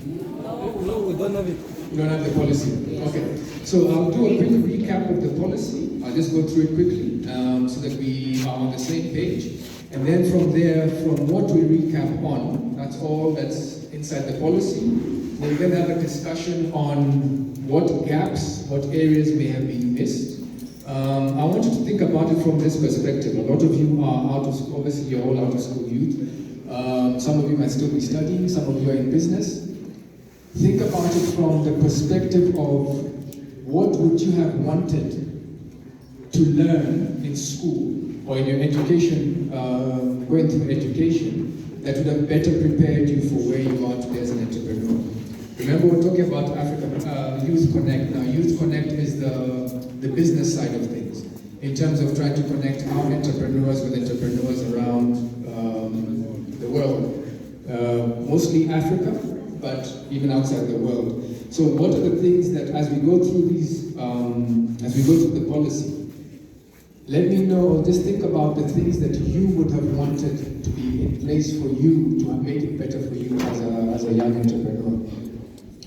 No, we don't have it. You don't have the policy. Okay. So I'll do a quick recap of the policy. I'll just go through it quickly so that we are on the same page. And then from there, from what we recap on, that's all that's inside the policy. We'll then have a discussion on what gaps, what areas may have been missed. I want you to think about it from this perspective. A lot of you are out of school, obviously you're all out of school youth. Some of you might still be studying, some of you are in business. Think about it from the perspective of what would you have wanted to learn in school or in your education, going through education, that would have better prepared you for where you are today as an entrepreneur. Remember, we're talking about Africa, YouthConnekt. Now, YouthConnekt is the business side of things, in terms of trying to connect our entrepreneurs with entrepreneurs around the world. Mostly Africa, but even outside the world. So what are the things that, as we go through these, as we go through the policy, let me know, just think about the things that you would have wanted to be in place for you, to have made it better for you as a young entrepreneur.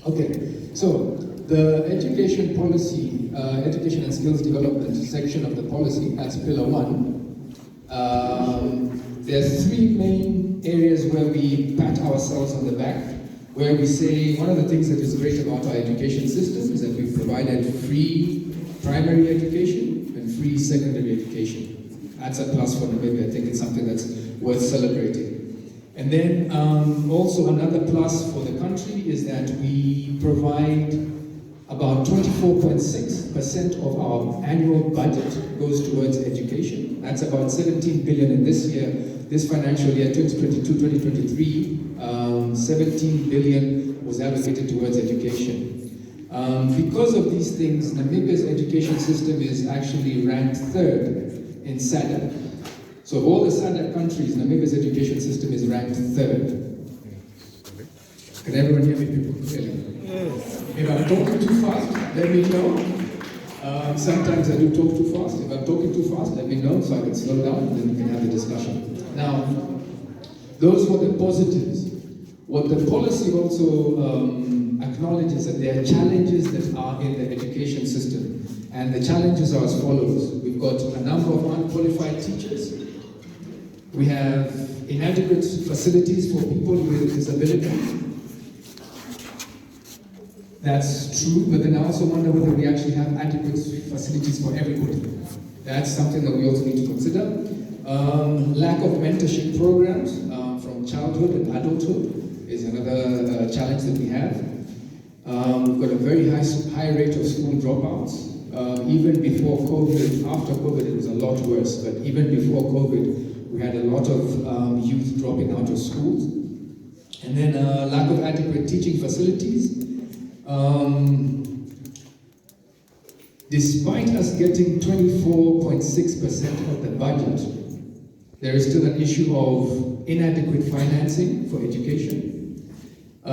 Okay, so the education policy, education and skills development section of the policy, that's pillar 1. There's 3 main areas where we pat ourselves on the back, where we say one of the things that is great about our education system is that we've provided free primary education and free secondary education. That's a plus for Namibia. I think it's something that's worth celebrating. And then also another plus for the country is that we provide about 24.6% of our annual budget goes towards education. That's about 17 billion in this year. This financial year, 2022-2023, 17 billion was allocated towards education. Because of these things, Namibia's education system is actually ranked 3rd in SADC. So of all the SADC countries, Namibia's education system is ranked 3rd. Can everyone hear me, people, clearly? Yes. If I'm talking too fast, let me know. Sometimes I do talk too fast. If I'm talking too fast, let me know so I can slow down and then we can have the discussion. Now, those were the positives. What the policy also acknowledges that there are challenges that are in the education system. And the challenges are as follows. We've got a number of unqualified teachers. We have inadequate facilities for people with disabilities. That's true, but then I also wonder whether we actually have adequate facilities for everybody. That's something that we also need to consider. Lack of mentorship programs from childhood and adulthood is another challenge that we have. We've got a very high rate of school dropouts. Even before COVID, after COVID it was a lot worse, but even before COVID, we had a lot of youth dropping out of schools. And then lack of adequate teaching facilities. Despite us getting 24.6% of the budget, there is still an issue of inadequate financing for education. I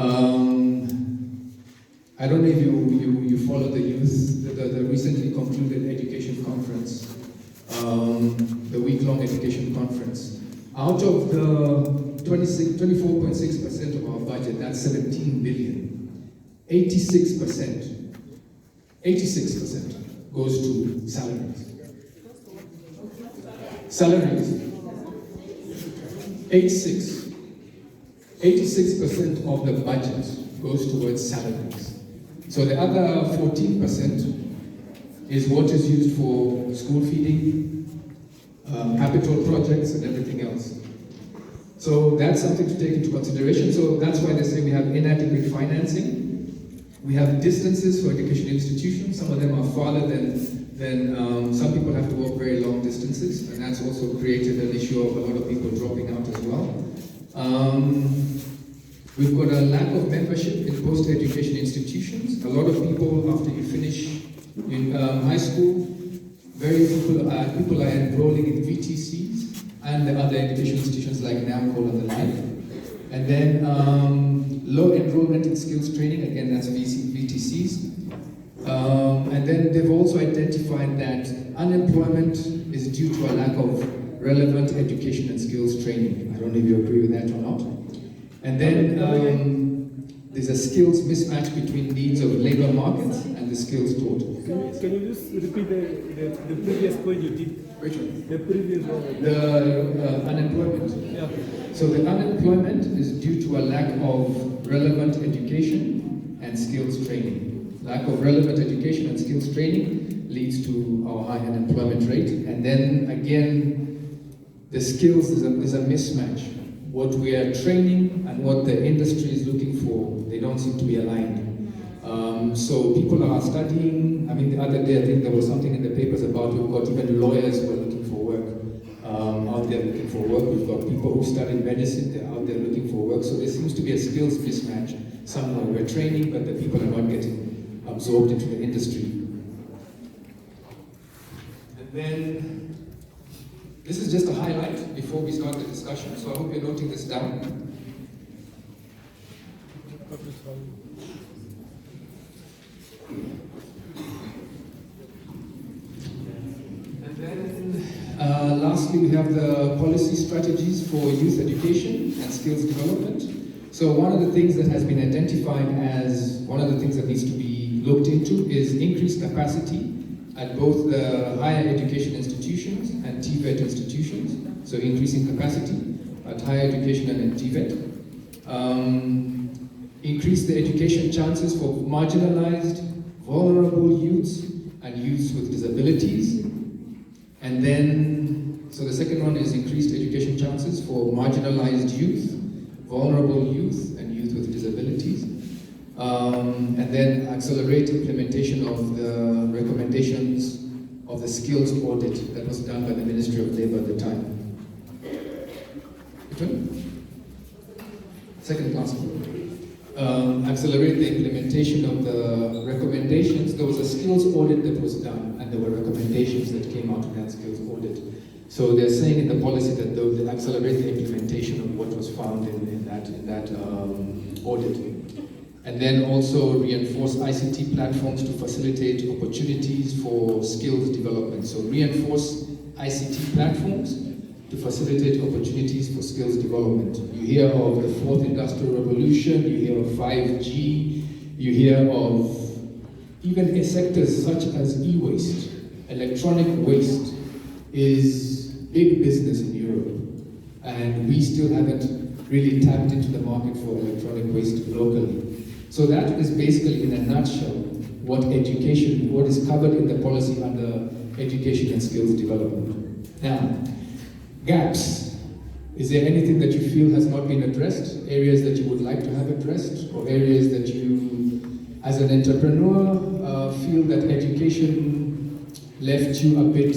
don't know if you follow the youth, the recently concluded education conference, the week-long education conference. Out of the 24.6% of our budget, that's 17 billion. 86% goes to salaries. Salaries. 86% of the budget goes towards salaries. So the other 14% is what is used for school feeding, capital projects, and everything else. So that's something to take into consideration. So that's why they say we have inadequate financing. We have distances for education institutions. Some of them are farther than some people have to walk very long distances, and that's also created an issue of a lot of people dropping out as well. We've got a lack of membership in post-education institutions. A lot of people, after you finish in high school, very people are enrolling in VTCs and the other education institutions like NAMCO and the like. And then low enrollment in skills training, again that's VTCs. And then they've also identified that unemployment is due to a lack of relevant education and skills training. I don't know if you agree with that or not. And then there's a skills mismatch between needs of labor markets and the skills taught. Can you just repeat the previous point you did? Which one? The previous one. The unemployment. Yeah. So the unemployment is due to a lack of relevant education and skills training. Lack of relevant education and skills training leads to our high unemployment rate. And then again, the skills is a mismatch. What we are training and what the industry is looking for, they don't seem to be aligned. So people are studying. I mean, the other day I think there was something in the papers about we've got even lawyers who are looking for work, out there looking for work. We've got people who studied medicine, they're out there looking for work. So there seems to be a skills mismatch. Somewhere we're training, but the people are not getting absorbed into the industry. And then, this is just a highlight before we start the discussion, so I hope you're noting this down. And then, lastly, we have the policy strategies for youth education and skills development. So one of the things that has been identified as one of the things that needs to be looked into is increased capacity at both the higher education institutions and TVET institutions. So increasing capacity at higher education and TVET. Increase the education chances for marginalized, vulnerable youths and youths with disabilities. And then, so the second one is increased education chances for marginalized youth, vulnerable youth and youth with disabilities. And then accelerate implementation of the recommendations of the skills audit that was done by the Ministry of Labour at the time. Which one? Second class. Accelerate the implementation of the recommendations. There was a skills audit that was done, and there were recommendations that came out of that skills audit. So they're saying in the policy that they'll accelerate the implementation of what was found in that audit. And then also reinforce ICT platforms to facilitate opportunities for skills development. So reinforce ICT platforms to facilitate opportunities for skills development. You hear of the 4th Industrial Revolution, you hear of 5G, you hear of even sectors such as e-waste. Electronic waste is big business in Europe, and we still haven't really tapped into the market for electronic waste locally. So that is basically, in a nutshell, what is covered in the policy under education and skills development. Now, gaps. Is there anything that you feel has not been addressed? Areas that you would like to have addressed? Or areas that you, as an entrepreneur, feel that education left you a bit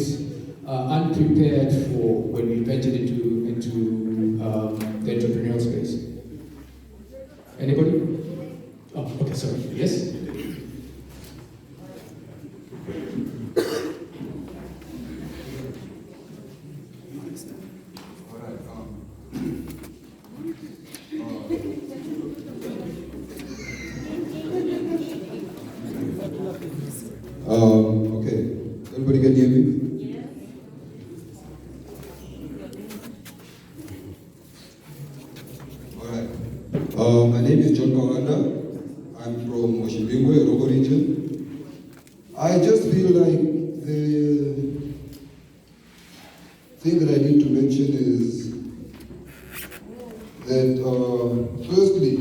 unprepared for when you ventured into the entrepreneurial space? Anybody? Oh, okay, sorry. Yes? Okay. Everybody can hear me? Yes. All right. My name is John Kawanda. I'm from Oshibingwe, Rogo region. I just feel like the thing that I need to mention is that, firstly,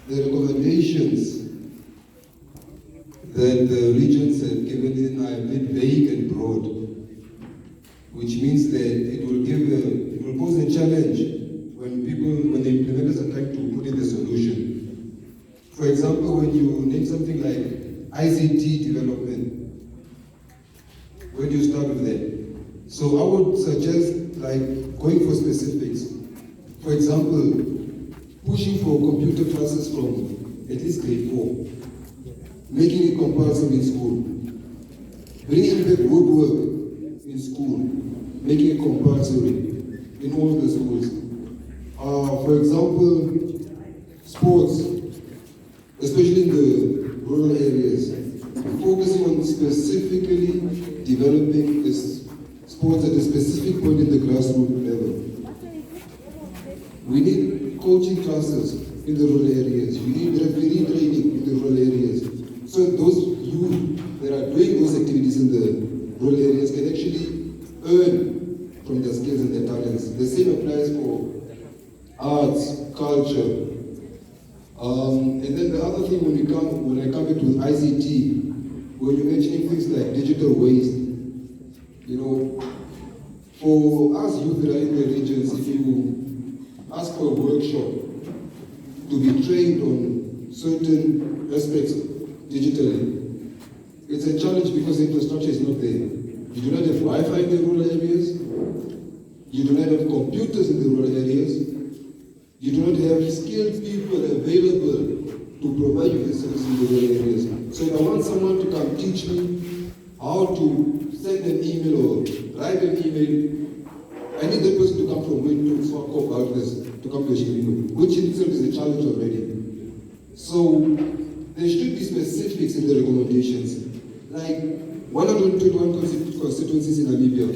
the recommendations that the regions have given in are a bit vague and broad, which means that it will pose a challenge when the implementers are trying to put in the solution. For example, when you name something like ICT development, where do you start with that? So I would suggest like going for specifics. For example, pushing for computer classes from at least grade 4. Making it compulsory in school, bringing back woodwork in school, making it compulsory in all the schools. For example, sports, especially in the rural areas, focusing on specifically developing this sports at a specific point in the grassroots level. We need coaching classes in the rural areas. We need referee training in the rural areas. So those youth that are doing those activities in the rural areas can actually earn from their skills and their talents. The same applies for arts, culture. And then the other thing when I come into ICT, when you're mentioning things like digital waste, you know, for us youth that are in the regions, if you ask for a workshop to be trained on certain aspects digitally, it's a challenge because the infrastructure is not there. You do not have Wi-Fi in the rural areas. You do not have computers in the rural areas. You do not have skilled people available to provide you the services in the rural areas. So if I want someone to come teach me how to send an email or write an email, I need that person to come from Windows or about this, to come to Otjiwarongo, which in itself is a challenge already. So there should be specifics in the recommendations. Like 121 constituencies in Namibia,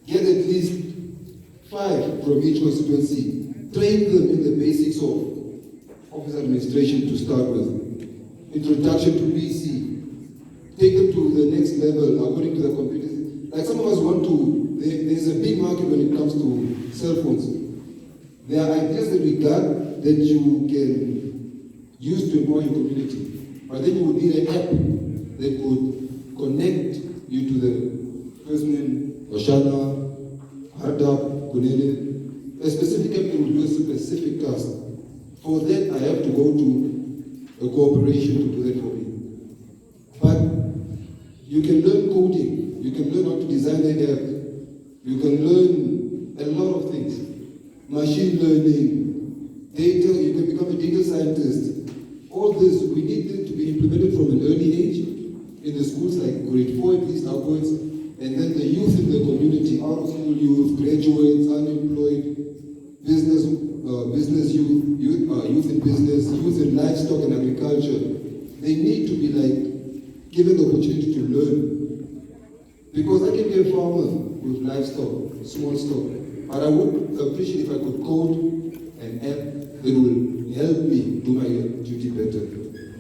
get at least 5 from each constituency. Train them in the basics of office administration to start with. Introduction to PC. Take them to the next level according to the computers. Like some of us want to, there's a big market when it comes to cell phones. There are ideas that we got that you can use to empower your community. But then you would need an app that could connect you to the person, Oshana, Hardap, Kunele. A specific app will do a specific task. For that, I have to go to a corporation to do that for me. But you can learn coding. You can learn how to design an app. You can learn a lot of things. Machine learning, data, you can become a data scientist. All this, we need it to be implemented from an early age in the schools, like grade 4 at least upwards, and then the youth in the community, out of school youth, graduates, unemployed, business youth, youth in business, youth in livestock and agriculture. They need to be like given the opportunity to learn. Because I can be a farmer with livestock, small stock, but I would appreciate if I could code an app that will help me do my duty better.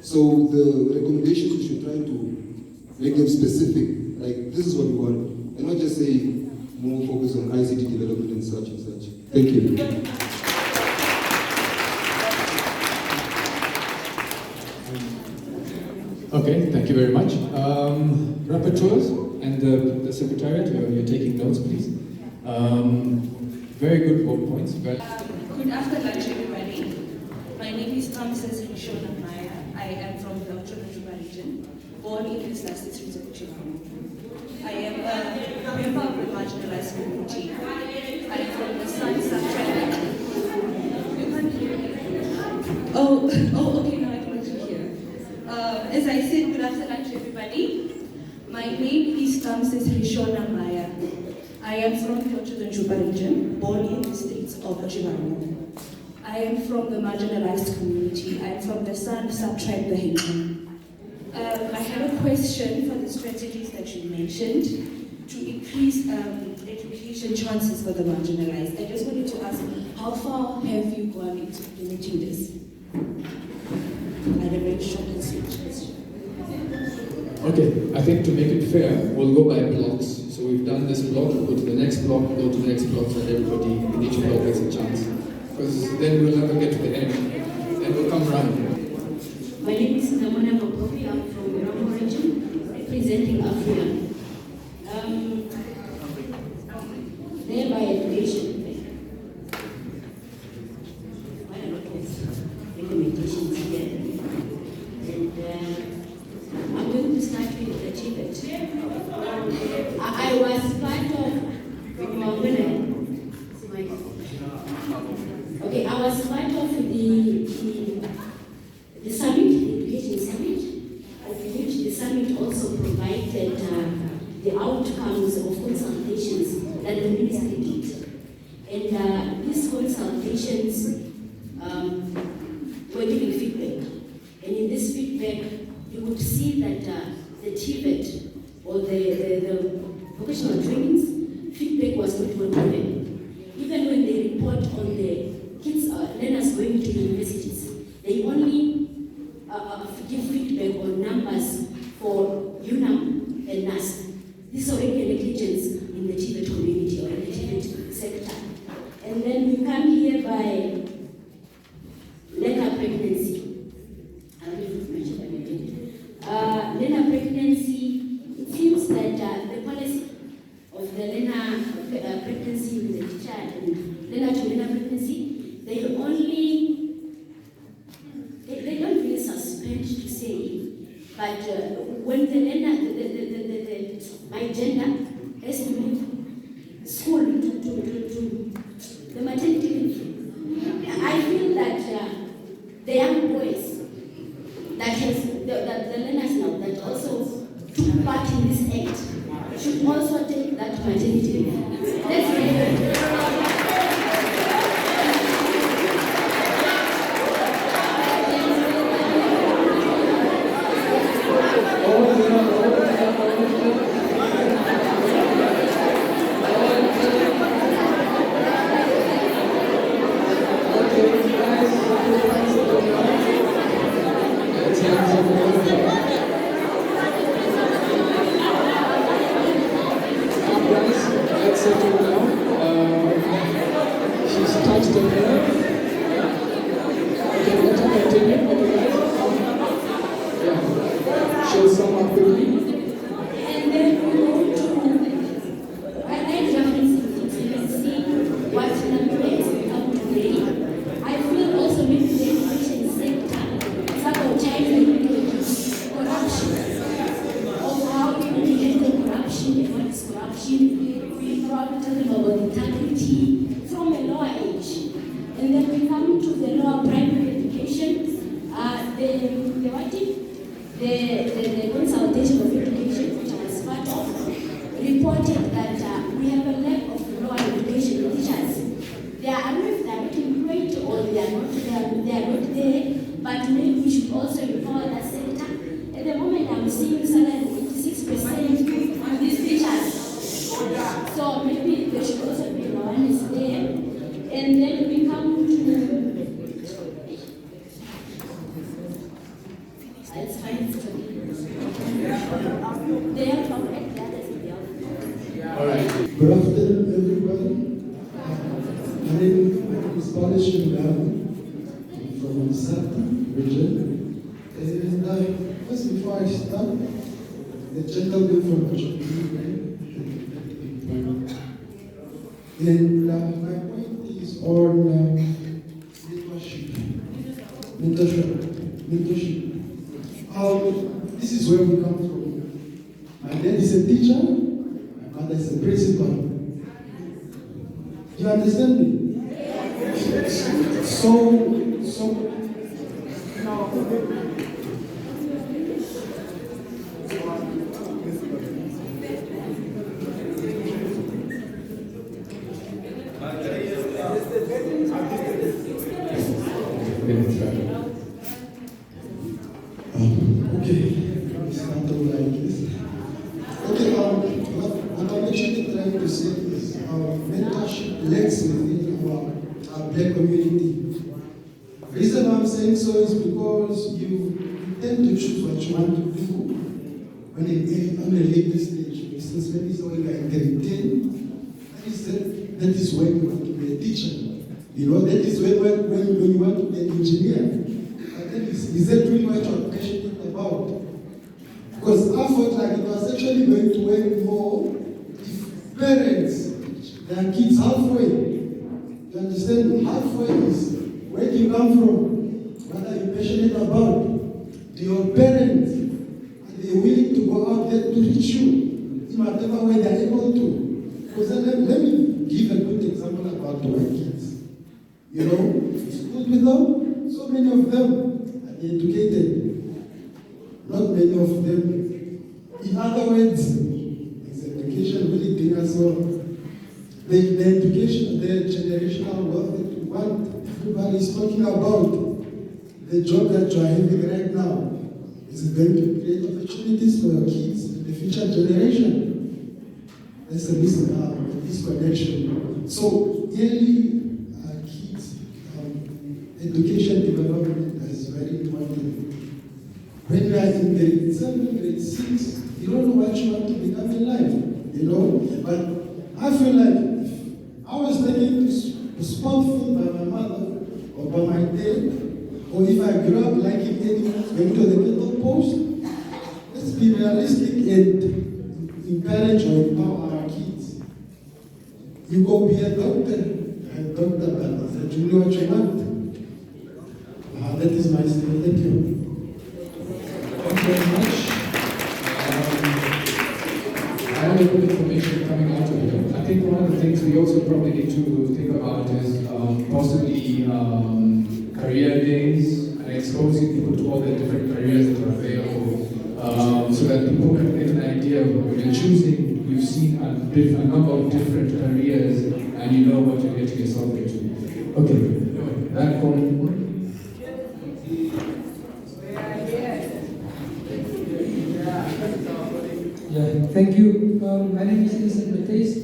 So the recommendations, we should try to make them specific, like this is what we want, and not just say more focus on ICT development and such and such. Thank you. Okay, thank you very much. Rapporteurs and the Secretariat, you're taking notes, please. Very good points. Good afternoon, everybody. My name is Paresis Maya. I am from the Otjiwarongo region, born in the streets of Otjiwarongo. I am a member of the marginalized community. I am from the Sun subtribe. You can't hear me? Oh, okay, now I can hear. As I said, good afternoon to everybody. My name is Paresis Maya. I am from the Otjiwarongo region, born in the states of Otjiwarongo. I am from the marginalized community. I am from the Sun subtribe, the Hindu. I have a question for the strategies that you mentioned to increase education chances for the marginalized. I just wanted to ask, how far have you gone into implementing this? I had a very short and sweet question. Okay, I think to make it fair, we'll go by blocks. So we've done this block, go to the next block, go to the next block, so that everybody in each block gets a chance. Because then we'll never get to the end, and we'll come around. My name is Namona Mapopi. I'm from the Ram region, representing Africa. Thereby education. Quite a lot of recommendations here. And I'm going to start with the Tibet. I was part of okay, I was part of the summit, the education summit, of which the summit also provided the outcomes of consultations that the ministry did. And these consultations were giving feedback. And in this feedback, you could see that the Tibet or the vocational trainings, feedback was not well given. Even when they report on the kids learners going to universities, they only give feedback on numbers for UNAM and NAS. This is already a negligence in the TVET community or in the TVET sector. And then we come here by learner pregnancy. I don't know if you've mentioned that again. Learner pregnancy, it seems that the policy of the learner pregnancy with the teacher and learner to learner pregnancy, they don't really suspend to say, but when the learner, my gender has to leave school to the maternity leave, I feel that the young boys that has the learners now that also took part in this act should also take that maternity leave. Let's make Let's settle down. She's touched the nerve. Okay, let her continue. Okay, guys. Yeah. She'll sum up quickly. and then we go to I see what Namibia has become today. I feel also maybe the education sector sabotaging corruption of how people handle corruption and what is corruption. We probably talking about integrity from a lower age. And then we come to the lower primary education. The consultation of education, which I was part of, reported that we have a lack of lower education teachers. They are, I don't know if they are not employed or they are not there, but maybe we should also empower that sector. At the moment, I'm seeing salary 86% on these teachers. So maybe there should also be awareness there. And then we come to let's find they have to act the others in the office. All right. Good afternoon, everybody. My name is Paresis from the South region. And first, before I start, the gentleman from Otjiwarongo. And my point is on mentorship. This is where we come from. My dad is a teacher, my mother is a principal. Do you understand me? So okay, start all like this. Okay, what I'm actually trying to say is mentorship lacks within our black community. The reason I'm saying so is because you tend to choose what you want to do on a later stage. For instance, maybe it's only like grade 10. That is when you want to be a teacher. You know, that is when you want to be an engineer. But then is that really what you're passionate about? Because I felt like it was actually going to work more if parents, their kids halfway. You understand? Halfway is where do you come from? What are you passionate about? Do your parents, are they willing to go out there to reach you in whatever way they're able to? Because let me give a good example about my kids. You know, school with them, so many of them are educated. Not many of them. In other words, is education really doing us well? The education, the generational wealth that we want, everybody is talking about. The job that you are having right now is going to create opportunities for your kids, the future generation. That's a disconnection. So, yearly, kids education development is very important. When you are in grade 7, grade 6, you don't know what you want to become in life, you know. But I feel like if I was taken to sport food by my mother or by my dad, or if I grew up liking animals, going to the ghetto post, let's be realistic and encourage or empower our kids. You go be a doctor, but you know what you want. That is my statement. Thank you. Thank you very much. I have a good information coming out of here. I think one of the things we also probably need to think about is possibly career days and exposing people to all the different careers that are available, so that people can get an idea of when you're choosing. You've seen a number of different careers and you know what you're getting yourself into. Okay, that one. Yeah, thank you. My name is Paresis.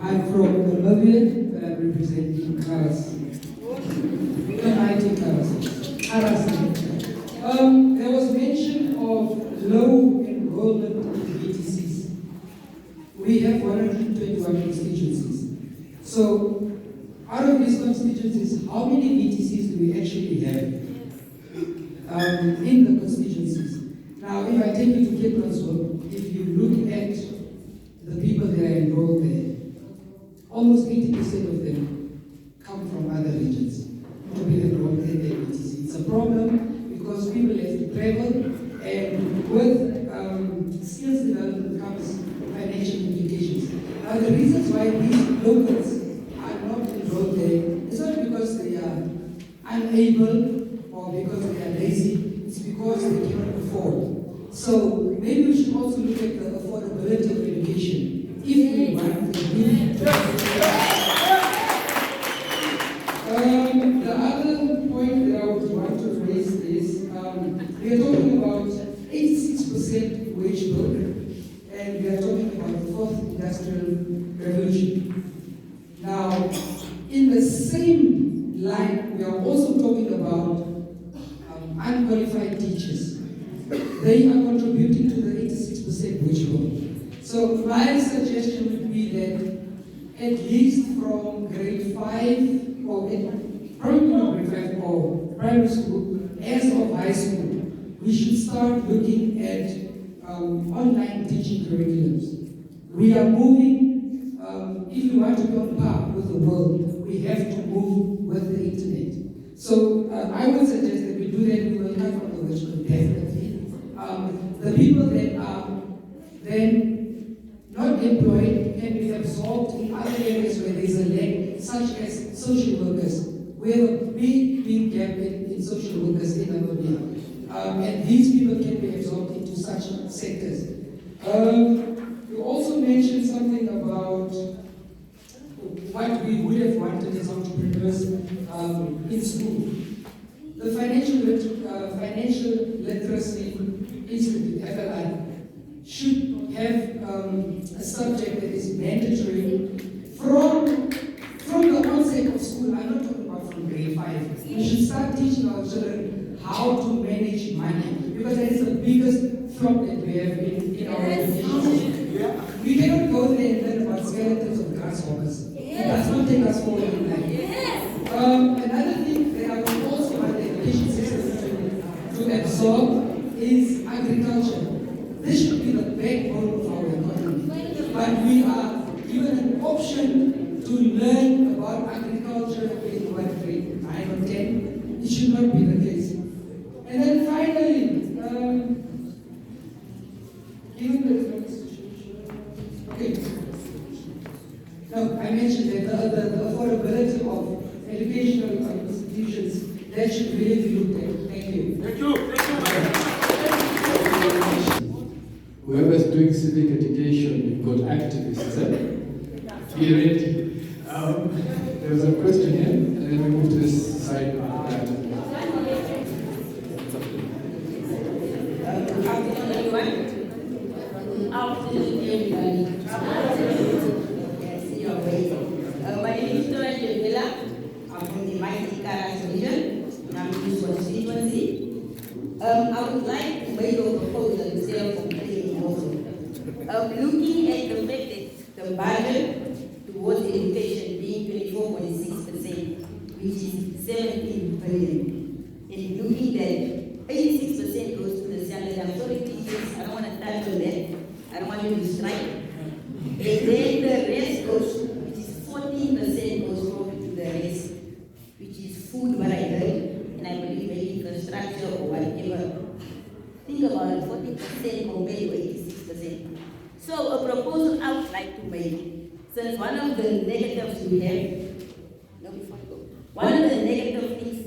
I'm from Namibia, but I'm representing Paresis. There was mention of low enrollment in VTCs. We have 121 constituencies. So, out of these constituencies, how many VTCs do we actually have in the constituencies? Now, if I take you to Kepransville, if you look at the people that are enrolled there, almost 80% of them come from other regions to be enrolled in the VTC. It's a problem because people have to travel, and with skills development comes financial implications. Now, the reasons why these locals are not enrolled there is not because they are unable or because they are lazy, it's because they cannot afford. So maybe we should also look at the affordability of education if we want to really the other point that I would want to raise is we are talking about 86% wage growth, and we are talking about the fourth industrial revolution. Now, in the same line, we are also talking about unqualified teachers. They are contributing to the 86% wage growth. So my suggestion would be that at least from grade 5 or probably not grade 5 or primary school, as of high school, we should start looking at online teaching curriculums. We are moving, if we want to be on par with the world, we have to move with the internet. So I would suggest that we do that. We will cut from the virtual definitely. The people that are then not employed can be absorbed in other areas where there is a lack, such as social workers. We have a big gap in social workers in Namibia. And these people can be absorbed into such sectors. You also mentioned something about what we would have wanted as entrepreneurs in school. The Financial Literacy Institute, FLI, should have a subject that is mandatory from the onset of school. I'm not talking about from grade 5. We should start teaching our children how to manage money, because that is the biggest problem that we have in our education system. We cannot go there and learn about skeletons of grasshoppers. It does not take us forward in life. Another thing that I would also want the education system to absorb is agriculture. This should be the backbone of our economy. But we are given an option to learn about agriculture in what grade, 9 or 10. It should not be the case. And then finally, I mentioned that the affordability of educational institutions, that should really be looked at. Thank you. Thank you. Whoever's doing civic education, you've got activists, eh? Be ready. There's a question here, and then we move to this side after that. Good afternoon, everyone. Afternoon, everybody. Yes, you're amazing. My name is Tora Jemila. I'm from the mighty Paresis I would like to make a proposal instead of complaining also. Looking at the fact that the budget towards education being 24.6%, which is 17 billion, and looking that 86% goes to the salary. I'm sorry, teachers, I don't want to touch on that. I don't want you to strike. And then the rest goes, which is 14% goes probably to the rest, which is food, what I heard, and I believe maybe infrastructure or whatever. Think about it, 40% compared to 86%. So a proposal I would like to make, since one of the negatives we have, one of the negative things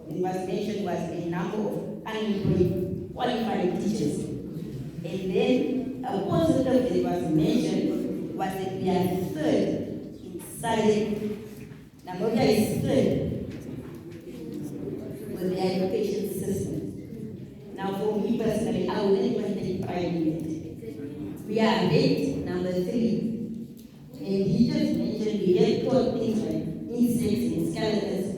that was mentioned was a number of unemployed qualified teachers. And then a positive that was mentioned was that we are third in Southern Namibia is third with the education system. Now for me personally, I wouldn't even take pride in it. We are ranked number 3. And he just mentioned we have taught things like insects and skeletons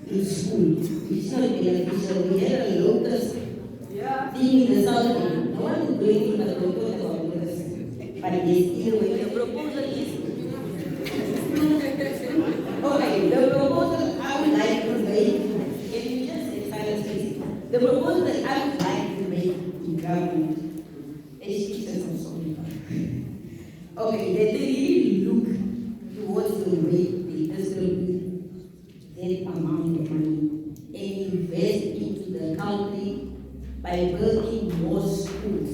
in school, which is not beneficial. We had a locust thing in the south. No one is doing anything but we talk about locusts. But yes, either way, the proposal is okay, the proposal I would like to make, if you just say silence please. The proposal that I would like to make to government, educators and so on. Okay, that they really look towards the way they distribute that amount of money and invest into the country by building more schools.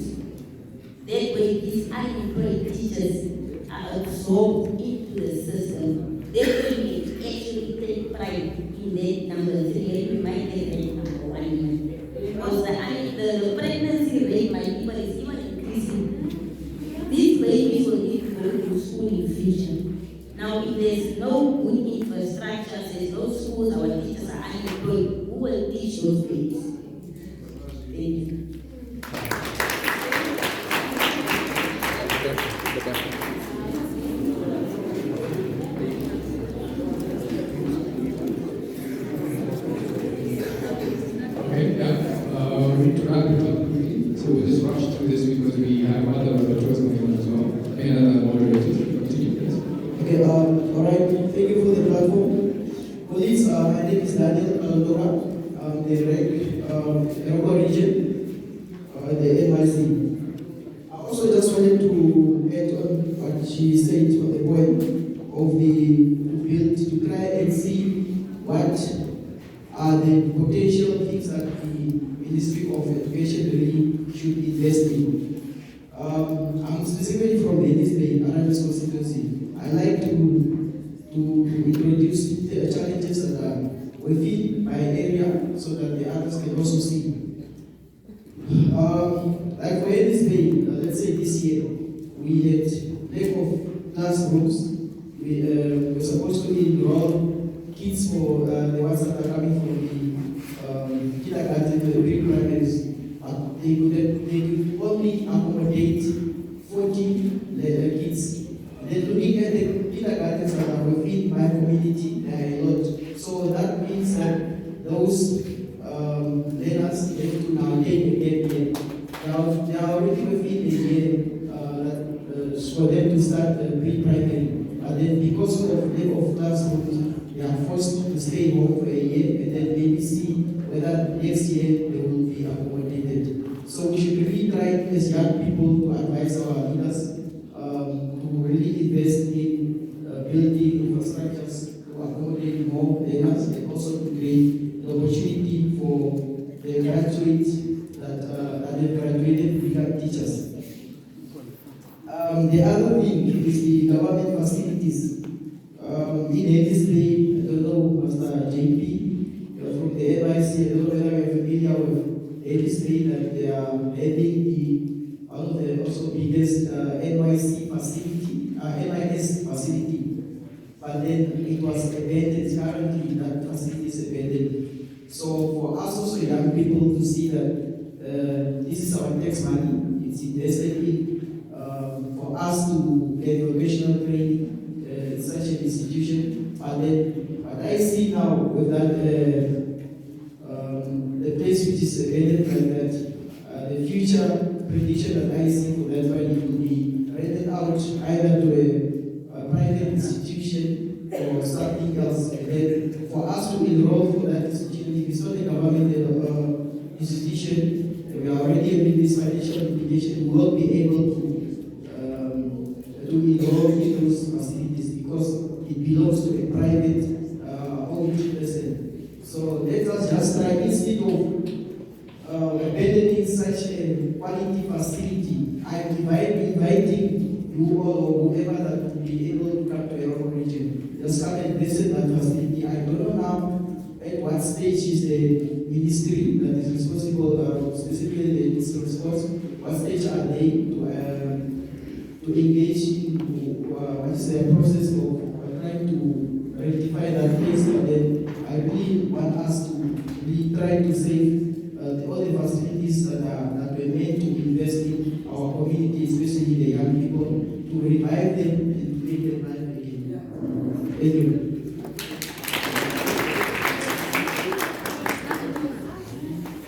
That way these unemployed teachers are absorbed into the system. That way we actually take pride in that number 3 and we might get that number 1. Because the pregnancy rate might is even increasing. These babies will need to go to school in future. Now, if there's no good infrastructure, there's no schools, our teachers are unemployed, who will teach those babies? Thank you. Okay, we need to wrap it up quickly, so we'll just rush through this because we have other rapporteurs going on as well, and other moderators. Continue, please. Okay, all right, thank you for the platform. Police, my name is Daniel Alondora. I'm the Rogo region, the NYC. I also just wanted to add on what she said on the point of the build, to try and see what are the potential things that the Ministry of Education really should invest in. I'm specifically from the East Bay, Aramis constituency. I like to introduce the challenges that are within my area so that the others can also see. Like for East Bay, let's say this year, we had lack of classrooms. We were supposed to enroll kids for the ones that are coming from the kindergarten, the pre-primaries. They could only accommodate 40 kids. Then looking at the kindergartens that are within my community, there are a lot. So that means that those learners have to now take a gap year. They are already within the year for them to start pre-primary. And then because of lack of classrooms, they are forced to stay home for a year and then maybe see whether next year they will be accommodated. So we should really try as young people to advise our leaders to really invest in building infrastructures to accommodate more learners and also to create the opportunity for the graduates that have graduated to become teachers. The other thing is the government facilities. In this day, I don't know, Mr. JP, you're from the NYC, I don't know whether you're familiar with this day that they are having one of the also biggest NYC facility, NIS facility. But then it was abandoned, currently that facility is abandoned. So for us also young people to see that this is our tax money, it's invested in for us to get vocational training in such an institution. But then what I see now with that the place which is rented like that, the future prediction that I see for that money will be rented out either to a private institution or something else. And then for us to enroll for that institution, if it's not a government institution, we are already having this financial obligation, we will be able to enroll in those facilities because it belongs to a private owned person. So let us just try, instead of abandoning such a quality facility, I am inviting you all or whoever that will be able to come to your own region. Just come and visit that facility. I don't know now at what stage is the ministry that is responsible, specifically the ministry responsible, what stage are they to engage in what is the process of trying to rectify that case. But then I really want us to be trying to save all the facilities that were meant to invest in our community, especially the young people, to revive them and to make them live again. Thank you.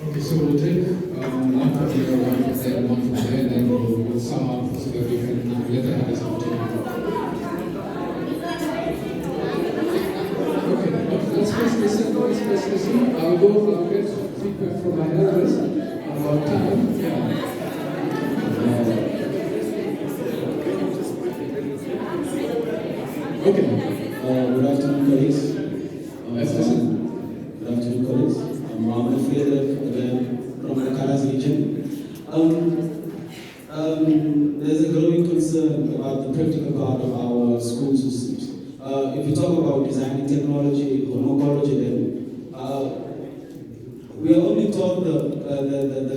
Okay, so we'll take one from here, one from there, one from there, and then we'll sum up so that we can let the others continue. Okay, let's first listen. I'll get feedback from my elders about time. Yeah. Okay. Good afternoon, colleagues. Let's listen. Good afternoon, colleagues. I'm Rahman Frederick, again from the Karas region. There's a growing concern about the practical part of our school systems. If you talk about designing technology, homology, then we are only taught the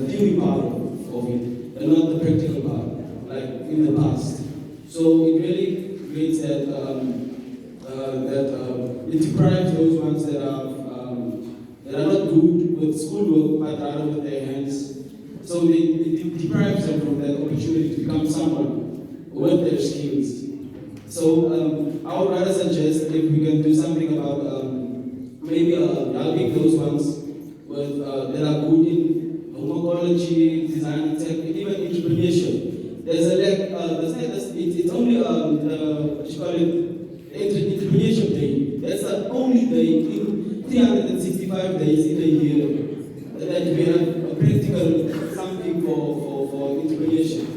theory part of it, and not the practical part, like in the past. So it really creates that it deprives those ones that are not good with schoolwork, but rather with their hands. So it deprives them from that opportunity to become someone with their skills. So I would rather suggest if we can do something about maybe helping those ones with that are good in homology, design, tech, and even entrepreneurship. There's a lack. It's only entrepreneurship day. That's the only day in 365 days in a year that we have a practical something for entrepreneurship.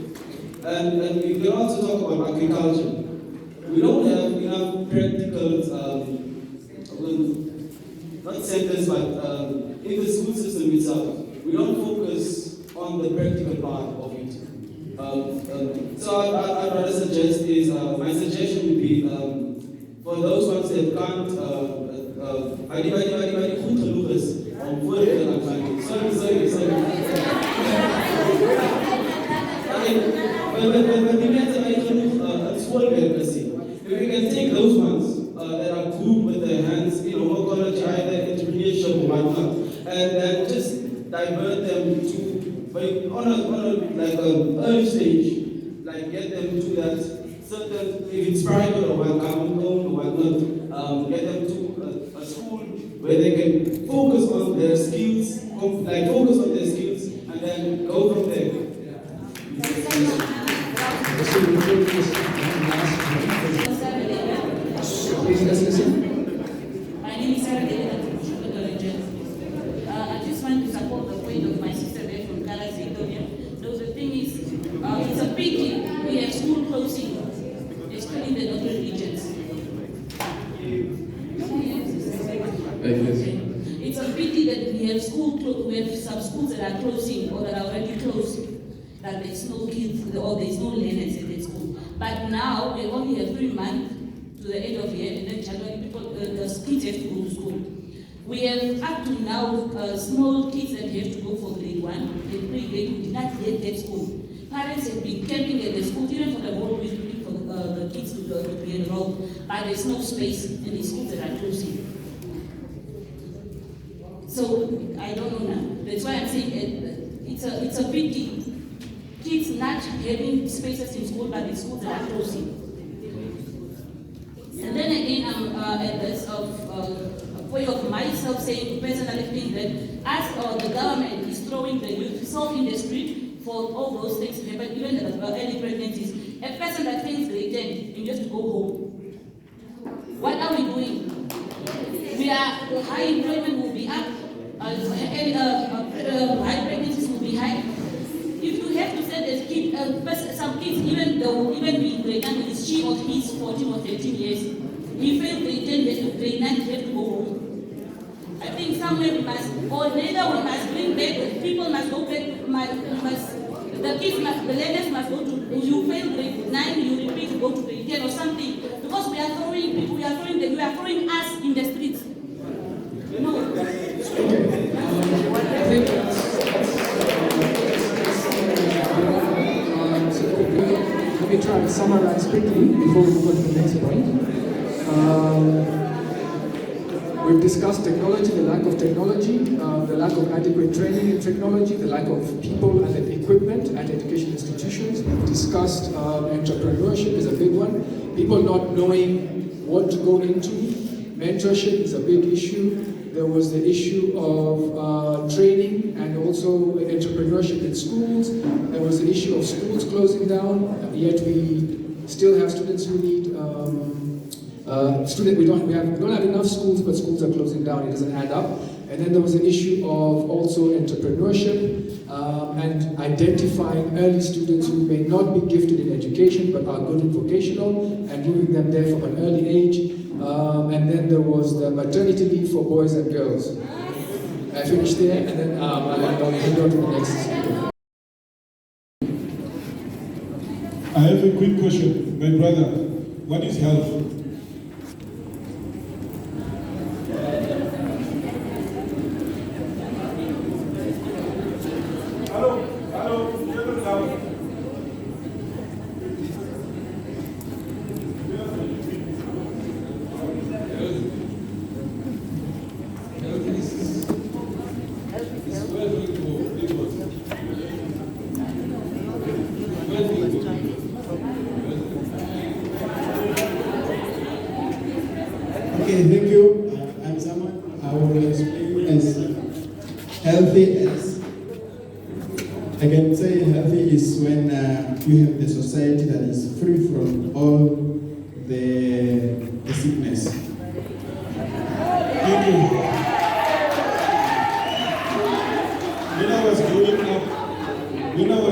And we can also talk about agriculture. We don't have enough practical, not centers, but in the school system itself, we don't focus on the practical part of it. So I'd rather suggest is, my suggestion would be, for those ones that can't, if we can take those ones that are good with their hands, homology, either entrepreneurship or whatnot, and then just divert them to, on a early stage, like get them to that certain, if it's private or government owned or whatnot, get them to a school where they can focus on their skills, and then go from there. Please, let's listen. My name is Sarah David. I just want to support the point of my sister there from Karas. So the thing is, it's a pity we have school closing, especially in the northern regions. It's a pity that we have we have some schools that are closing or that are already closed, that there's no kids or there's no learners at that school. But now we only have 3 months to the end of the year, and then January the kids have to go to school. We have up to now small kids that have to go for grade 1 and pre-grade who did not yet get school. Parents have been camping at the school even for the whole week looking for the kids to be enrolled, but there's no space in the schools that are closing. So I don't know now. That's why I'm saying it's a pity. Kids not having spaces in school, but in schools that are closing. And then again, I'm at this point of myself saying personally think that as the government throwing the youth self in the street for all those things to happen, even early pregnancies. A person that fails grade 10 and just go home. What are we doing? We are high employment will be up, high pregnancies will be high. If you have to send a kid, some kids, even though even being grade 9, is she or he's 14 or 13 years, he failed grade 10, grade 9, he have to go home. I think somewhere we must, or later we must bring back, people must go back, the kids must, the learners must go to, you fail grade 9, you repeat, go to grade 10 or something. Because we are throwing people, we are throwing us in the streets. No. Let me try and summarize quickly before we move on to the next point. We've discussed technology, the lack of technology, the lack of adequate training in technology, the lack of people and equipment at education institutions. We've discussed entrepreneurship is a big one. People not knowing what to go into. Mentorship is a big issue. There was the issue of training and also entrepreneurship in schools. There was the issue of schools closing down, yet we still have students who need we don't have enough schools, but schools are closing down. It doesn't add up. And then there was an issue of also entrepreneurship and identifying early students who may not be gifted in education but are good in vocational and moving them there from an early age. And then there was the maternity leave for boys and girls. I finished there, and then I'll hand on to the next speaker. I have a quick question. My brother, what is health? Okay, thank you. I'm someone I will explain as healthy as I can say healthy is when you have the society that is free from all the sickness. Thank you. When I was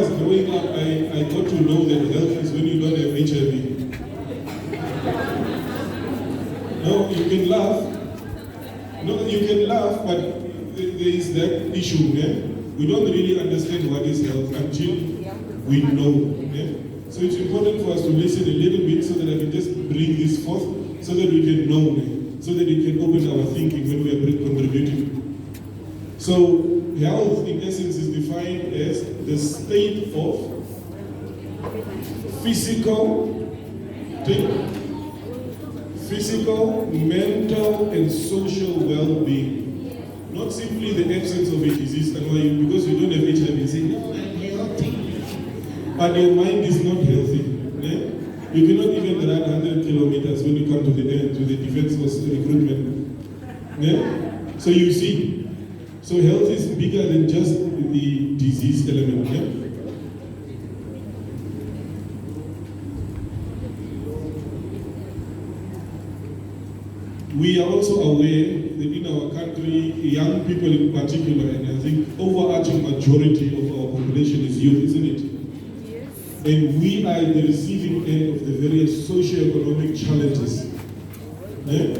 growing up, I got to know that health is when you don't have HIV. No, you can laugh, but there is that issue. Yeah? We don't really understand what is health until we know. Yeah? So it's important for us to listen a little bit so that I can just bring this forth so that we can know, so that we can open our thinking when we are contributing. So health in essence is defined as the state of physical, mental, and social well-being. Not simply the absence of a disease, and why because you don't have HIV, you say, no, I'm healthy. But your mind is not healthy. Yeah? You cannot even run 100 kilometers when you come to the end, to the defense force recruitment. Yeah? So you see, so health is bigger than just the disease element. Yeah? We are also aware that in our country, young people in particular, and I think overarching majority of our population is youth, isn't it? Yes. And we are at the receiving end of the various socio-economic challenges. Yeah?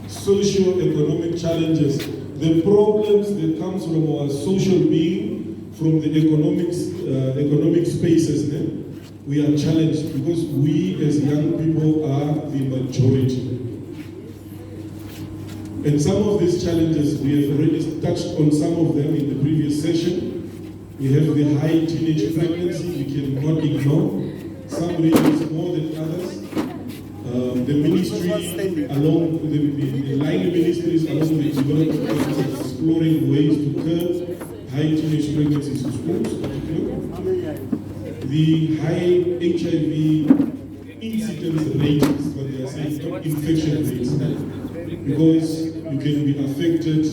Socio-economic challenges. The problems that comes from our social being, from the economic spaces, we are challenged because we as young people are the majority. And some of these challenges, we have already touched on some of them in the previous session. We have the high teenage pregnancy, we cannot ignore. Some regions more than others. The ministry, along with the line ministries, along with the development countries, exploring ways to curb high teenage pregnancies in schools. The high HIV incidence rates, but they are saying not infection rates. Because you can be affected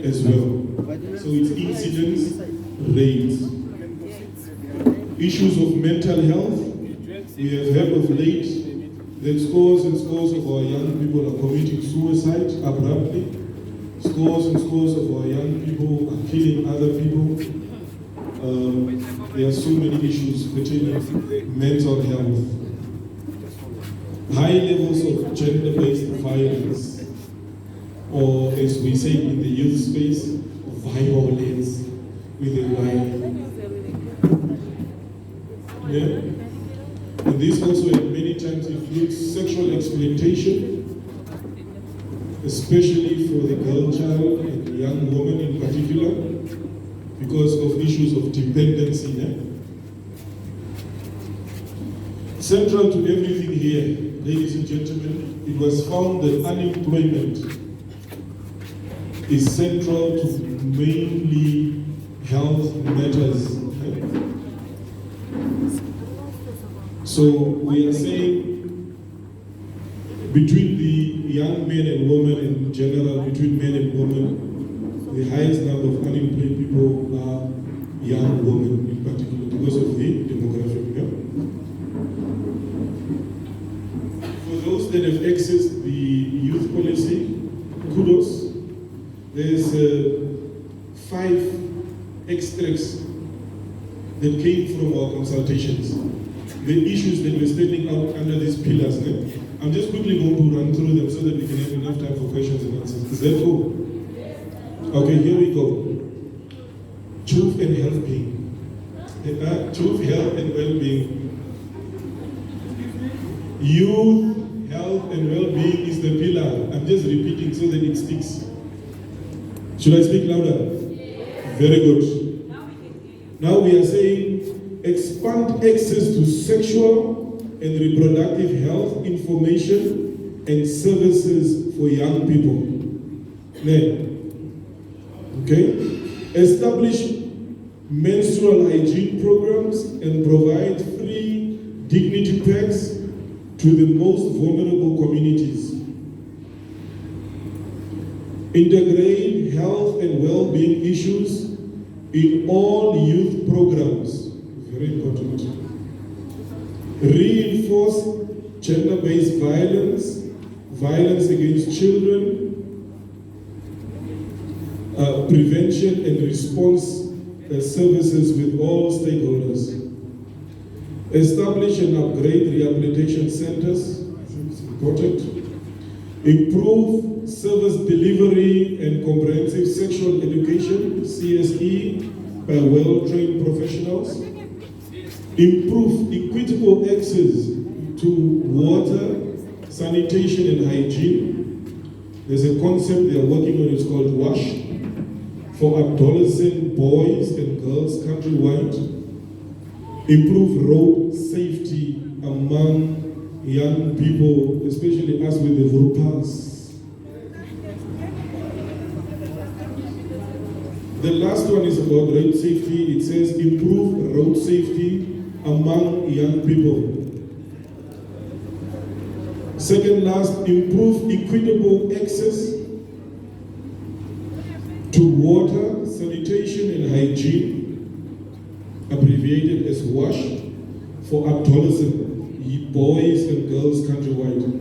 as well. So it's incidence rates. Issues of mental health. We have heard of late that scores and scores of our young people are committing suicide abruptly. Scores and scores of our young people are killing other people. There are so many issues pertaining mental health. High levels of gender-based violence, or as we say in the youth space, violence with a Y. Yeah? And this also many times includes sexual exploitation, especially for the girl child and the young woman in particular, because of issues of dependency. Yeah? Central to everything here, ladies and gentlemen, it was found that unemployment is central to mainly health matters. So we are saying between the young men and women in general, between men and women, the highest number of unemployed people are young women in particular because of the demographic. Yeah? For those that have accessed the youth policy, kudos. There's 5 extracts that came from our consultations. The issues that were standing out under these pillars. I'm just quickly going to run through them so that we can have enough time for questions and answers. Is that cool? Okay, here we go. Truth and well-being. Truth, health, and well-being. Youth, health, and well-being is the pillar. I'm just repeating so that it sticks. Should I speak louder? Very good. Now we are saying expand access to sexual and reproductive health information and services for young people. Okay? Establish menstrual hygiene programs and provide free dignity packs to the most vulnerable communities. Integrate health and well-being issues in all youth programs. Very important. Reinforce gender-based violence, violence against children, prevention and response services with all stakeholders. Establish and upgrade rehabilitation centers. I think it's important. Improve service delivery and comprehensive sexual education, CSE, by well-trained professionals. Improve equitable access to water, sanitation and hygiene. There's a concept they are working on, it's called WASH, for adolescent boys and girls countrywide. Improve road safety among young people, especially us with the Vurupas. The last one is about road safety. It says improve road safety among young people. Second last, improve equitable access to water, sanitation and hygiene, abbreviated as WASH, for adolescent boys and girls countrywide.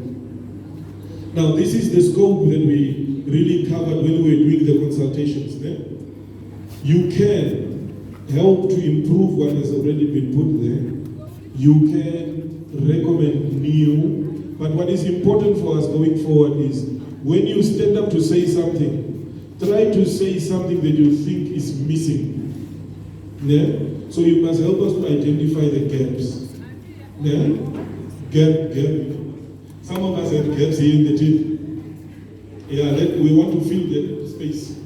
Now this is the scope that we really covered when we were doing the consultations. You can help to improve what has already been put there. You can recommend new, but what is important for us going forward is when you stand up to say something, try to say something that you think is missing. So you must help us to identify the gaps. Gap. Some of us have gaps here in the team. We want to fill the space.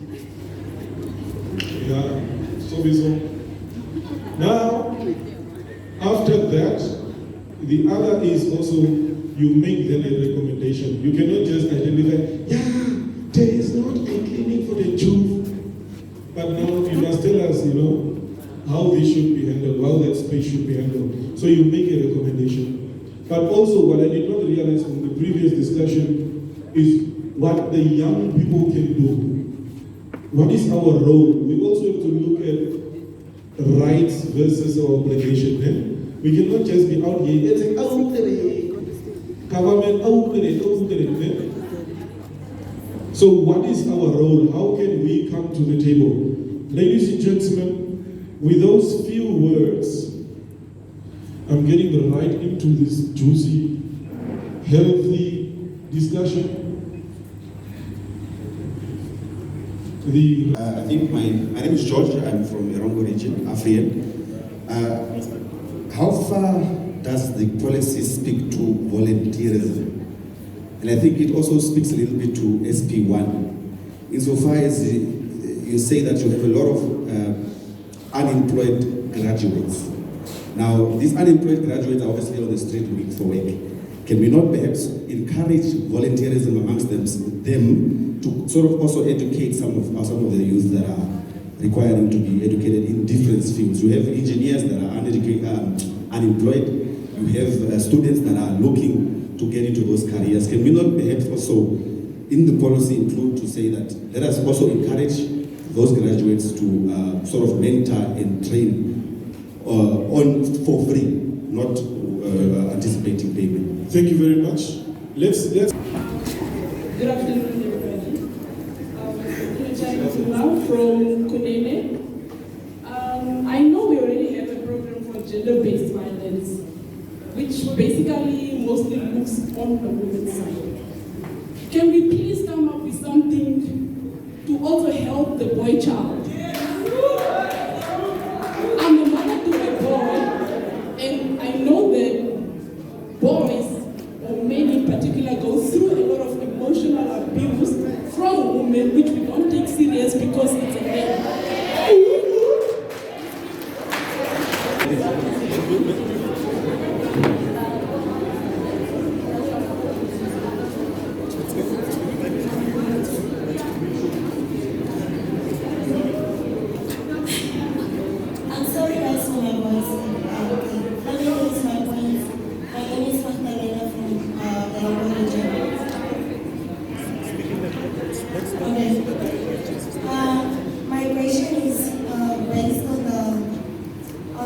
So. Now, after that, the other is also you make them a recommendation. You cannot just identify, there is not a clinic for the truth. But now you must tell us, how this should be handled, how that space should be handled. So you make a recommendation. But also what I did not realize from the previous discussion is what the young people can do. What is our role? We also have to look at rights versus our obligation. We cannot just be out here and say, government, So what is our role? How can we come to the table? Ladies and gentlemen, with those few words, I'm getting right into this juicy, healthy discussion. I think my name is George. I'm from Oujiwarongo region, African. How far does the policy speak to volunteerism? And I think it also speaks a little bit to SP1. Insofar as you say that you have a lot of unemployed graduates. Now, these unemployed graduates are obviously on the street looking for work. Can we not perhaps encourage volunteerism amongst them to sort of also educate some of the youth that are requiring to be educated in different fields? You have engineers that are unemployed. You have students that are looking to get into those careers. Can we not perhaps also, in the policy, include to say that let us also encourage those graduates to sort of mentor and train for free, not anticipating payment? Thank you very much. Let's. Good afternoon, everybody. I'm from Kunene. I know we already have a program for gender-based violence, which basically mostly looks on the women's side. Can we please come up with something to also help the boy child? I'm a mother to a boy, and I know that boys, or men in particular, go through a lot of emotional abuse from women, which we don't take serious because it's a man. I'm sorry guys for my voice. Let me raise my point. My name is Otjiwarongo from the Oujiwarongo region. Okay. My question is based on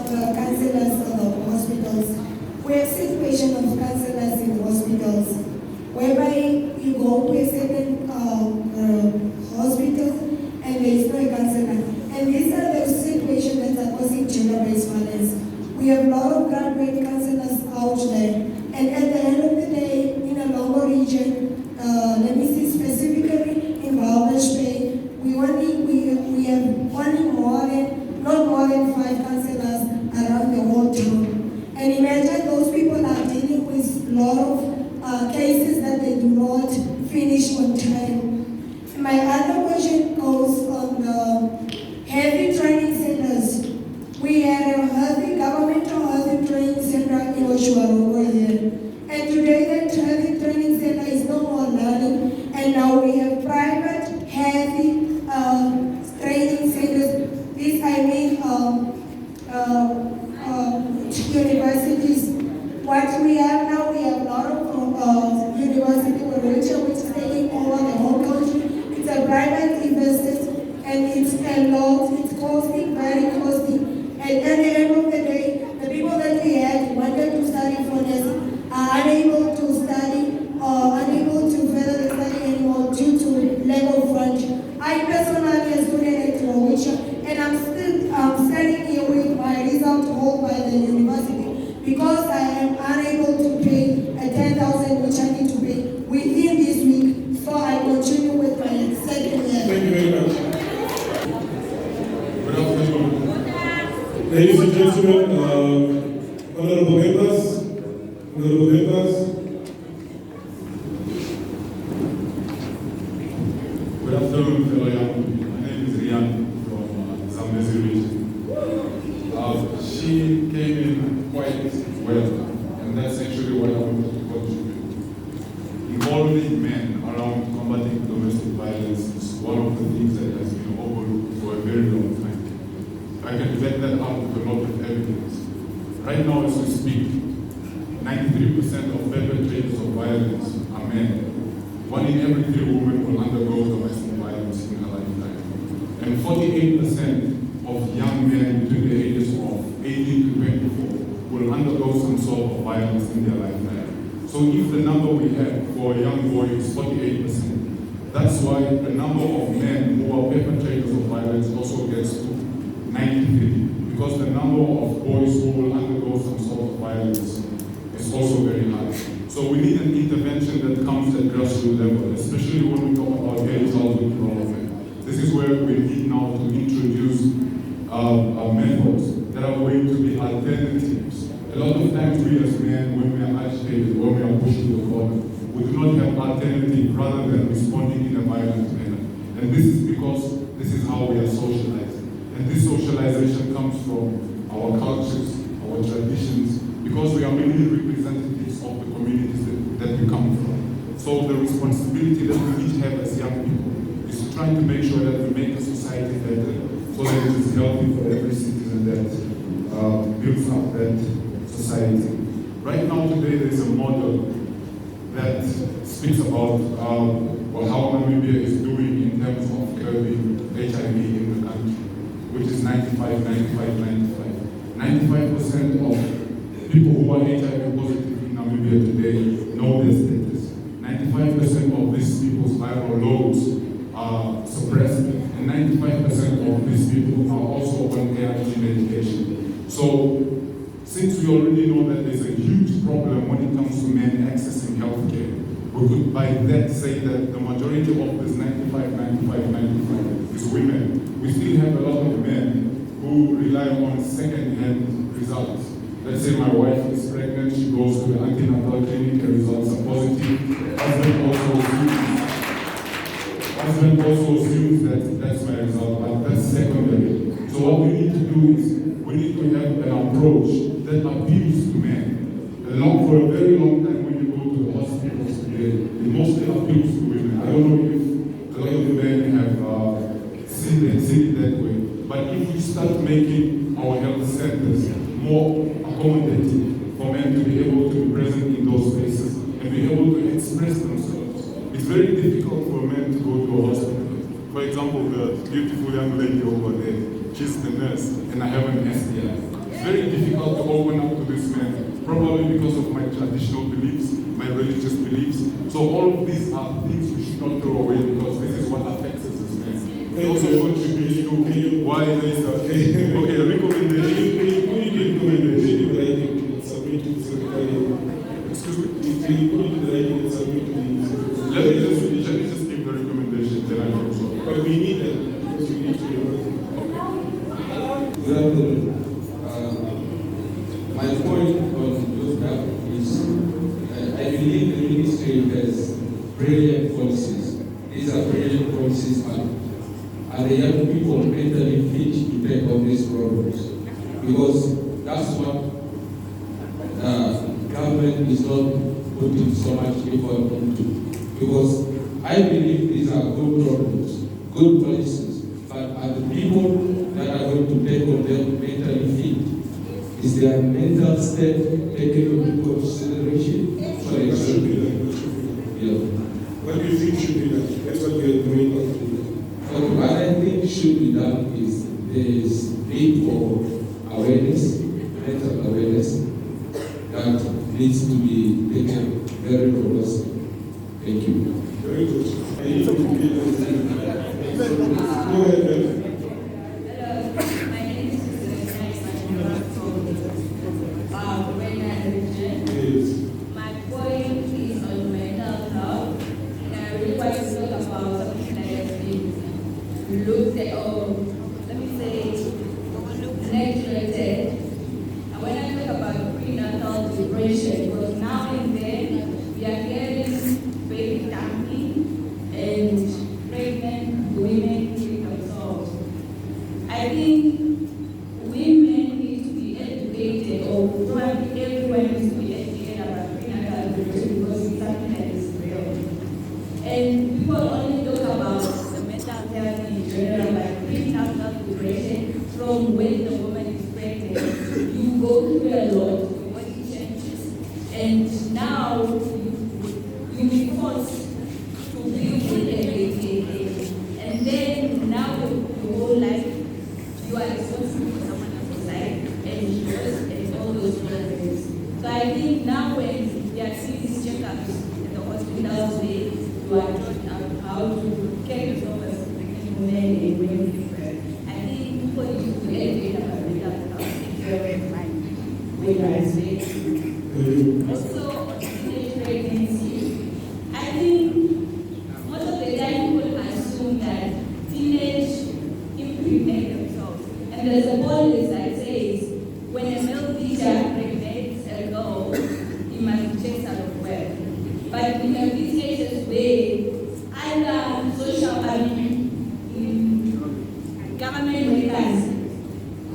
the counselors of the hospitals. We have situation of counselors in hospitals, whereby you go to a certain hospital and there is no counselor. And these are the situations that are causing gender-based violence. We have a lot of graduate counselors out there. And at the end of the day, in a longer region, let me see specifically in Bauer's Bay, we have only not more than 5 counselors around the whole town. And imagine those people are dealing with a lot of cases that they do not finish on time. My other question goes on the healthy training centers. We had a healthy governmental healthy training center in Otjiwarongo here. And today that healthy training center is no more learning. And now we have private healthy training centers. This I mean universities. What we have now, we have a lot of university which is taking over the whole country. It's a private investment and it's a lot, it's costing, very costly. And at the end of the day, the people that we had wanted to study for this are unable to study or unable to further the study anymore due to lack of funds. I personally a student at Oujiwarongo, and I'm still studying here with my result hold by the university because I am unable to pay a 10,000 which I need to pay within this week. So I continue with my second year. Thank you very much. Good afternoon. Ladies and gentlemen, honorable members, good afternoon, fellow young people. My name is Rian from Zambezi region. She came in quite well, and that's actually what I wanted to contribute. Involving men around combating domestic violence is one of the things that has been overlooked for a very long time. I can back that up with a lot of evidence. Right now, as we speak, 93% of perpetrators of violence are men. 1 in every 3 women will undergo domestic violence in her lifetime. and 48% of young men between the ages of 18 to 24 will undergo some sort of violence in their lifetime. So if the number we have for a young boy is 48%, that's why the number of men who are perpetrators of violence also gets to 93, because the number of boys who will undergo some sort of violence is also very high. So we need an intervention that comes at grassroots level, especially when we talk about early childhood development. This is where we need now to introduce methods that are going to be alternatives. A lot of times we as men, when we are agitated, when we are pushed to the corner, we do not have alternative rather than responding in a violent manner. And this is because this is how we are socialized. And this socialization comes from our cultures, our traditions, because we are mainly representatives of the communities that we come from. So the responsibility that we each have as young people is to try to make sure that we make the society better, so that it is healthy for every citizen that builds up that society. Right now today there is a model that speaks about how Namibia is doing in terms of curbing HIV in the country, which is 95, 95, 95. 95% of people who are HIV positive in Namibia today know their status. 95% of these people's viral loads are suppressed, and 95% of these people are also on ART medication. So, since we already know that there's a huge problem when it comes to men accessing healthcare, we could by that say that the majority of this 95, 95, 95 is women. We still have a lot of men who rely on second-hand results. Let's say my wife is pregnant, she goes to the antenatal clinic, her results are positive. Husband also assumes that that's my result, but that's secondary. So what we need to do is we need to have an approach that appeals to men. For a very long time when you go to the hospitals today, it mostly appeals to women. I don't know if a lot of the men have seen it that way. But if we start making our health centers more accommodating for men to be able to be present in those spaces and be able to express themselves, it's very difficult for men to go to a hospital. For example, the beautiful young lady over there, she's the nurse, and I have an STI. It's very difficult to open up to this man, probably because of my traditional beliefs, my religious beliefs. So all of these are things we should not throw away, because this is what affects us as men. It also contributes to why there is a recommendation. Excuse me? Let me just give the recommendation, then I will also. But we need them, because we need to be Good afternoon. My point on youth health is I believe the ministry has brilliant policies. These are brilliant policies, but are the young people mentally fit to take on these problems? Because that's what government is not putting so much effort into. Because I believe these are good problems, good policies, but are the people that are going to take on them mentally fit? Is their mental state taken into consideration? For example, what do you think should be done? That's what we are doing. Okay, what I think should be done is there is need for awareness, mental awareness, that needs to be taken very closely. Thank you. Very good. Go ahead. My point is on mental health, and I really want to talk about something that has been looked at, or let me say, neglected. And when I talk about prenatal depression, because now and then we are hearing baby dumping and pregnant women killing themselves. I think women need to be educated, or probably everyone needs to be educated about prenatal depression, because it's something that is real. And people only talk about the mental health in general, like prenatal depression, from when the woman is pregnant. You go through a lot, your body changes, and now you be forced to deal with everything. And then now your someone else's side, and all those problems. So I think now when we are seeing these checkups at the hospitals where you are taught how to care yourself as a pregnant woman and when you give birth, I think people need to educate about mental health and care of mind when you are expecting. Also, teenage pregnancy. I think most of the time people assume that teenage impregnate themselves. And there's a policy that says when a male teacher impregnates a girl, he must be chased out of work. But we have these cases where either social government workers,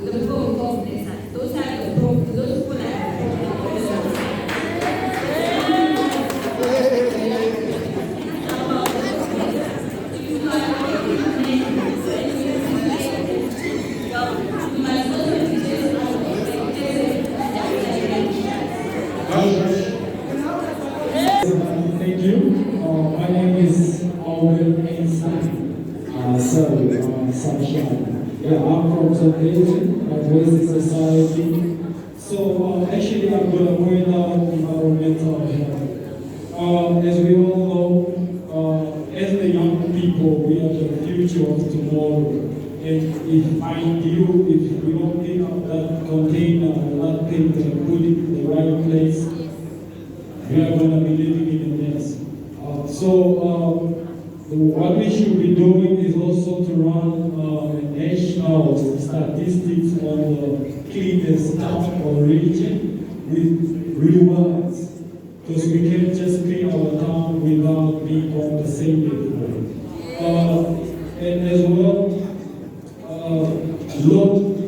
the people who call blessers, those type of programs, those people Thank you. My name is Owen Einstein. Sunshine. Yeah, I'm from Zonation, Paresis Society. So actually I'm going to point out environmental health. As we all know, as the young people, we are the future of tomorrow. And if we don't pick up that container, that thing and put it in the right place, we are going to be living in a mess. What we should be doing is also to run national statistics on the cleanest town or region with rewards, because we can't just clean our town without being compensated for it. And as well,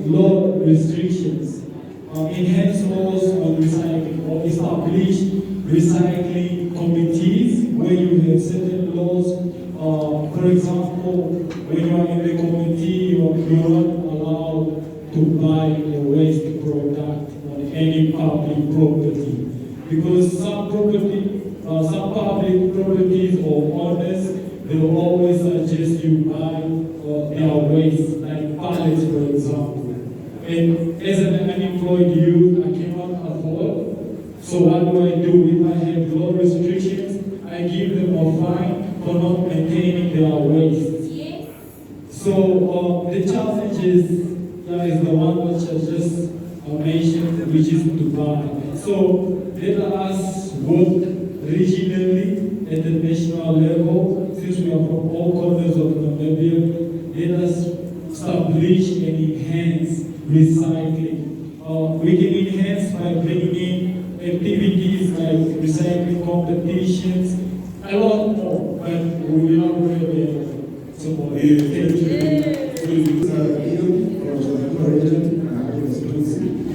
law restrictions, enhance laws on recycling, or establish recycling committees where you have certain laws. For example, when you are in the committee, you are not allowed to buy a waste product on any public property, because some public properties or owners, they will always suggest you buy their waste, like pallets, for example. And as an unemployed youth, I cannot afford. So what do? If I have law restrictions, I give them a fine for not maintaining their waste. Yes. So the challenge is the one which I just mentioned, which is to buy. So let us work regionally at the national level. Since we are from all corners of Namibia, let us establish and enhance recycling. We can enhance by bringing in activities like recycling competitions, a lot more, but we are not ready. Can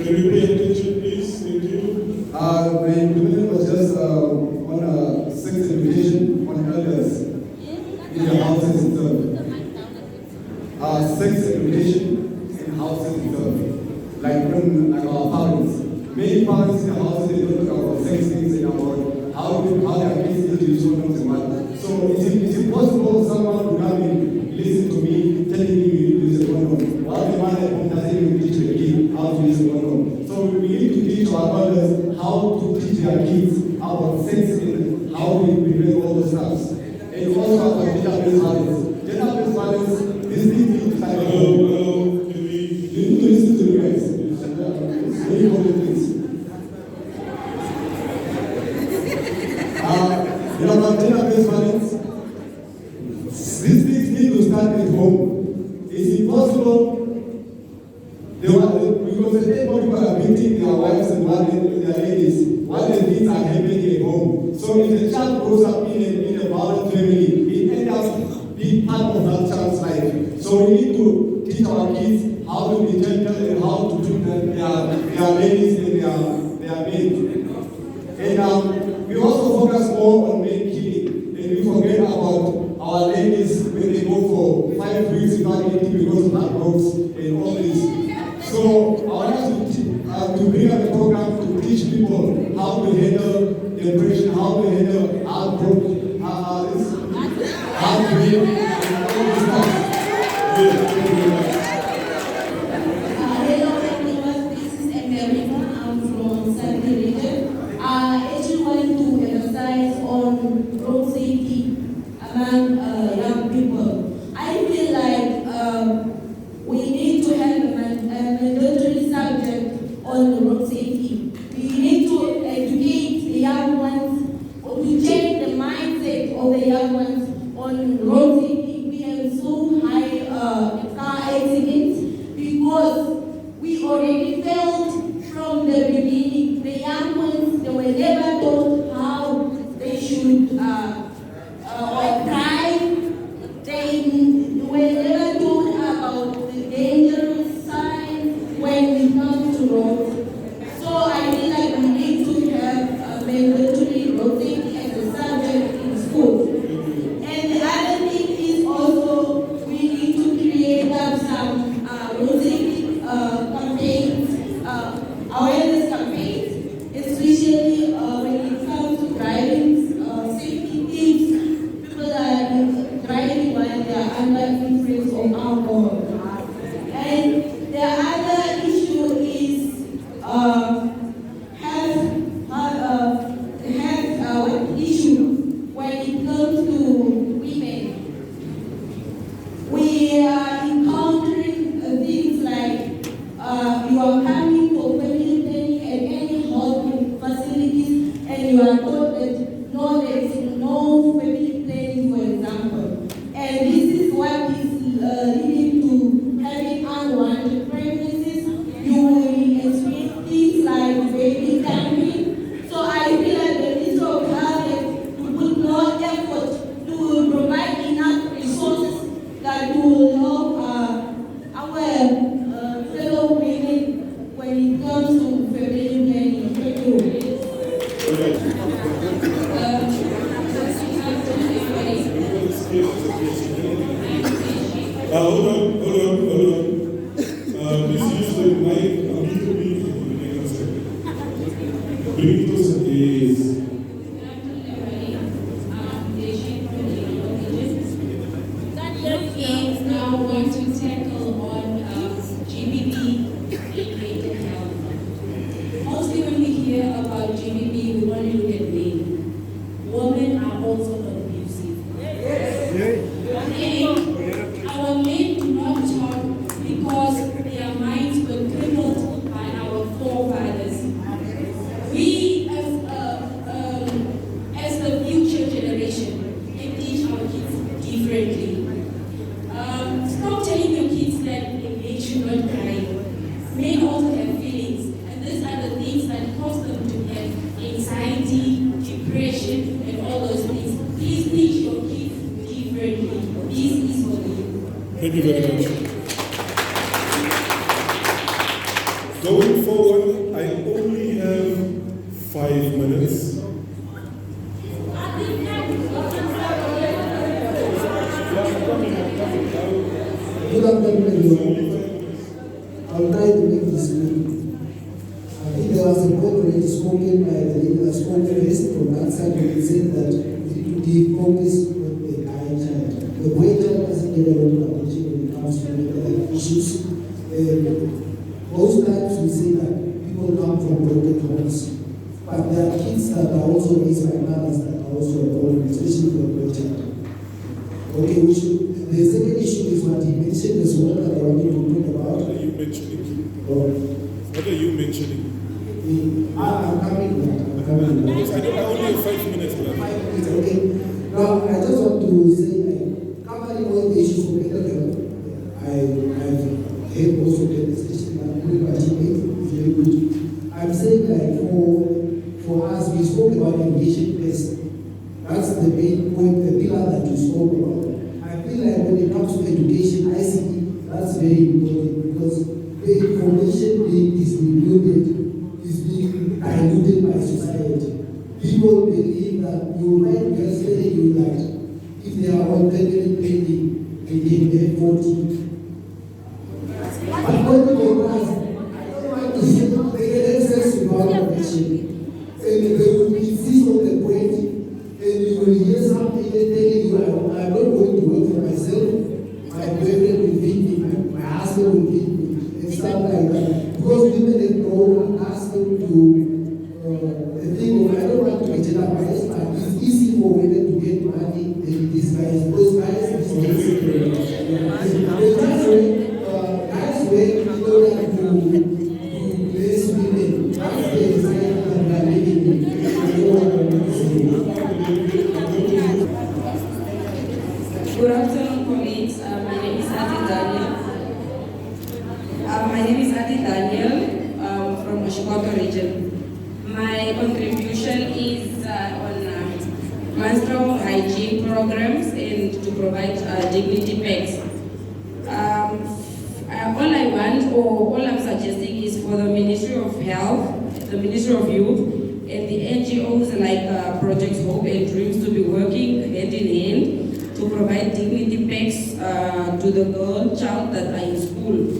we pay attention, please? Thank you. The implement was just on sex education on elders in the houses itself. Sex education in houses itself. Like when our parents. Many parents in the houses, they don't talk about sex things and about how their kids need to use condoms and what. So it's impossible for someone to come in, listen to me, telling me you need to use a condom, while the mother at home doesn't even teach the kid how to use a condom. So we need to teach our mothers how to teach their kids about sex and how we prevent all those stuff. And also about gender-based violence. Gender-based violence, this thing needs to start at home. You need to listen to the guys. It's very important things. About gender-based violence, these things need to start at home. It's impossible because the people are beating their wives and their ladies while the things are happening at home. So if the child grows up in a violent family, it ends up being part of that child's life. So we need to teach our kids how to be gentle and how to treat their ladies and their maids. And we also focus more on men killing, and we forget about our ladies when they go for 5 weeks without eating because of heartbreaks and all this. So I want us to bring up a program to teach people how to handle depression, how to handle heartbreak, how to and all this stuff. because we already felt from the beginning, the young ones, they were never taught how they should drive. They were never taught about the dangerous signs when it comes to roads. So I feel like we need to have mandatory road safety as a subject in schools. And the other thing is also we need to create up some road safety campaigns, awareness campaigns, especially when it comes to driving, safety tips, people that are driving while they are under influence of alcohol. And the other issue is what issue when it comes to women. We are encountering things like you are coming for family planning at any health facilities and you are told that no, there is no family planning, for example. And this is what is leading to having unwanted pregnancies. You will experience things like baby coming. So I feel like the Minister of Health has to put more effort to provide enough resources that will help our fellow women when it comes to family planning. Thank you. Hold on. Please use the mic a little bit for the next second. Bring it closer, please. Youth now want to tackle on GBV and mental health. Mostly when we hear about GBV, we only look at men. Women are also not abusive. Okay, our men do not talk because their minds were crippled by our forefathers. We, as the future generation, can teach our kids differently. Stop telling your kids that they should not cry. Men also have feelings, and these are the things that cause them to have anxiety, depression, and all those things. Please teach your kids differently. This is for you. Thank you very much. Going forward, I only have 5 minutes. Good afternoon. I'll try to make this quick. I think there was a quote already spoken by the leader spokesperson from that side who said that we need to give focus on the guy child. The boy child doesn't get a lot of attention when it comes to mental health issues. Most times we say that people come from broken homes, but there are kids that are also raised by mothers that are also a problem, especially for the boy child. Okay, the second issue is what he mentioned as well that I wanted to talk about. What are you mentioning? What are you mentioning? I'm coming back. Because I only have 5 minutes left. 5 minutes, okay. Now, I just want to say, covering all the issues of mental health, I've heard also the discussion that everybody made is very good. I'm saying for us, we spoke about engagement based. That's the main point, the pillar that you spoke about. I feel like when it comes to education, ICT, that's very important because the information being distributed is being diluted by society. People believe that you might just tell you that if they are on family planning, they can get 40. But when they realize, I don't want to say they get access to information, and they will insist on the point. And you will hear something telling you, I'm not going to work for myself, my boyfriend will feed me, my husband will feed me, and stuff like that. Because women have grown accustomed to the thing of, I don't want to be gender biased, but it's easy for women to get money and it is guys. Those guys is guys way, you don't have to place women. That's the design that they are living in. Good afternoon, colleagues. My name is Ati Daniel. My My name is Adi Daniel from Otjiwarongo region. My contribution is on menstrual hygiene programs and to provide dignity packs. All I want or all I'm suggesting is for the Ministry of Health, the Ministry of Youth, and the NGOs like Project Hope and Dreams to be working hand in hand to provide dignity packs to the girl child that are in school.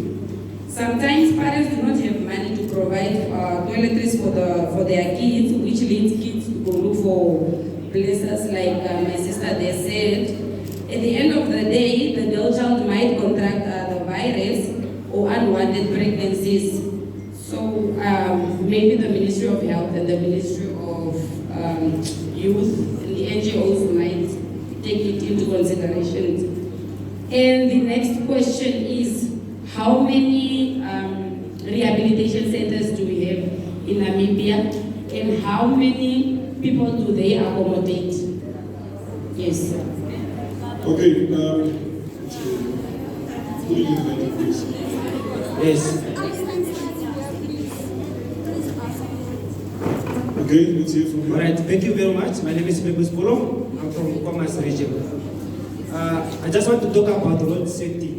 Sometimes parents do not have money to provide toiletries for their kids, which leads kids to go look for places like my sister there said. At the end of the day, the girl child might contract the virus or unwanted pregnancies. So maybe the Ministry of Health and the Ministry of Youth and the NGOs might take it into consideration. And the next question is, how many rehabilitation centers do we have in Namibia, and how many people do they accommodate? Yes. Okay. Yes. Okay, let's hear from you. All right, thank you very much. My name is Pebus Polo. I'm from Commerce region. I just want to talk about road safety.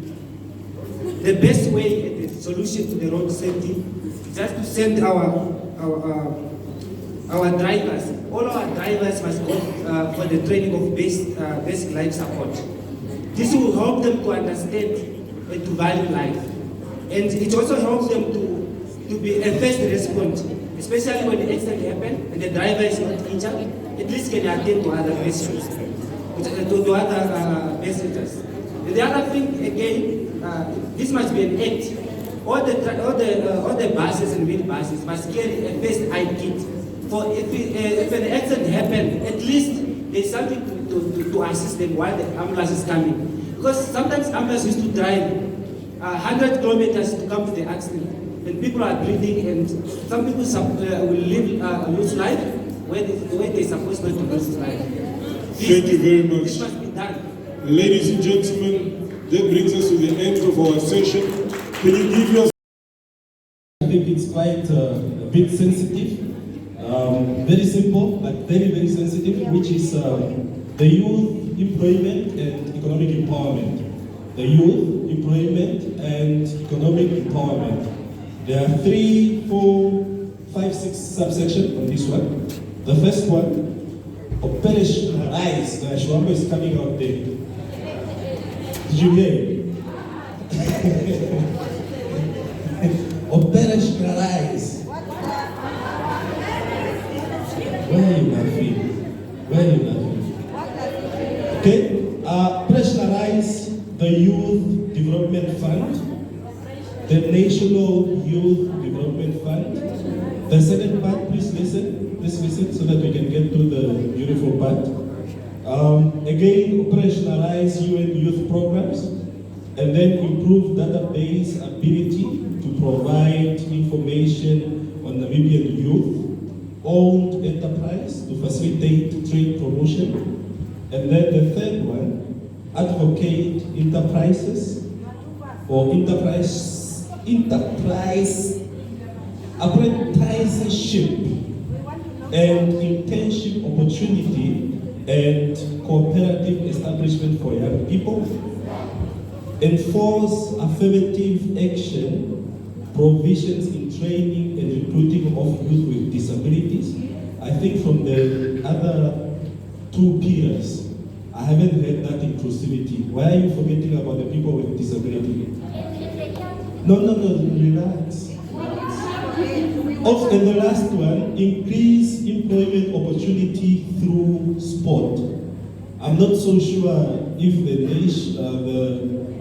The best way and the solution to the road safety is just to send our drivers. All our drivers must go for the training of basic life support. This will help them to understand and to value life. And it also helps them to be a first response, especially when the accident happens and the driver is not injured. At least can attend to other questions, to other passengers. And the other thing again, this must be an act. All the buses and minibuses must carry a first aid kit. For if an accident happens, at least there's something to assist them while the ambulance is coming. Because sometimes ambulance used to drive 100 kilometers to come to the accident, and people are bleeding, and some people will lose life where they're supposed not to lose life. Thank you very much. This must be done. Ladies and gentlemen, that brings us to the end of our session. Can you give us... I think it's quite a bit sensitive, very simple, but very, very sensitive, which is the youth employment and economic empowerment. The youth employment and economic empowerment. There are 3, 4, 5, 6 subsections on this one. The first one, operationalize. The Otjiwarongo is coming out there. Did you hear? Operationalize. Where are you laughing? Where are you laughing? Okay. Operationalize the Youth Development Fund, the National Youth Development Fund. The second part, please listen so that we can get to the beautiful part. Again, operationalize UN youth programs, and then improve database ability to provide information on Namibian youth-owned enterprise to facilitate trade promotion. And then the third one, advocate enterprises or enterprise apprenticeship and internship opportunity and cooperative establishment for young people. Enforce affirmative action provisions in training and recruiting of youth with disabilities. I think from the other 2 pillars, I haven't heard that inclusivity. Why are you forgetting about the people with disability? No, relax. And the last one, increase employment opportunity through sport. I'm not so sure if the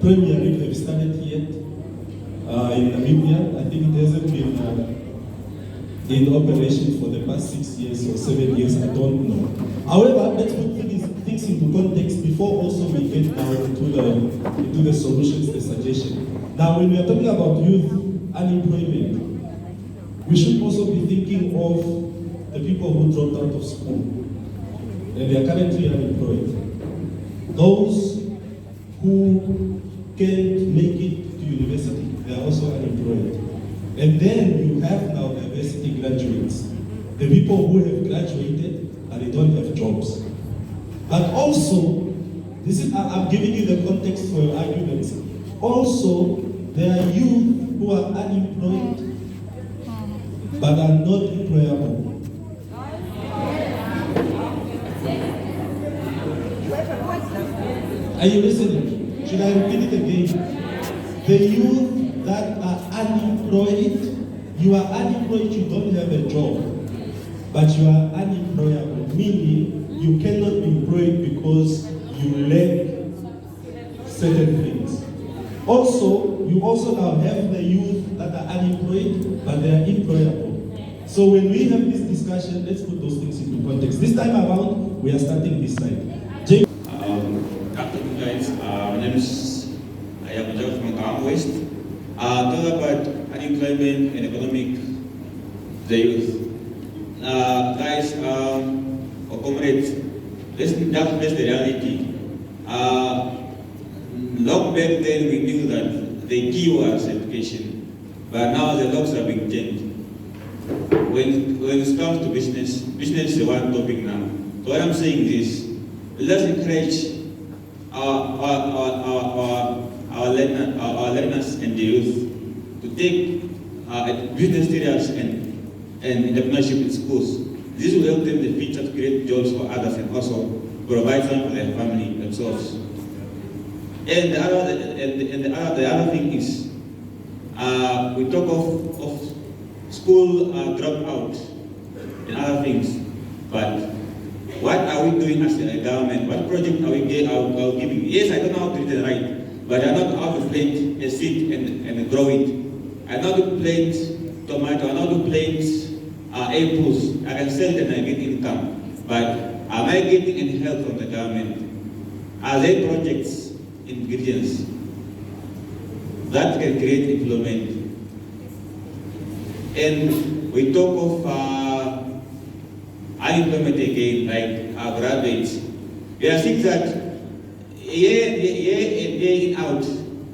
Premier League have started yet in Namibia. I think it hasn't been in operation for the past 6 years or 7 years, I don't know. However, let's put things into context before also we get down into the solutions, the suggestion. Now, when we are talking about youth unemployment, we should also be thinking of the people who dropped out of school and they are currently unemployed. Those who can't make it to university, they are are also unemployed. And then you have now diversity graduates, the people who have graduated and they don't have jobs. But also, this is, I'm giving you the context for your arguments. Also, there are youth who are unemployed but are not employable. Are you listening? Should I repeat it again? The youth that are unemployed, you are unemployed, you don't have a job, but you are unemployable, meaning you cannot be employed because you lack certain things. Also, you also now have the youth that are unemployed, but they are employable. So when we have this discussion, let's put those things into context. This time around, we are starting this side. Good afternoon, guys. My name is Otjiwarongo from Ghana West. Talk about unemployment and economic, the youth. Guys, or comrades, let's face the reality. Long back then we knew that the key was education, but now the locks are being changed. When it comes to business is the one topic now. So what I'm saying is, let's encourage our learners and the youth to take business serious and entrepreneurship in schools. This will help them in the future to create jobs for others and also provide some for their family themselves. And the other thing is, we talk of school dropout and other things, but what are we doing as a government? What project are we giving? Yes, I don't know how to read and write, but I know how to plant a seed and grow it. I know how to plant tomato, I know how to plant apples. I can sell them and I get income. But am I getting any help from the government? Are there projects, ingredients that can create employment? And we talk of unemployment again, like our graduates. We are seeing that year in, day out,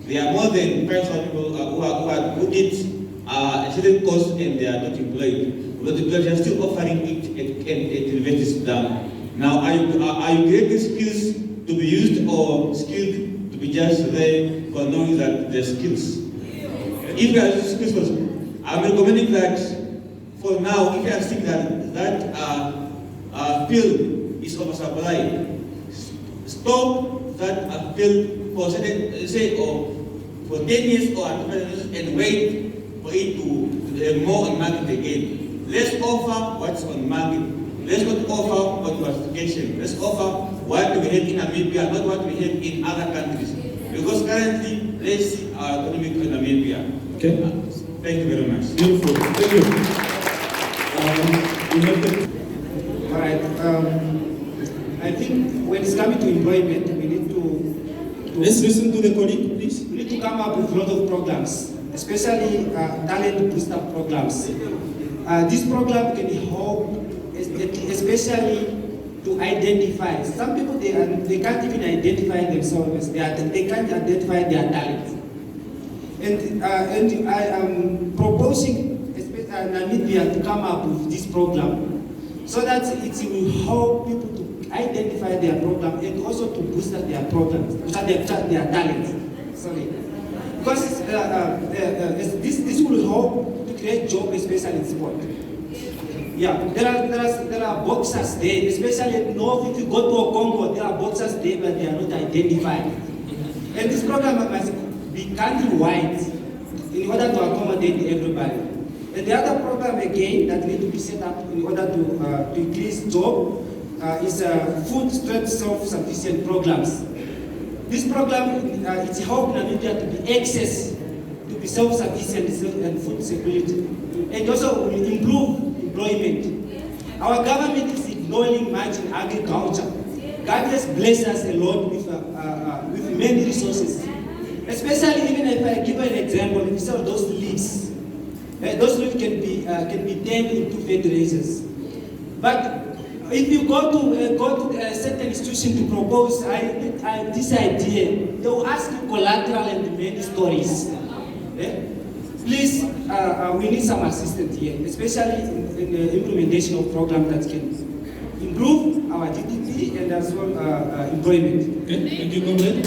there are more than 5,000 people who did a certain course and they are not employed. But they are still offering it at universities down. Now, are you creating skills to be used or skilled to be just there for knowing that there's skills? If you are skills, I'm recommending that for now, if you are seeing that field is oversupplied, stop that field for certain, say, or for 10 years or and wait for it to more on market again. Let's offer what's on market. Let's not offer on qualification. Let's offer what we have in Namibia, not what we have in other countries. Because currently, let's see our economic in Namibia. Okay. Thank you very much. Beautiful. Thank you. All right. I think when it's coming to employment, we need to let's listen to the colleague, please. We need to come up with a lot of programs, especially talent booster programs. This program can help, especially to identify. Some people they can't even identify themselves. They can't identify their talents. And I am proposing Namibia to come up with this program so that it will help people to identify their program and also to boost their programs, their talents. Sorry, because this will help to create jobs, especially in sport. Yeah, there are boxers there, especially if you go to Congo, there are boxers there, but they are not identified. And this program must be country-wide in order to accommodate everybody. And the other program again that needs to be set up in order to increase job is food strength self-sufficient programs. This program it's helping Namibia to be access, to be self-sufficient and food security, and also will improve employment. Our government is ignoring much in agriculture. God has blessed us a lot with many resources. Especially even if I give an example, if you sell those leaves, those leaves can be turned into fertilizers. But if you go to a certain institution to propose this idea, they will ask you collateral and many stories. please, we need some assistance here, especially in the implementation of programs that can improve our GDP and as well employment. Okay, thank you, comrade.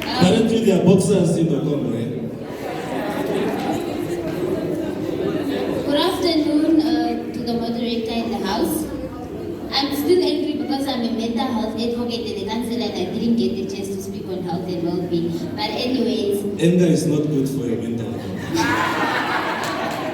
Currently, there are boxers in the comrade. Good afternoon to the moderator in the house. I'm still angry because I'm a mental health advocate and a counselor and I didn't get the chance to speak on health and well-being. But anyways... Anger is not good for your mental health.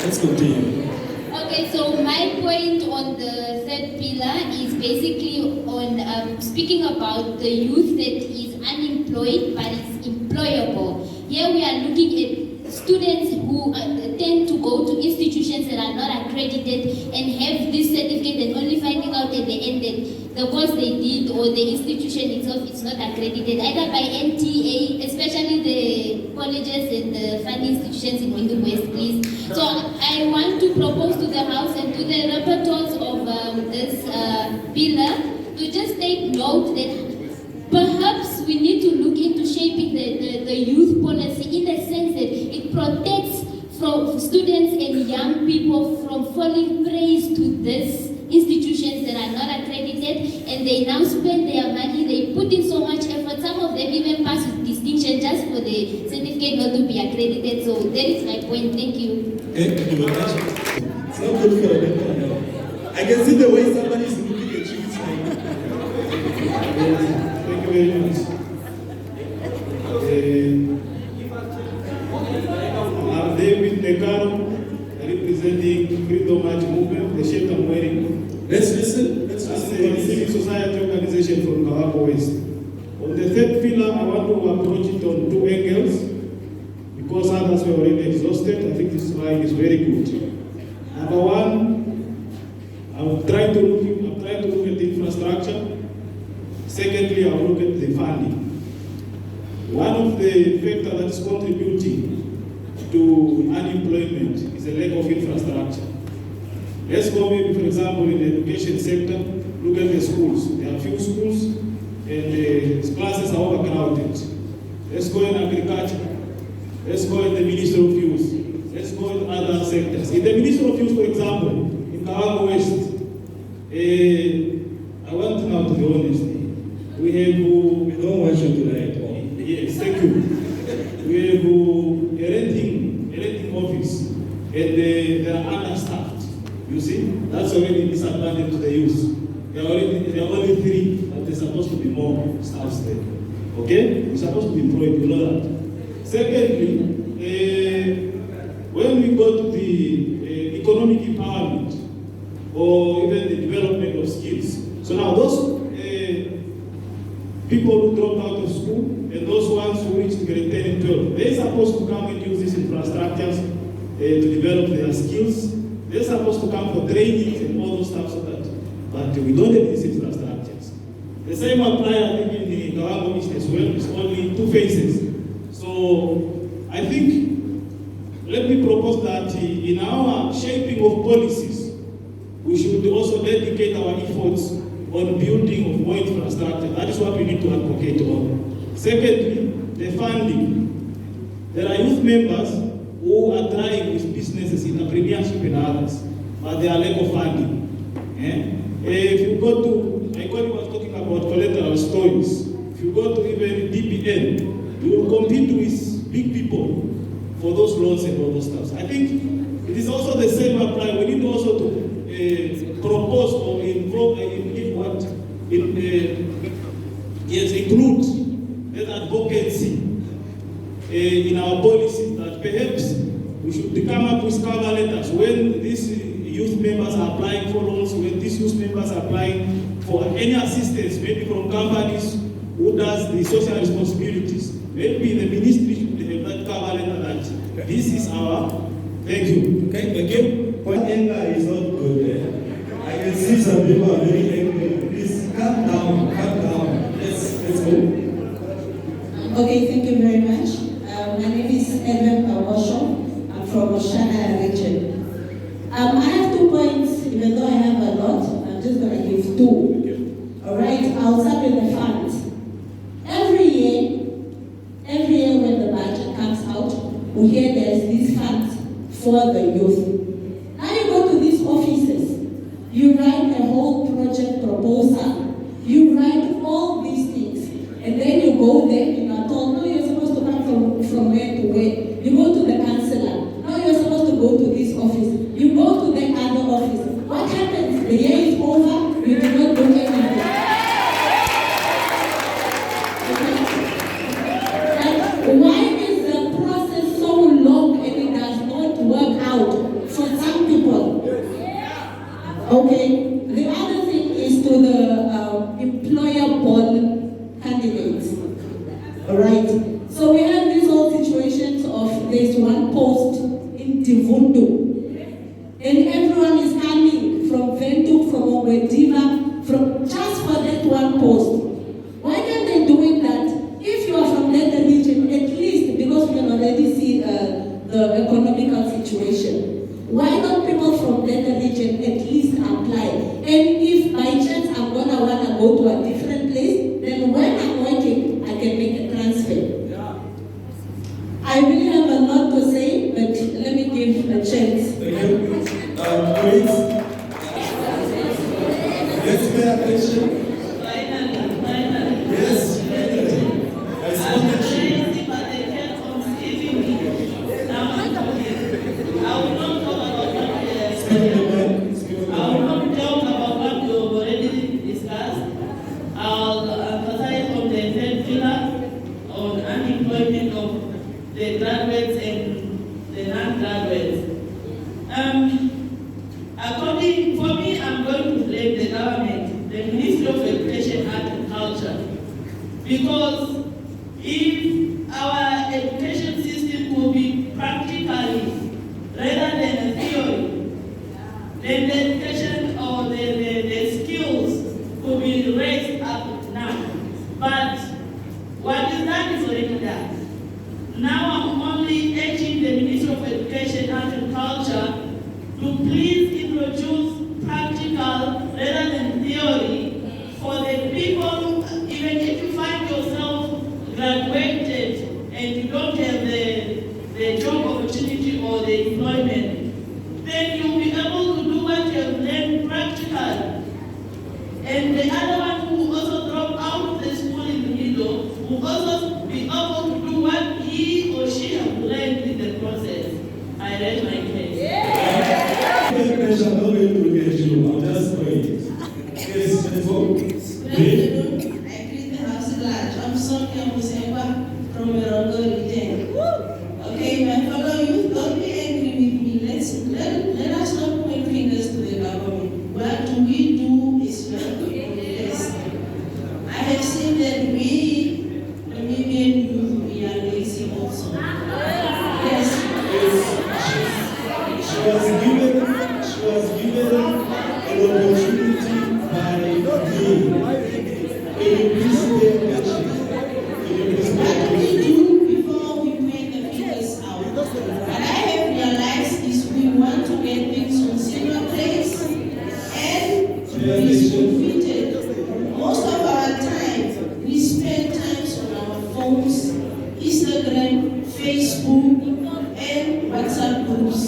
Let's continue. Okay, so my point on the third pillar is basically on speaking about the youth that is unemployed but is employable. Here we are looking at students who tend to go to institutions that are not accredited and have this certificate and only finding out at the end that the course they did or the institution itself is not accredited either by NTA, especially the colleges and the funding institutions in Windhoek West, please. So I want to propose to the House and to the rapporteurs of this pillar to just take note that perhaps we need to look into shaping the youth policy in the sense that it protects from students and young people from falling prey to these institutions that are not accredited, and they now spend their money, they put in so much effort, some of them even pass with distinction just for the certificate not to be accredited. So that is my point. Thank you. Okay, thank you very much. It's not good for your mental health. I can see the way somebody is looking at you. It's like... Thank you very much. I'm David Nekaro, representing Freedom March Movement, the shirt I'm wearing. Let's listen. As a civil society organization from Kawago West. On the third pillar, I want to approach it on two angles, because others were already exhausted. I think this slide is very good. Number one, I'm trying to look at the infrastructure. Secondly, I'll look at the funding. One of the factors that is contributing to unemployment is a lack of infrastructure. Let's go maybe, for example, in the education sector, look at the schools. There are few schools and the classes are overcrowded. Let's go in agriculture. Let's go in the Ministry of Youth. Let's go in other sectors. In the Ministry of Youth, for example, in Kawago West, I want now to be honest. We don't want you to lie at all. Yes, thank you. We have a renting office and they are understaffed. You see, that's already disadvantage to the youth. There are only 3, but there's supposed to be more staff there. Okay? We're supposed to be employed, you know that. Secondly, when we go to the economic empowerment or even the development of skills, so now those people who drop out of school and those ones who reach grade 10 and 12, they're supposed to come and use these infrastructures to develop their skills. They're supposed to come for training and all those stuff, so that, but we don't have these infrastructures. The same apply, I think, in the Kawago East as well. It's only 2 phases. So I think, let me propose that in our shaping of policies, we should also dedicate our efforts on building of more infrastructure. That is what we need to advocate on. Secondly, the funding. There are youth members who are trying with businesses in entrepreneurship and others, but they are lack of funding. If you go to, I was talking about collateral stories. If you go to even DPN, you will compete with big people for those loans and all those stuff. I think it is also the same apply. We need also to propose or involve, include that advocacy in our policy, that perhaps we should come up with cover letters when these youth members are applying for loans, when these youth members are applying for any assistance, maybe from companies who does the social responsibilities. Maybe the ministry should have that cover letter that this is our, thank you. Okay, thank you. Point anger is not good. I can see some people are very angry. Please calm down, calm down. Let's go. Okay, thank you very much. My name is Edwin Kawosho. I'm from Oshana region. I have 2 points, even though I have a lot. I'm just going to give 2. All right, I'll start with the funds. Every year when the budget comes out, we hear there's these funds for the youth. Now you go to these offices, you write a whole project proposal, you write all these things, and then you go there, you are told, no, you're supposed to come from where to where. You go to the councillor, no, you're supposed to go to this office. You go to the other office. What happens? The year is over, you do not do anything. Why is the process so long and it does not work out for some people? Okay, the other thing is to the employable candidates. Alright, so we have these whole situations of there's one post in Divundu, and everyone is coming from Ventu, from Ogwediva, from just for that one post. Why can't they do it that? If you are from that region, at least, because we can already see the economical situation, why don't people from that region at least apply? And if by chance I'm going to want to go to a different place, then when I'm working, I can make a transfer. I really have a lot to say, but let me give a chance. Thank you. Please, let's pay attention. Yes, the graduates and the non-graduates. For me, I'm going to blame the government, the Ministry of Education, Art and Culture, because if our education system will be practically rather than a theory, then the education or the skills will be raised up now. But what is done is already done. Now I'm only urging the Ministry of Education, Art and Culture to please introduce practical rather than theory for the people. Even if you find yourself graduated and you don't have the job opportunity or the employment, then you'll be able to do what you have learned practical. And the other one who also dropped out of the school in the middle will also be able to do what he or she have learned in the process. I raise my case. I shall not going to look at you. I'm just waiting. Yes, let's go. I greet the house at large. I'm Sonia Musemba from Oujiwarongo region. Okay, my fellow youth, don't be angry with me. Let us not point fingers to the government. What do we do is not good. Yes. I have seen that we, Namibian youth, we are lazy also. Yes. She was given an opportunity by me. Can you please pay attention? What do we do before we point the fingers out? What I have realized is we want to get things on silver plates and to be spoon-fed. Most of our time, we spend times on our phones, Instagram, Facebook, and WhatsApp groups.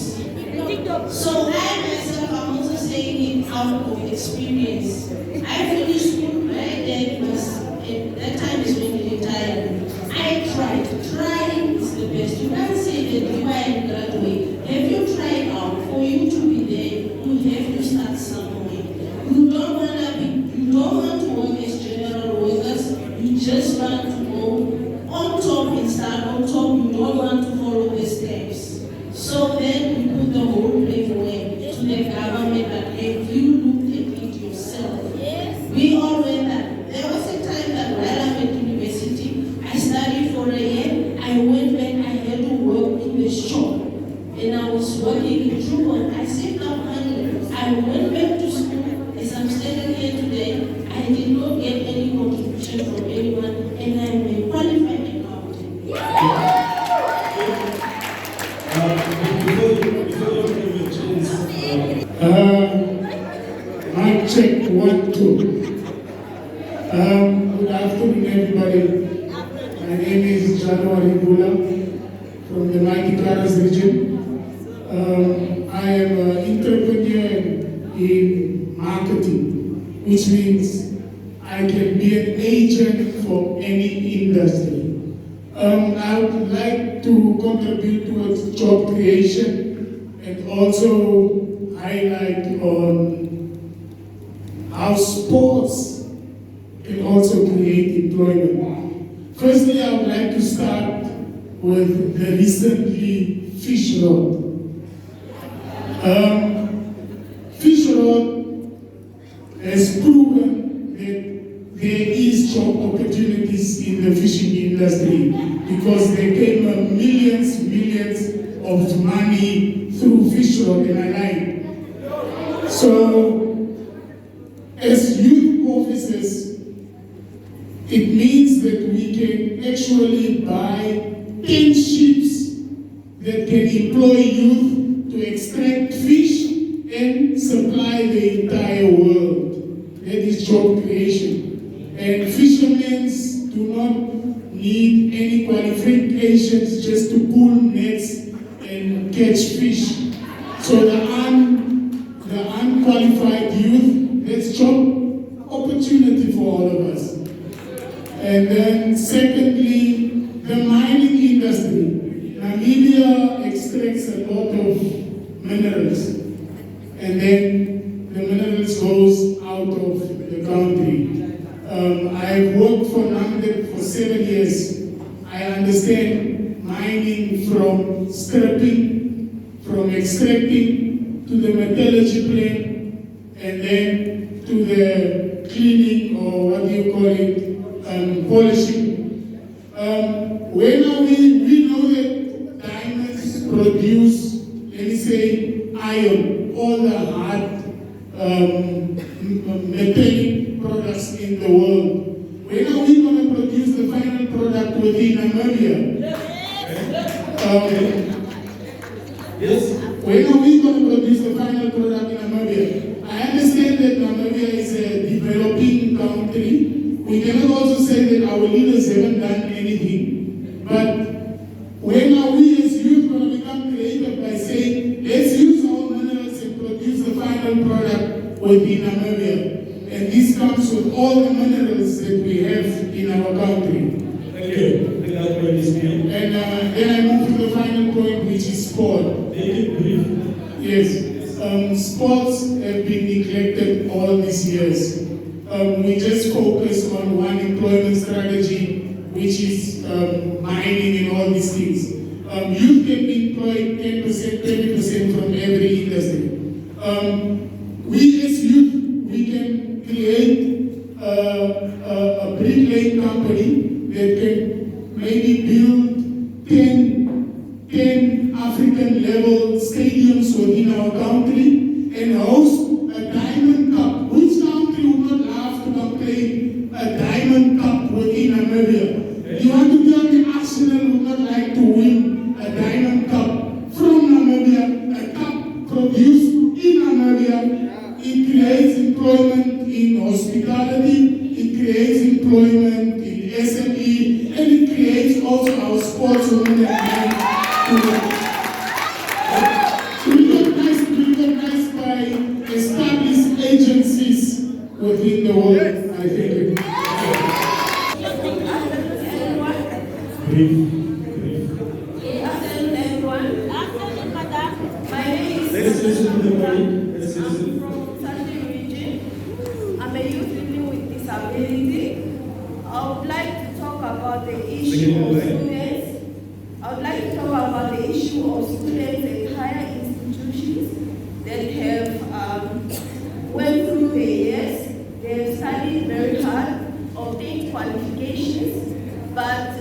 So I myself am also saying it out of experience. I finished school, my dad was, at that time is when he retired. I tried. Trying is the best. You can't say that you are in graduate. Have you tried out? For you to be there, you have to start somewhere. You don't want to work as general workers. You just want to go on top and start on top. You don't want to follow the steps. So then you put the whole blame away to the government, and if you looked at it yourself. We all went that. There was a time that while I'm at university, I studied for a year. I went back, I had to work in the shop. And I was working in Truman. I saved up money. I went back to school. As I'm standing here today, I did not get any contribution from anyone, and I'm a qualified accountant. Mic check, 1, 2. Good afternoon, everybody. My name is Otjiwarongo from the Mighty Paresis region. I am an entrepreneur in marketing, which means I can be an agent for any industry. I would like to contribute towards job creation and also highlight on how sports can also create employment. Firstly, I would like to start with the recently fish rod. Fish rod has proven that there is job opportunities in the fishing industry because there came millions of money through fish rod, and I like. So, as youth officers, it means that we can actually buy 10 ships that can employ youth to extract fish and supply the entire world. That is job creation. And fishermen do not need any qualifications just to pull nets and catch fish. So the unqualified youth, that's job opportunity for all of us. And then secondly, the mining industry. Namibia extracts a lot of minerals, and then the minerals goes out of the country. I've worked for Namibia for 7 years. I understand mining from stripping, from extracting to the metallurgy plant, and then to the cleaning, or what do you call it, polishing. We know that diamonds produce, let me say, iron, all the hard metallic products in the world. When are we going to produce the final product within Namibia? Yes. When are we going to produce the final product in Namibia? I understand that Namibia is a developing country. We cannot also say that our leaders haven't done anything. But when are we as youth going to become creative by saying, let's use our minerals and produce the final product within Namibia? And this comes with all the minerals that we have in our country. Thank you. That point is clear. And then I move to the final point, which is sport. Yes. Sports have been neglected all these years. We just focus on one employment strategy, which is mining and all these things. Youth can be employed 10%, 20% from every industry. We as youth, we can create a bricklaying company that can maybe build 10 African level stadiums within our country and host a Diamond Cup. Which country would not love to come play a Diamond Cup within Namibia? You want to tell me Arsenal would not like to win a Diamond Cup from Namibia, a cup produced in Namibia? It creates employment in hospitality, it creates employment in SME, and it creates also our sportswomen and men recognized by established agencies within the world. I think. Good afternoon, everyone. My name is I'm from Southern region. I'm a youth living with disability. I would like to talk about the issue of students. I would like to talk about the issue of students at higher institutions that have went through the years. They have studied very hard, obtained qualifications, but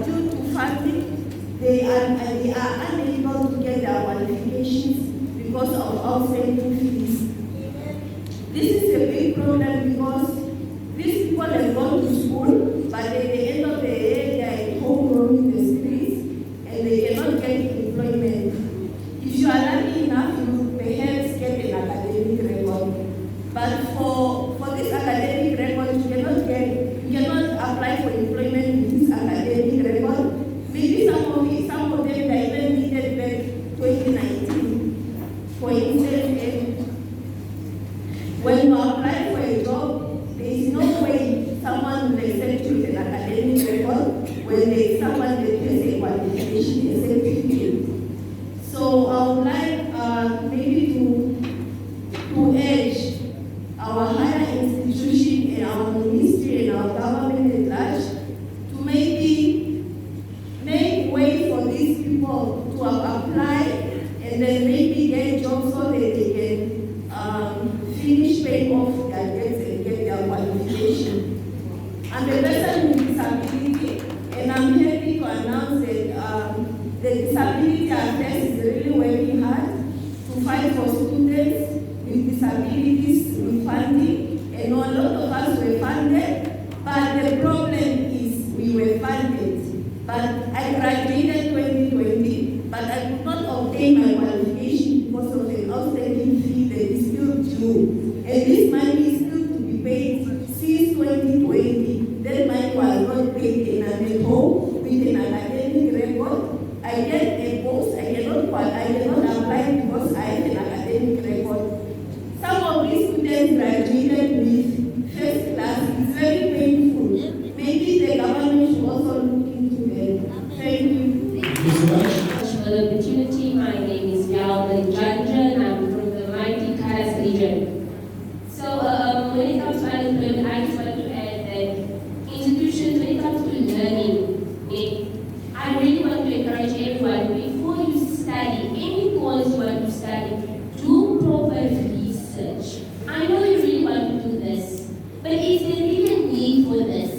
due to funding, they are unable to get their qualifications because of outstanding fees. This is a big problem because these people have gone to school, but at the end of the day, they are at home roaming the streets and they cannot get employment. If you are lucky enough, you perhaps get an academic record. But for this academic record, you cannot apply for employment with this academic record. Maybe some of them that even needed back 2019. When you apply for a job, there is no way someone will accept you with an academic record when there is someone that has a qualification, a certificate. So I would like maybe to urge our higher institution and our ministry and our government at large to maybe make way for these people to apply and then maybe get jobs so that they can finish paying off their debts and get their qualification. I'm a person with disability, and I'm happy to announce that the Disability Affairs is really working hard to fight for students with disabilities with funding, and a lot of us were funded, but the problem is we were funded. But I graduated 2020, but I could not obtain my qualification because of an outstanding fee that is still due. And this money is still to be paid since 2020. That money was not paid, and I'm at home with an academic record. I get a post, I cannot apply because I have an academic record. Some of these students graduated with first class. It's very painful. Maybe the government should also look into that. Thank you. Thank you so much for the opportunity. My name is Galvin Janja, and I'm from the mighty Paresis region. So when it comes to unemployment, I just want to add that institutions, when it comes to learning, I really want to encourage everyone, before you study, any course you want to study, do proper research. I know you really want to do this, but is there really a need for this?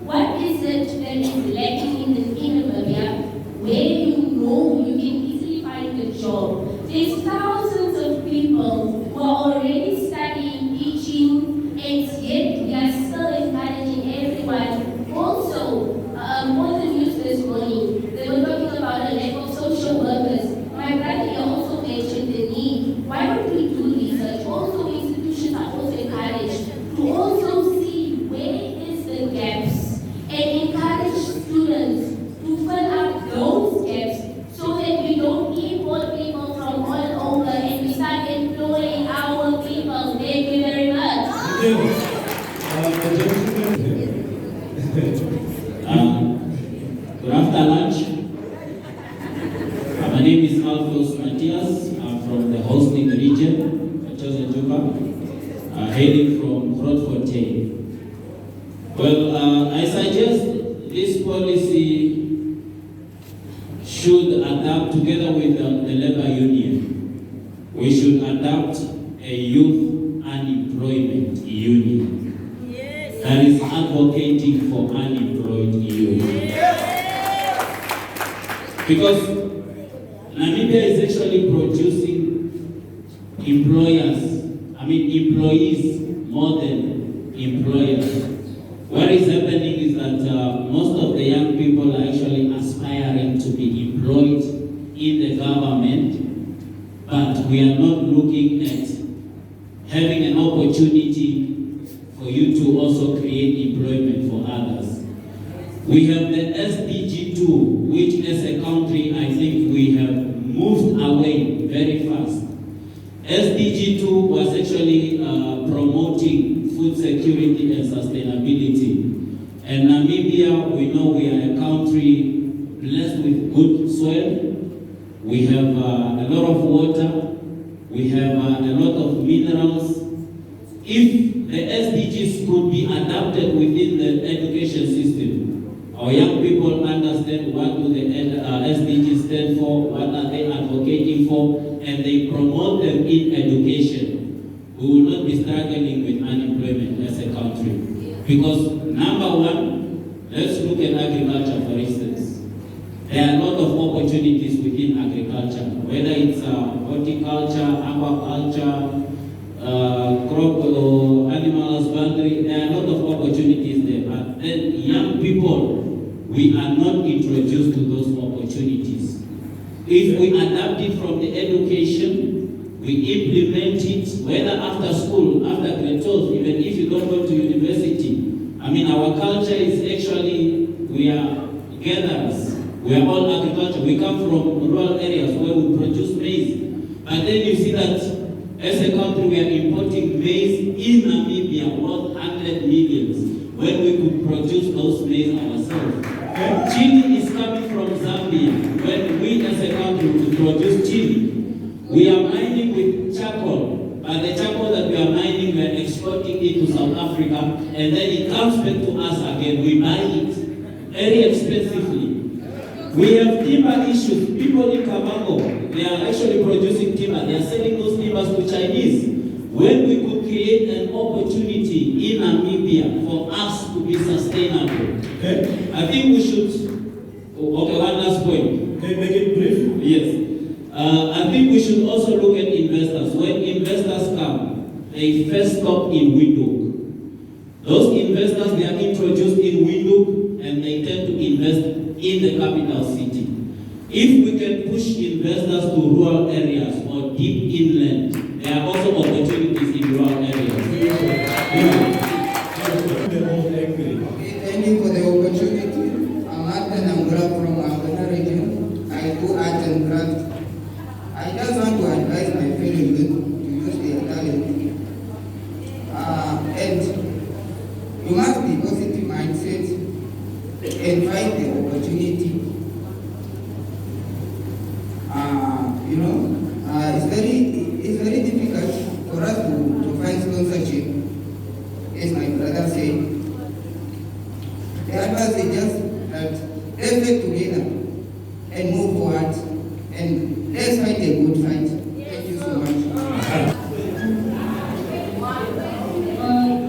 What is it that is lacking in Namibia where you know you can easily find a job? There's thousands of people who are already studying, teaching, and yet we are still encouraging everyone. Also, on the news this morning, they were talking about a lack of social workers. My brother here also mentioned the need. Why don't we do research? Also, institutions are also encouraged to also see where is the gaps and encourage students to fill up those gaps so that we don't import people from all over and we start employing our people. Thank you very much. Good after lunch. My name is Alphonse Matthias. I'm from the hosting region, Chosen Juba, hailing from Grootfontein. Well, I suggest this policy should adapt together with the labor union. We should adopt a youth unemployment union that is advocating for unemployed youth. Because Namibia is actually producing employees more than employers. What is happening is that most of the young people are actually aspiring to be employed in the government, but we are not looking at having an opportunity for you to also create employment for others. We have the SDG 2, which as a country, I think we have moved away very fast. SDG 2 was actually promoting food security and sustainability. And Namibia, we know we are a country blessed with good soil. We have a lot of water. We have a lot of minerals. If the SDGs could be adapted within the education system, our young people understand what do the SDGs stand for, what are they advocating for, and they promote them in education, we will not be struggling with unemployment as a country. Because number one, let's look at agriculture for instance. There are a lot of opportunities within agriculture, whether it's horticulture, aquaculture, crop or animal husbandry. There are a lot of opportunities there, but then young people, we are not introduced to those opportunities. If we adapt it from the education, we implement it, whether after school, after grade 12, even if you don't go to university. I mean, our culture is actually, we are gatherers. We are all agriculture. We come from rural areas where we produce maize. But then you see that As a country, we are importing maize in Namibia worth 100 millions when we could produce those maize ourselves. Chili is coming from Zambia when we as a country could produce chili. We are mining with charcoal, but the charcoal that we are mining, we are exporting it to South Africa, and then it comes back to us again. We buy it very expensively. We have timber issues. People in Kavango, they are actually producing timber. They are selling those timbers to Chinese. When we could create an opportunity in Namibia for us to be sustainable, okay? I think we should. Okay, one last point. Can you make it brief? Yes. I think we should also look at investors. When investors come, they first stop in Windhoek. Those investors, they are introduced in Windhoek and they tend to invest in the capital city. If we can push investors to rural areas or deep inland, there are also opportunities in rural areas. Thank you for the opportunity. I'm Arthur Namgura from Angana region. I do art and craft. I just want to advise my fellow youth to use their talent. And you must be positive mindset and find the opportunity. It's very difficult for us to find sponsorship, as my brother said. The advice is just that let's get together and move forward and let's fight a good fight. Thank you so much.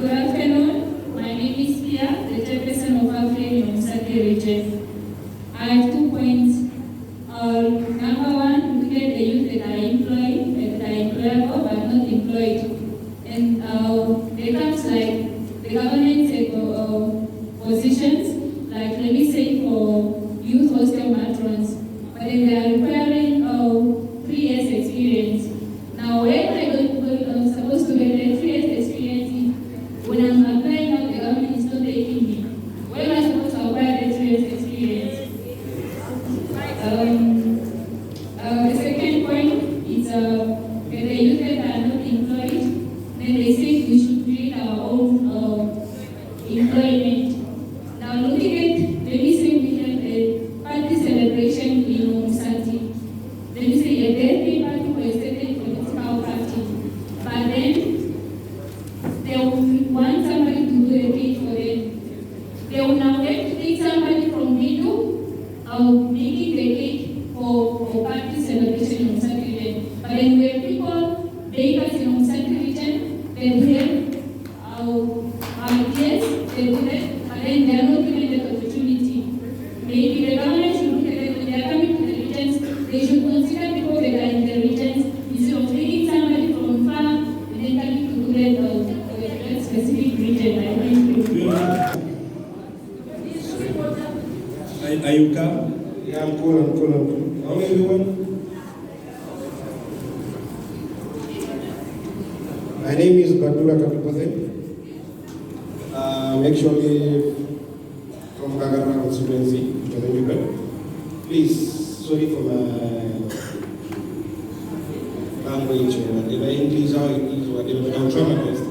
Good afternoon. My name is Pia, the chairperson of Africa in Umsati region. I have 2 points. Number one, we get the youth that are employed, that are employable but not employed. And there comes like the government positions, like let me say for youth hostel matrons, but then they are requiring 3 years experience. Now when I'm supposed to get a 3 years experience, when I'm applying now, the government is not taking me. Where am I supposed to acquire the 3 years experience? The second point is when the youth that are not employed, then they say we should create our own employment. Now looking at, let me say we have a party celebration in Umsati. Let me say a birthday party for a certain political party. But then they will want somebody to do a cake for them. They will now have to take somebody from Midu, making the cake for party celebration in Umsati region. But then where people, bakers in Umsati region, they have ideas, they do that, but then they are not given that opportunity. Maybe the government should look at it when they are coming to the regions, they should consider people that are in the regions instead of taking somebody from far and then coming to do that specific region. I thank you. Are you calm? Yeah, I'm cool. How many everyone? My name is Badura Katupathe. I'm actually from Kagara constituency, Please, sorry for my language or whatever, English, how it is, whatever, but I'll try my best.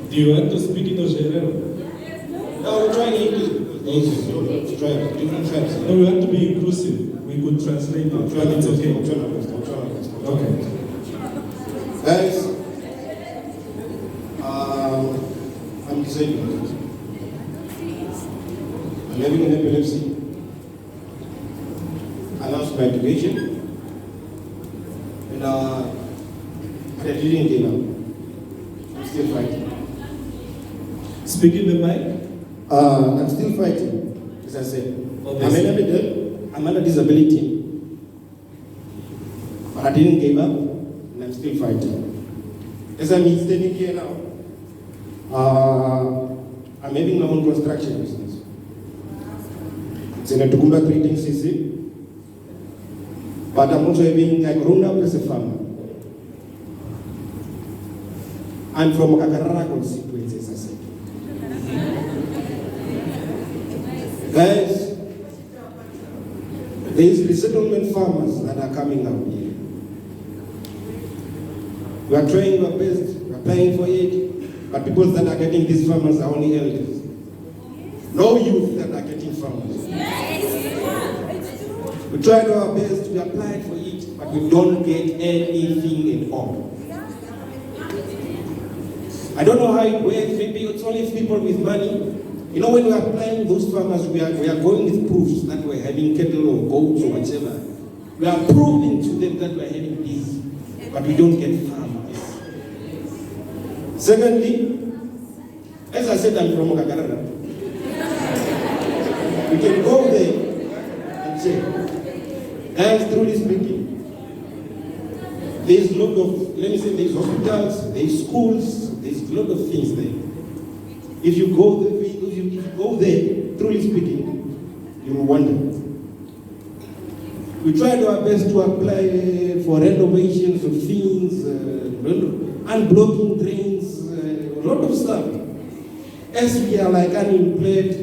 Do you want to speak in Ojerero? No, we're trying English. Okay. Try different tribes. No, we want to be inclusive. We could translate it. I'll try my It's best. okay. I'll try my best. Okay. Guys, I'm disabled. I'm having an epilepsy. I lost my education. And I didn't give up. I'm still fighting. Speak in the mic. I'm still fighting, as I said. I'm under disability. But I didn't give up, and I'm still fighting. As I'm standing here now, I'm having my own construction business. It's in a Tukumba trading CC. But I'm also having, I grown up as a farmer. I'm from Kakarara constituency, as I said. Guys, there is resettlement farmers that are coming out here. We are trying our best, we are applying for it, but people that are getting these farmers are only elders. No youth that are getting farmers. We tried our best, we applied for it, but we don't get anything at all. I don't know how it works, maybe it's only people with money. You know, when we are applying those farmers, we are going with proofs that we're having cattle or goats or whatever. We are proving to them that we're having this, but we don't get farmers. Secondly, as I said, I'm from Okakarara. We can go there and check. Guys, truly speaking, there's a lot of, let me say, there's hospitals, there's schools, there's a lot of things there. If you go there, truly speaking, you will wonder. We tried our best to apply for renovations of things, unblocking drains, a lot of stuff. As we are like unemployed,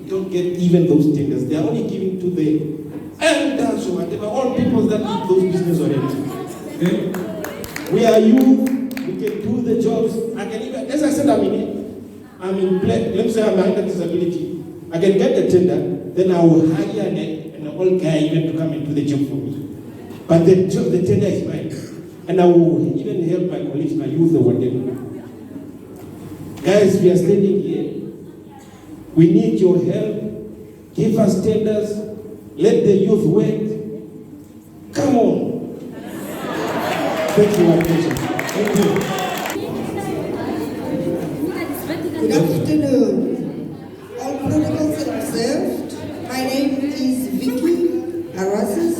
we don't get even those tenders. They are only giving to the elders or whatever, all people that do those business already. Okay? We are youth, we can do the jobs. I can even, as I said, I'm in play, let me say I'm under disability. I can get the tender, then I will hire an old guy even to come and do the job for me. But the tender is mine. And I will even help my colleagues, my youth or whatever. Guys, we are standing here. We need your help. Give us tenders. Let the youth work. Come on. Thank you, my attention. Thank you. Good afternoon. All protocols are observed. My name is Vicky Paresis.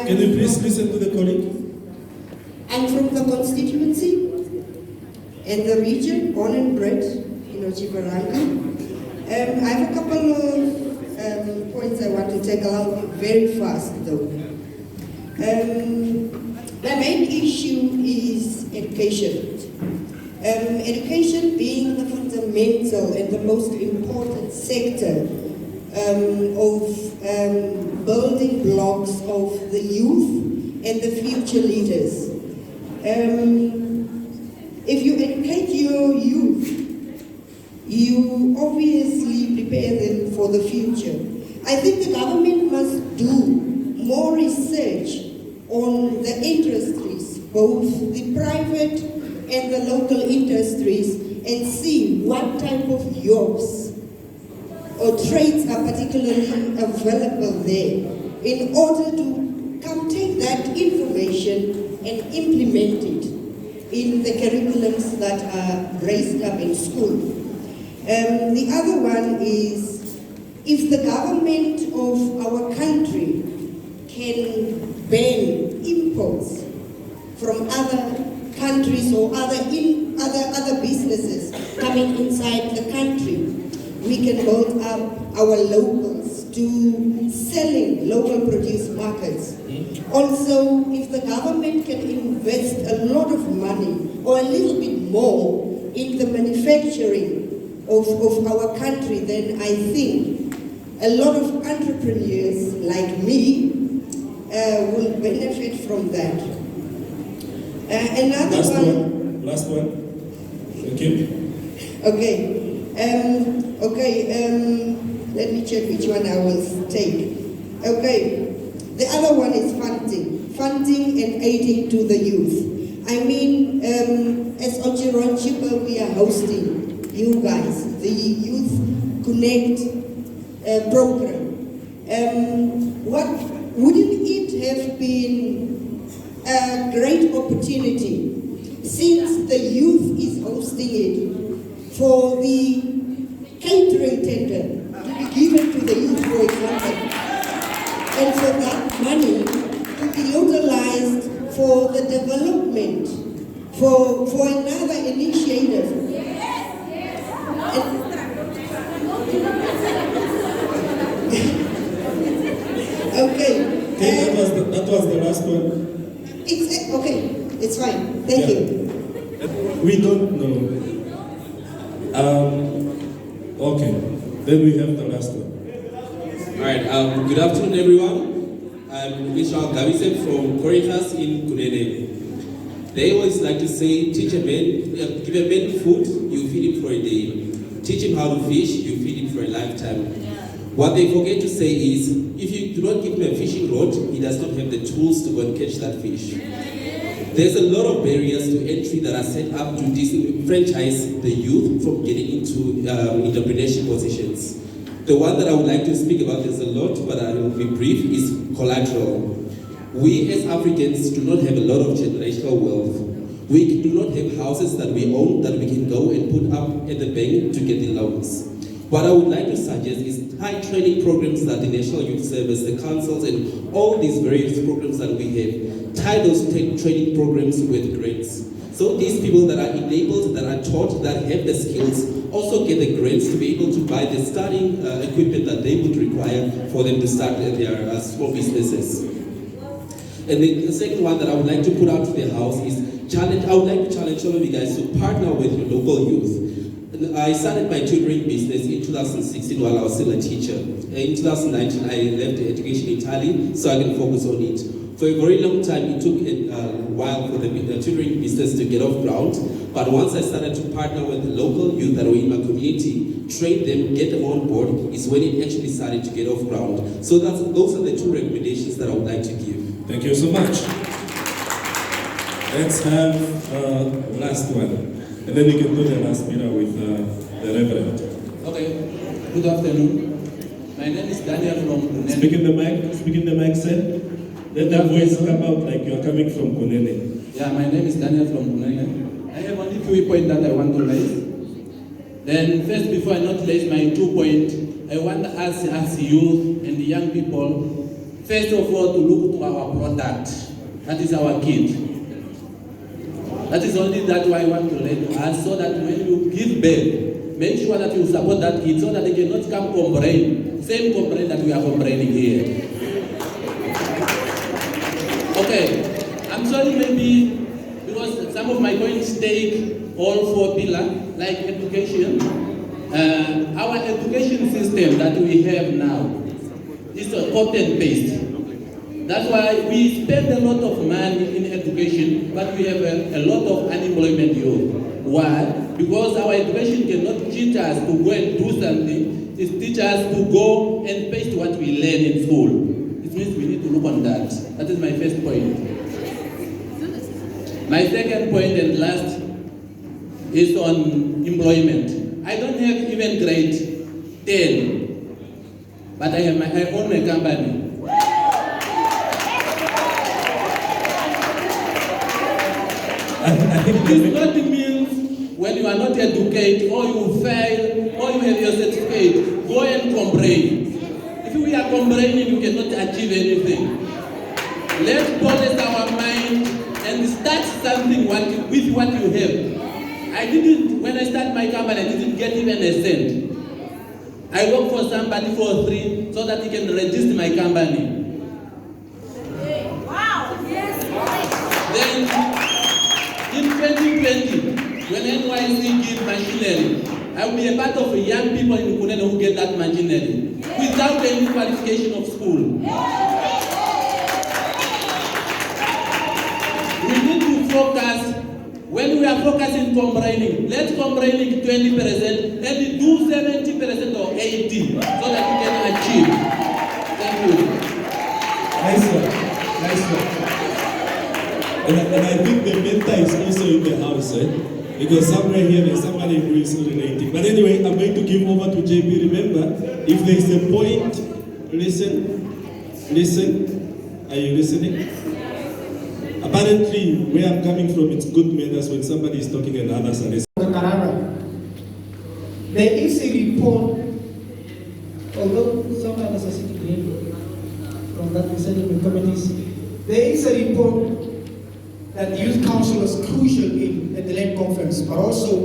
Can you please listen to the colleague? I'm from the constituency and the region, born and bred in Otjiwarongo. I have a couple of points I want to take along very fast though. The main issue is education. Education being the fundamental and the most important sector of building blocks of the youth and the future leaders. If you educate your youth, you obviously prepare them for the future. I think the government must do more research on the industries, both the private and the local industries, and see what type of jobs or trades are particularly available there in order to come take that information and implement it in the curriculums that are raised up in school. The other one is, if the government of our country can ban imports from other countries or other businesses coming inside the country, we can build up our locals to selling local produce markets. Also, if the government can invest a lot of money or a little bit more in the manufacturing of our country, then I think a lot of entrepreneurs like me will benefit from that. Another Last one. Okay. Let me check which one I will take. Okay. The other one is funding and aiding to the youth. I mean, as Otjiwarongo, we are hosting you guys, the YouthConnekt program. Wouldn't it have been a great opportunity, since the youth is hosting it, for the catering tender to be given to the youth, for example, and for that money to be utilized for the development, for another initiative. Okay. That was the last one. It's okay. It's fine. Thank you. We don't know. Okay. Then we have the last one. All right. Good afternoon, everyone. I'm Israel Gavisep from Paresis in Kunene. They always like to say, teach a man, give a man food, you feed him for a day. Teach him how to fish, you feed him for a lifetime. What they forget to say is, if you do not give him a fishing rod, he does not have the tools to go and catch that fish. There's a lot of barriers to entry that are set up to disenfranchise the youth from getting into entrepreneurship positions. The one that I would like to speak about, there's a lot, but I will be brief, is collateral. We as Africans do not have a lot of generational wealth. We do not have houses that we own that we can go and put up at the bank to get the loans. What I would like to suggest is tie training programs that the National Youth Service, the councils, and all these various programs that we have, tie those training programs with grants. So these people that are enabled, that are taught, that have the skills, also get the grants to be able to buy the starting equipment that they would require for them to start their small businesses. And then the second one that I would like to put out to the house is I would like to challenge all of you guys to partner with your local youth. And I started my tutoring business in 2016 while I was still a teacher. In 2019, I left education entirely so I can focus on it. For a very long time, it took a while for the tutoring business to get off ground. But once I started to partner with the local youth that were in my community, train them, get them on board, is when it actually started to get off ground. So those are the two recommendations that I would like to give. Thank you so much. Let's have last one. And then we can do the last mirror with the Reverend. Okay, good afternoon. My name is Daniel from Kunene. Speak in the mic, sir. Let that voice come out like you are coming from Kunene. Yeah, my name is Daniel from Kunene. I have only 2 points that I want to raise. Then first, before I not raise my 2 points, I want us as youth and the young people, first of all, to look to our product. That is our kid. That is only that why I want to let us, so that when you give birth, make sure that you support that kid so that they cannot come complain. Same complaint that we are complaining here. Okay, I'm sorry maybe because some of my points take all 4 pillars, like education. Our education system that we have now is content-based. That's why we spend a lot of money in education, but we have a lot of unemployment youth. Why? Because our education cannot teach us to go and do something. It teaches us to go and paste what we learn in school. It means we need to look on that. That is my first point. My second point and last is on employment. I don't have even grade 10, but I own my company. It not means when you are not educated or you fail or you have your certificate, go and complain. If we are complaining, you cannot achieve anything. Let's polish our mind and start something with what you have. When I start my company, I didn't get even a cent. I work for somebody for free so that he can register my company. Wow! Yes. Then, in 2020, when NYC gives machinery, I will be a part of the young people in Kunene who get that machinery without any qualification of school. We need to focus. When we are focusing complaining, let's complaining 20% and do 70% or 80% so that we can achieve. Thank you. Nice one. Nice one. And I think the mentor is also in the house, because somewhere here there's somebody who is relating. But anyway, I'm going to give over to JP. Remember, if there's a point, listen. Are you listening? Apparently, where I'm coming from, it's good manners when somebody is talking and others are listening. There is a report, although some others are sitting here from that resettlement committees, there is a report that the Youth Council was crucial in at the land conference, but also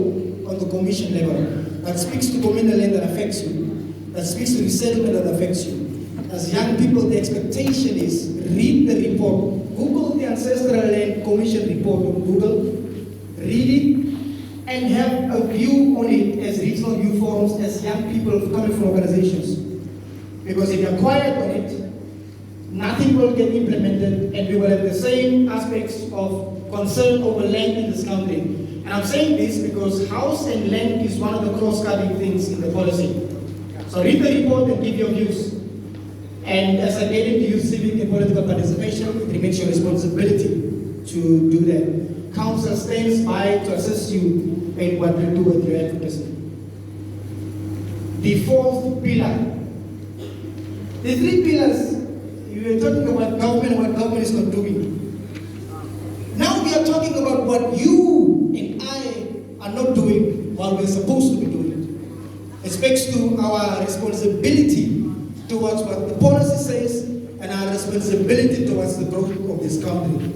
on the commission level, that speaks to communal land that affects you, that speaks to resettlement that affects you. As young people, the expectation is read the report. Google the Ancestral Land Commission report on Google, read it, and have a view on it as regional youth forums, as young people coming from organizations. Because if you're quiet on it, nothing will get implemented, and we will have the same aspects of concern over land in this country. And I'm saying this because house and land is one of the cross-cutting things in the policy. So read the report and give your views. And as I get into youth civic and political participation, it remains your responsibility to do that. Council stands by to assist you in what you do with your advocacy. The fourth pillar. The three pillars, you were talking about government and what government is not doing. Now we are talking about what you and I are not doing while we're supposed to be doing. It speaks to our responsibility towards what the policy says and our responsibility towards the growth of this country.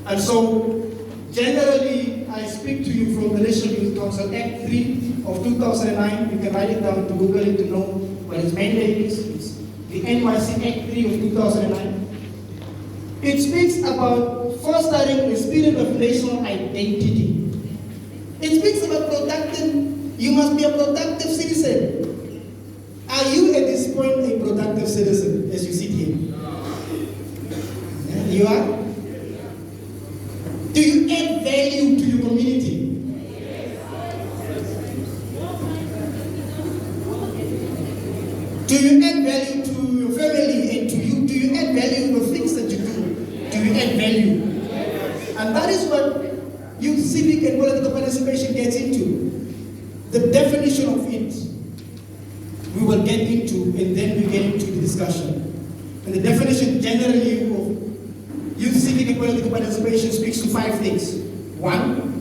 And so, generally, I speak to you from the National Youth Council Act 3 of 2009. You can write it down to Google it to know what its mandate is. It's the NYC Act 3 of 2009. It speaks about fostering a spirit of national identity. It speaks about you must be a productive citizen. Are you at this point a productive citizen as you sit here? You are? Do you add value to your community? Do you add value to your family and to you? Do you add value to the things that you do? Do you add value? And that is what youth civic and political participation gets into. The definition of it, we will get into, and then we get into the discussion. And the definition generally of youth civic and political participation speaks to 5 things. 1,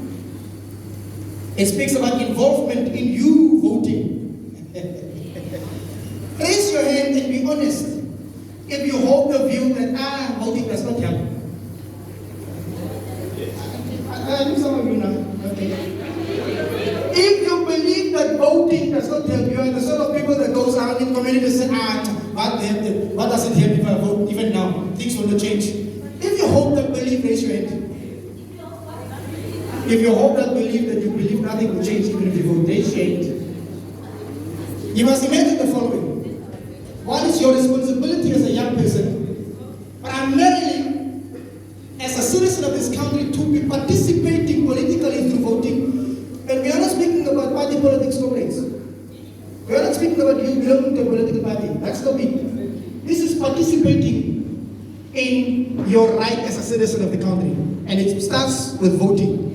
it speaks about involvement in you voting. Raise your hand and be honest. If you hold the view that voting does not help. Some of you now. Okay. If you believe that voting does not help, you are the sort of people that goes out in communities and say, what does it help if I vote? Even now, things will not change. If you hold that belief, raise your hand. If you hold that belief that you believe nothing will change even if you vote, raise your hand. You must imagine the following. What is your responsibility as a young person? Primarily, as a citizen of this country, to be participating politically through voting. And we are not speaking about party politics, comrades. We are not speaking about you belonging to a political party. That's not it. This is participating in your right as a citizen of the country. And it starts with voting.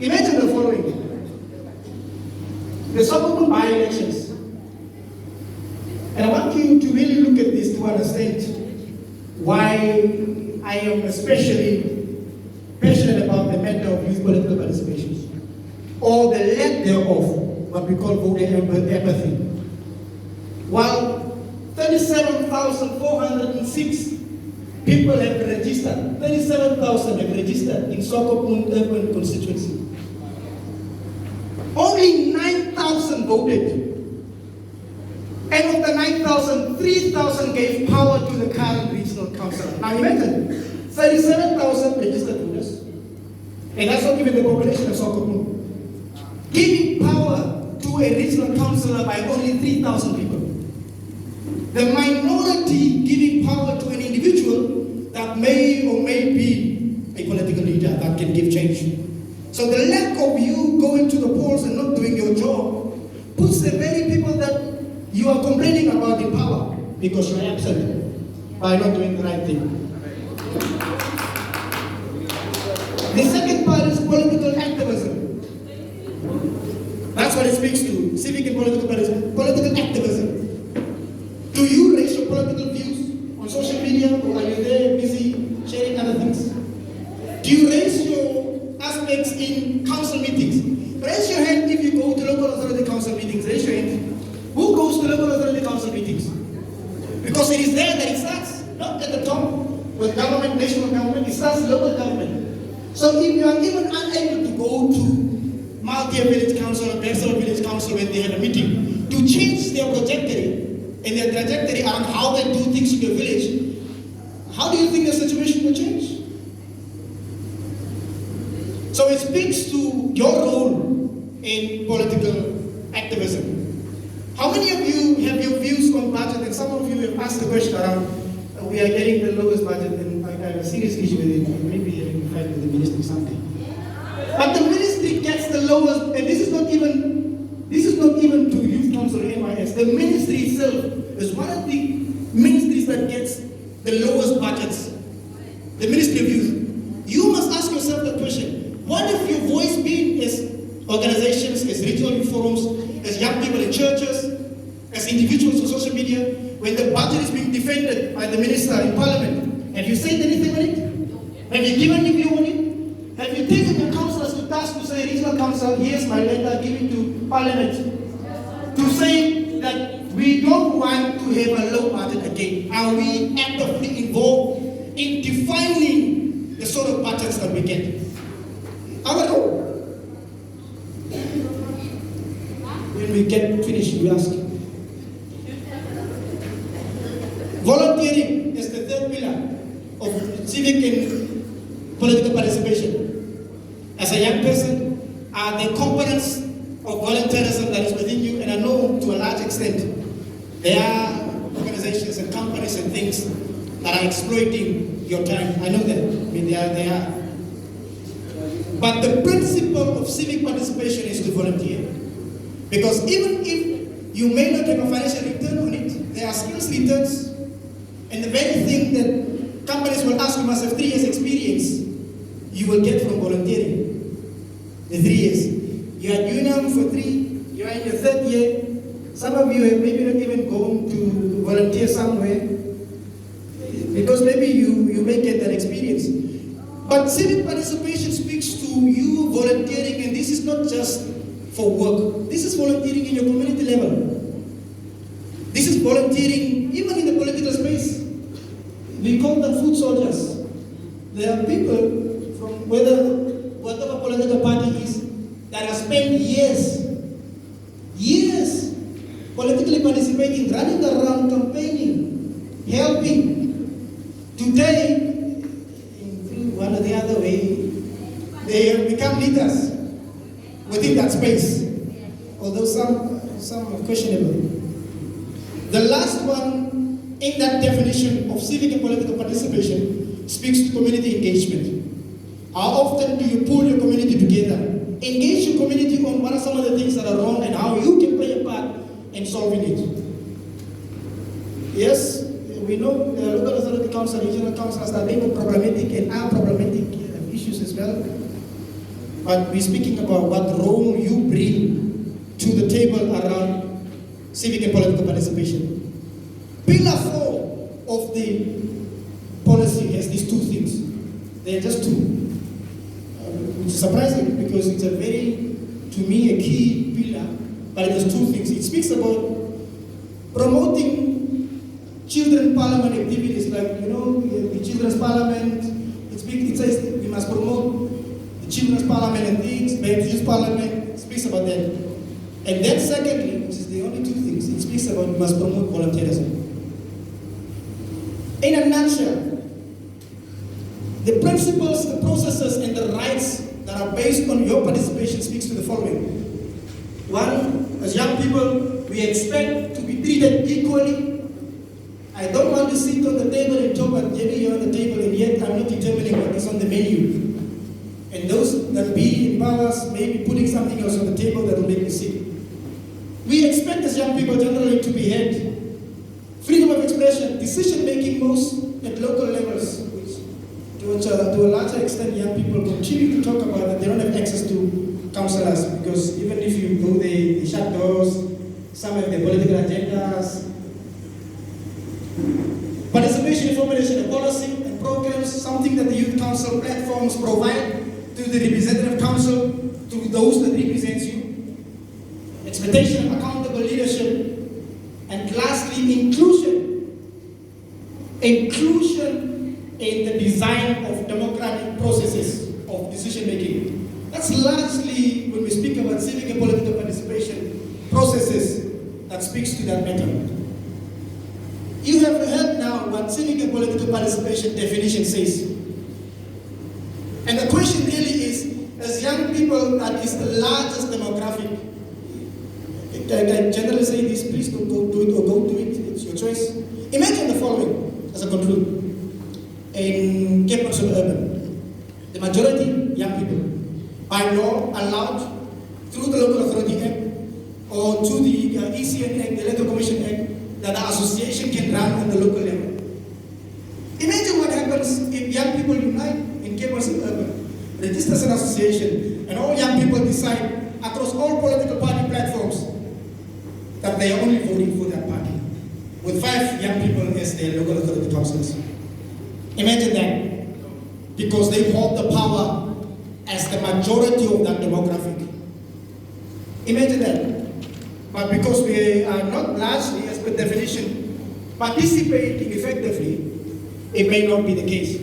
Imagine the following. The so-called by-elections. And I want you to really look at this to understand why I am especially passionate about the matter of youth political participation, or the lack thereof, what we call voter apathy. While 37,406 people have registered, 37,000 have registered in Sokopun urban constituency. Only 9,000 voted. And of the 9,000, 3,000 gave power to the current regional councillor. Now imagine, 37,000 registered voters. And that's not even the population of Sokopun. Giving power to a regional councillor by only 3,000 people. The minority giving power to an individual that may or may be a political leader that can give change. So the lack of you going to the polls and not doing your job puts the very people that you are complaining about in power because you're absent by not doing the right thing. The second part is political activism. That's what it speaks to, civic and political activism. Do you raise your political views on social media, or are you there busy sharing other things? Do you raise your aspects in council meetings? Raise your hand if you go to local authority council meetings. Raise your hand. Who goes to local authority council meetings? Because it is there that it starts, not at the top with government, national government, it starts local government. So if you are even unable to go to Maltia Village Council or Persol Village Council when they have a meeting to change their trajectory and their trajectory around how they do things in your village, how do you think the situation will change? So it speaks to your role in political activism. How many of you have your views on budget? And some of you have asked the question around we are getting the lowest budget, and I have a serious issue with it. Maybe having a fight with the ministry someday. But the ministry gets the lowest, and this is not even to Youth Council or NYS. The ministry itself is one of the ministries that gets the lowest budgets. The Ministry of Youth. You must ask yourself the question: what if your voice being as organizations, as regional youth forums, as young people in churches, as individuals on social media, when the budget is being defended by the minister in parliament? Have you said anything on it? Have you given your view on it? Have you taken your councillors to task to say, regional council, here's my letter given to parliament, to say that we don't want to have a low budget again? Are we actively involved in defining the sort of budgets that we get? I don't know. When we get finished, we ask. Volunteering is the third pillar of civic and political participation. As a young person, are the components of volunteerism that is within you, and I know to a large extent there are organizations and companies and things that are exploiting your time. I know that. I mean, they are. But the principle of civic participation is to volunteer. Because even if you may not have a financial return on it, there are skills returns. And the very thing that companies will ask, you must have 3 years experience, you will get from volunteering. The 3 years. You are at UNAM for 3, you are in your 3rd year. Some of you have maybe not even gone to volunteer somewhere, because maybe you may get that experience. But civic participation speaks to you volunteering, and this is not just for work. This is volunteering in your community level. This is volunteering even in the political space. We call them food soldiers. There are people from whatever political party is that have spent years politically participating, running around, campaigning, helping. Today, in one or the other way, they have become leaders within that space, although some are questionable. The last one in that definition of civic and political participation speaks to community engagement. How often do you pull your community together? Engage your community on what are some of the things that are wrong and how you can play a part in solving it. Yes, we know local authority council, regional councils are being problematic and are problematic issues as well. But we're speaking about what role you bring to the table around civic and political participation. Pillar 4 of the policy has these 2 things. They're just 2. Which is surprising because it's a very, to me, a key pillar, but it has 2 things. It speaks about promoting children parliament activities, like, the children's parliament. It says we must promote the children's parliament and things, the youth parliament. It speaks about that. And then secondly, which is the only 2 things, it speaks about we must promote volunteerism. In a nutshell, the principles, the processes, and the rights that are based on your participation speaks to the following. 1, as young people, we expect to be treated equally. I don't want to sit on the table and talk about Jenny, you're on the table, and yet I'm not determining what is on the menu. And those that be in powers may be putting something else on the table that will make me sick. We expect as young people generally to be heard. Freedom of expression, decision making most at local levels, which to a larger extent young people continue to talk about that they don't have access to councillors, because even if you go there, they shut doors, some have their political agendas. Participation in formulation of policy and programs, something that the Youth Council platforms provide to the representative council, to those that represent you. Expectation of accountable leadership. And lastly, inclusion. Inclusion in the design of democratic processes of decision making. That's largely, when we speak about civic and political participation processes, that speaks to that matter. You have heard now what civic and political participation definition says. And the question really is, as young people, that is the largest demographic. I generally say this, please don't do it or go do it, it's your choice. Imagine the following. as I conclude, in Cape Coast Urban, the majority young people, by law, allowed through the Local Authority Act or to the ECN Act, the Electoral Commission Act, that the association can run on the local level. Imagine what happens if young people unite in Cape Coast Urban, register as an association, and all young people decide across all political party platforms that they are only voting for that party, with 5 young people as their local authority councillors. Imagine that, because they hold the power as the majority of that demographic. Imagine that. But because we are not largely, as per definition, participating effectively, it may not be the case.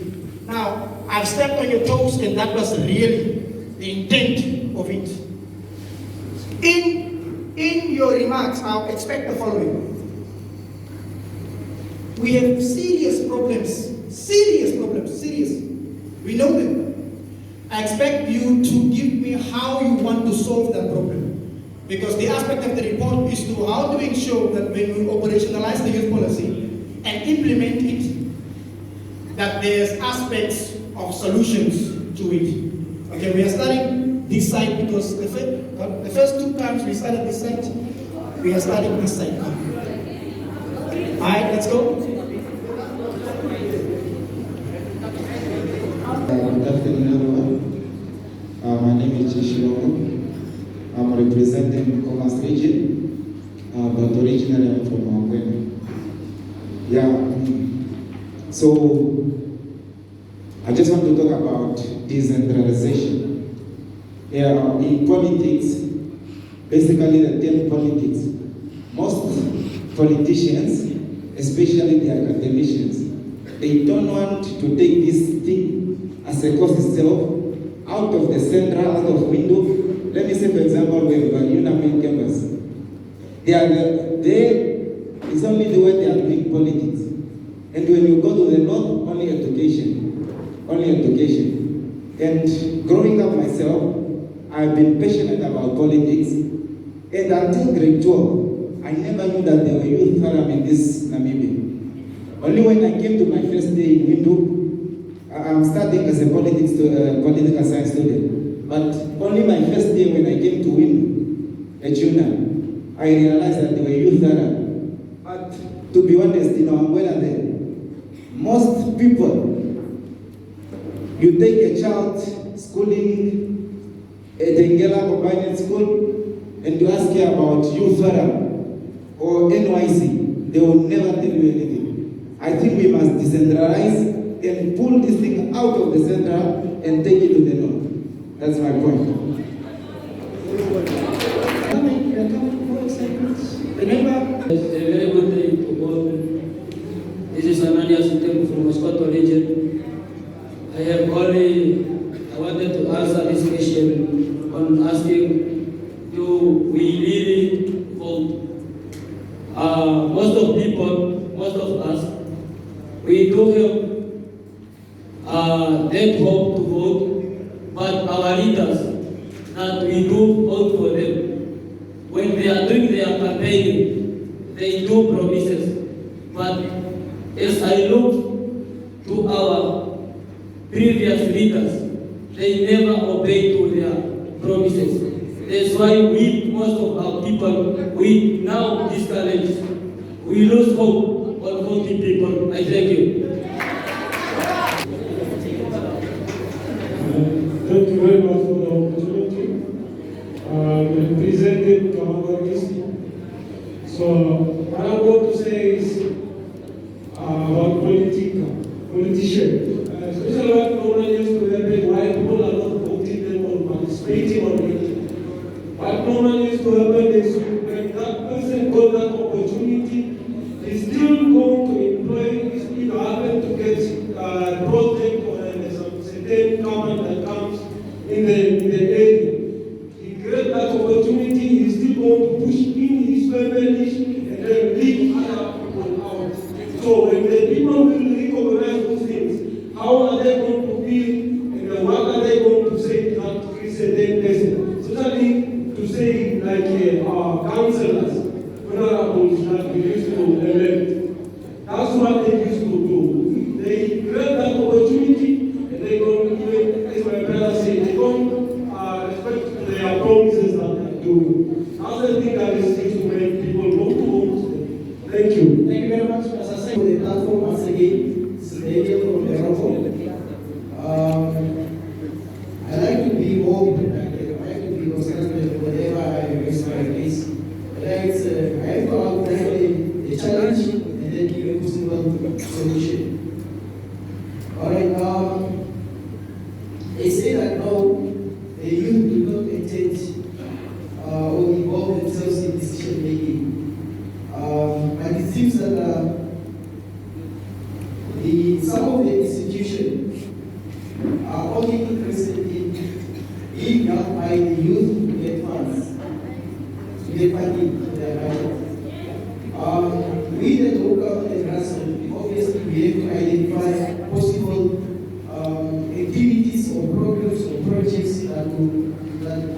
Now, I've stepped on your toes, and that was really the intent of it. In your remarks, I'll expect the following. We have serious problems. We know them. I expect you to give me how you want to solve that problem. Because the aspect of the report is to how do we ensure that when we operationalize the youth policy and implement it, that there's aspects of solutions to it. Okay, we are starting this side because the first 2 times we started this side, we are starting this side now. Alright, let's go. Good afternoon, everyone. My name is Otjiwarongo. I'm representing Commerce region, but originally I'm from Mangwena. Yeah, so I just want to talk about decentralization. Yeah, in politics, basically the term politics, most politicians, especially the academicians, they don't want to take this thing as a cause itself out of the center, out of window. Let me say, for example, we have UNAMID campus. It's only the way they are doing politics. And when you go to the north, only education. And growing up myself, I've been passionate about politics. And until grade 12, I never knew that there were youth forum in this Namibia. Only when I came to my first day in Windhoek, I'm studying as a political science student. But only my first day when I came to Windhoek at UNA, I realized that there were youth forum. But to be honest, I'm well there. Most people, you take a child schooling at Engela Combined School and you ask her about youth forum or NYC, they will never tell you anything. I think we must decentralize and pull this thing out of the center and take it to the north. That's my point. It's a very good day to all. This is Anania Sitem from Moscow region. I wanted to answer this question on asking, do we really vote? Most of us, we do have that hope to vote, but our leaders, that we do vote for them. When they are doing their campaigning, they do promises. But as I look to our previous leaders, they never obey to their promises. That's why most of our people, we now discourage. We lose hope on voting people. I thank you. Thank you very much for the opportunity. Representing Otjiwarongo East. So what I'm going to say is about politicians. Especially what normally used to happen, why people are not voting them or participating on it. What normally used to happen is when that person got that opportunity, he's still going to employ, if you happen to get a project or some certain government that comes in the area. He gets that opportunity, he's still going to push in his family and then leave other people out. So when the people will recognize those things, how are they going to feel and what are they going to say to that certain person? Certainly to say like our councillors, honorables that we used to elect. That's what they used to do. don't respect their promises that they do. That's the thing that is going to make people go to homes. Thank you. Thank you very much, As I say, for the platform once again. This is Daniel from Morocco. I like to be more productive. I like to be constructive whenever I raise my case. I have to outline the challenge and then give a possible solution. Alright, they say that now the youth do not attend or involve themselves in decision making. And it seems that some of the institutions are only interested in being helped by the youth to get funds, to get funding for their budget. We the local and grassroots, obviously we have to identify possible activities or programs or projects that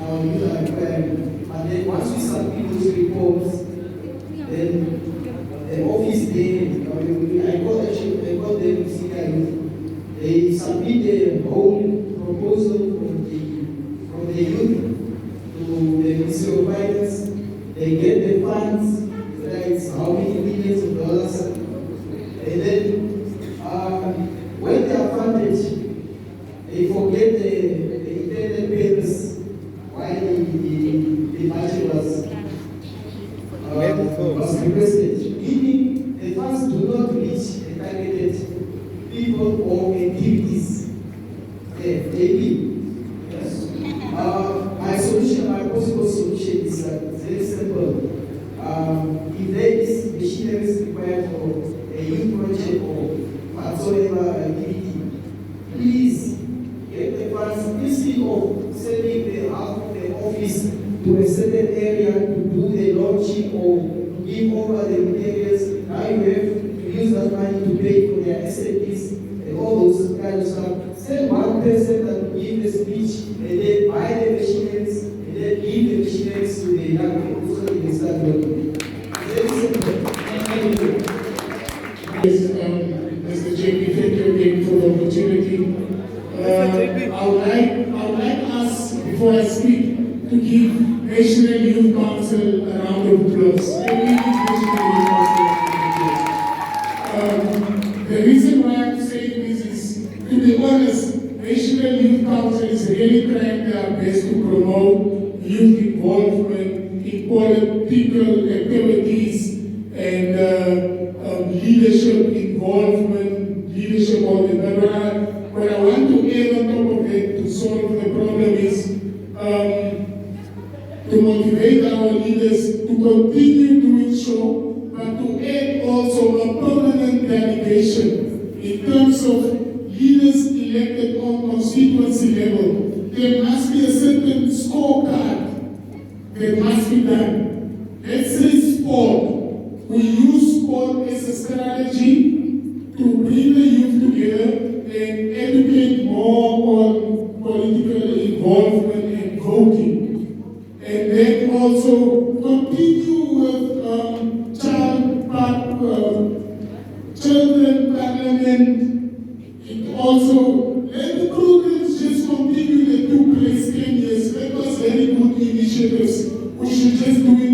our youth are requiring. And then once we submit those reports, then the office there, I call them senior youth, they submit their whole proposal from the youth to the Ministry of Finance. They get the funds, it's how many millions of dollars, and then when they are funded, they forget the intended purpose why the budget was requested. Meaning the funds do not reach the targeted people or activities. Yes. My solution, my possible solution is very simple. If there is machinery required for a youth project or whatsoever activity, please get the funds instead of sending the half of the office to a certain area to do the launching or to give over the materials. Now you have to use that money to pay for their SAPs and all those kind of stuff. Send one person that will give the speech and then buy the machineries and then give the machineries to the young people so they can start working. Yes, Mr. JP, thank you again for the opportunity. I would like us, before I speak, to give National Youth Council a round of applause. The reason why I'm saying this is, to be honest, National Youth Council is really trying their best to promote youth involvement in political activities and leadership involvement, leadership of the government. What I want to add on top of it to solve the problem is to motivate our leaders to continue doing so, but to add also a permanent delegation in terms of leaders elected on constituency level. There must be a certain scorecard that must be done. Let's say sport. We use sport as a strategy to bring the youth together and educate more on political involvement and voting. And then also continue with children parliament. It also let the programs just continue that took place 10 years. That was very good initiatives. We should just do it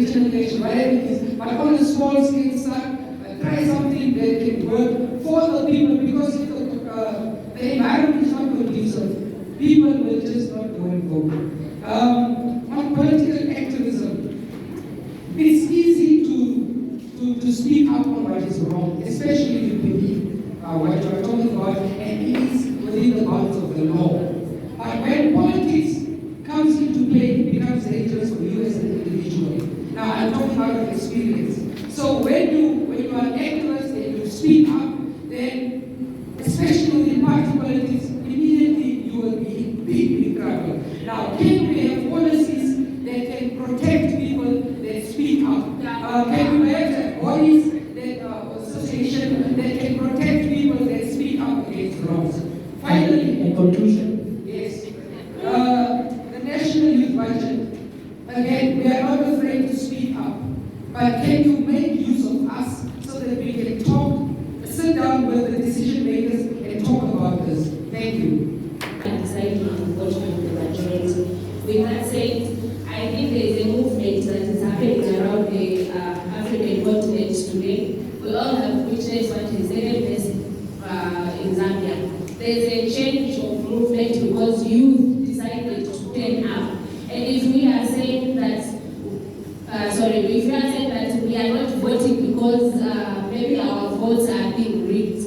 regional election, whatever it is, but on a small scale, try something that can work for the people, because if the environment is not conducive, people will just not go and vote. On political activism, it's easy to speak up on what is wrong, especially if you believe what you are talking about, and it is within the bounds of the law. But when politics comes into play, it becomes dangerous for you as an individual. Now, I'm talking out of experience. So when you are an activist and you speak up, then, especially in party politics, immediately you will be in big trouble. Now, can we have policies that can protect people that speak up? Can we have bodies that association that can protect people that speak up against wrongs? Finally, in conclusion, yes, the national youth budget. Again, we are not afraid to speak up, but can you make use of us so that we can talk, sit down with the decision makers and talk about this? Thank you. Decided to vote with the majority. With that said, I think there is a movement that is happening around the African continent today. We all have witnessed what is taking place in Zambia. There is a change of movement because youth decided to turn up. And if we are saying that, if we are saying that we are not voting because maybe our votes are being rigged,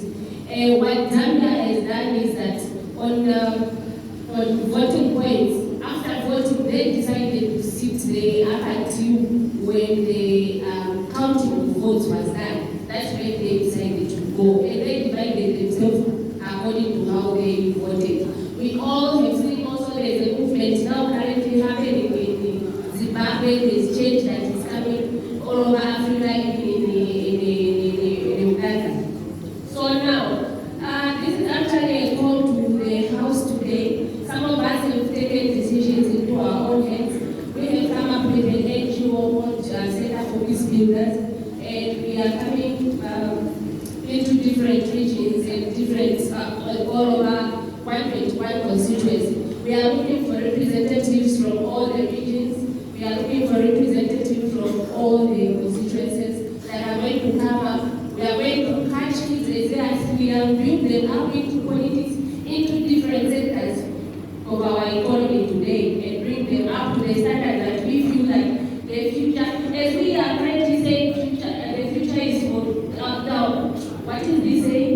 what Zambia has done is that on voting points, after voting, they decided to sit there up until when the counting of votes was done. That's when they decided to go, and they divided themselves according to how they voted. We all have seen also there's a movement now currently happening in Zimbabwe. There's change that is coming all over Africa, even in Uganda. So now, this is actually a call to the House today. Some of us have taken decisions into our own hands. We have come up with an NGO called Center for Peace Builders, and we are coming into different regions and different, all over 121 constituencies. We are looking for representatives from all the regions. We are looking for representatives from all the constituencies that are going to come up. We are going to catch it as we are bring them up into politics, into different sectors of our economy today, and bring them up to the standard that we feel like the future, as we are currently saying, the future is for now. What is this saying?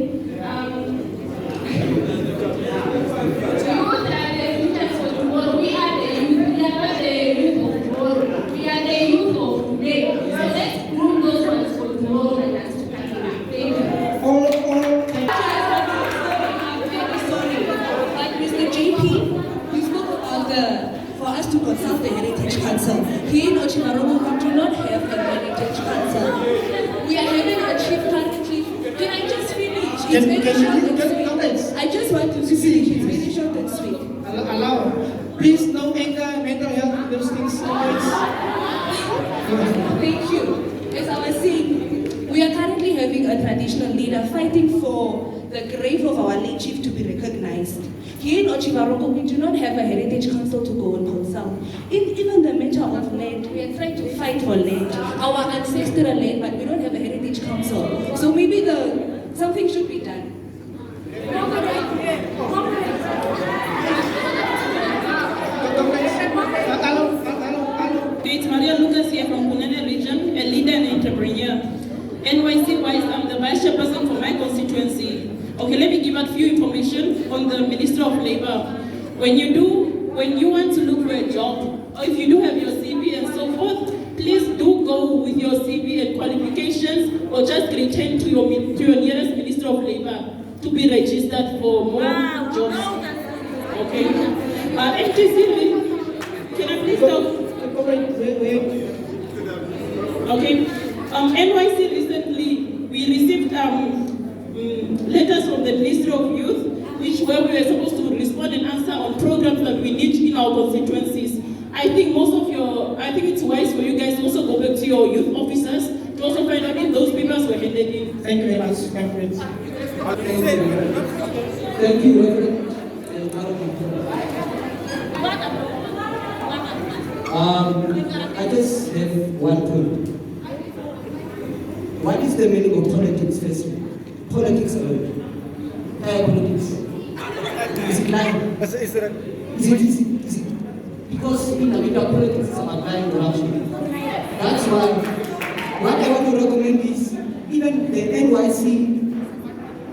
To consult the Heritage Council. Here in Otjiwarongo, we do not have a Heritage Council. We are having a chief currently. Can I just finish? It's very short and sweet. I just want to finish. It's very short and sweet. Allow. Please, no anger, mental health, those things. Thank you. As I was saying, we are currently having a traditional leader fighting for the grave of our late chief to be recognized. Here in Otjiwarongo, we do not have a heritage council to go and consult. Even the matter of land, we are trying to fight for land, our ancestral land, but we don't have a heritage council. So maybe something should be done. It's Maria Lucas here from Continental region, a leader and entrepreneur. NYC-wise, I'm the vice chairperson for my constituency. Okay, let me give a few information on the Minister of Labor. When you want to look for a job, or if you do have your CV and so forth, please do go with your CV and qualifications, or just return to your nearest Minister of Labor to be registered for more jobs. Okay. NTC, can I please talk? Okay. NYC recently, we received letters from the Ministry of Youth, where we were supposed to respond and answer on programs that we need in our constituencies. I think it's wise for you guys to also go back to your youth officers to also find out if those papers were handed in. Thank you very much, my friends. Thank you. I guess have one point. What is the meaning of politics, firstly? Politics alone. Politics. Is it lying? Is it? Because in Namibia, politics is about lying corruption. That's why what I want to recommend is even the NYC,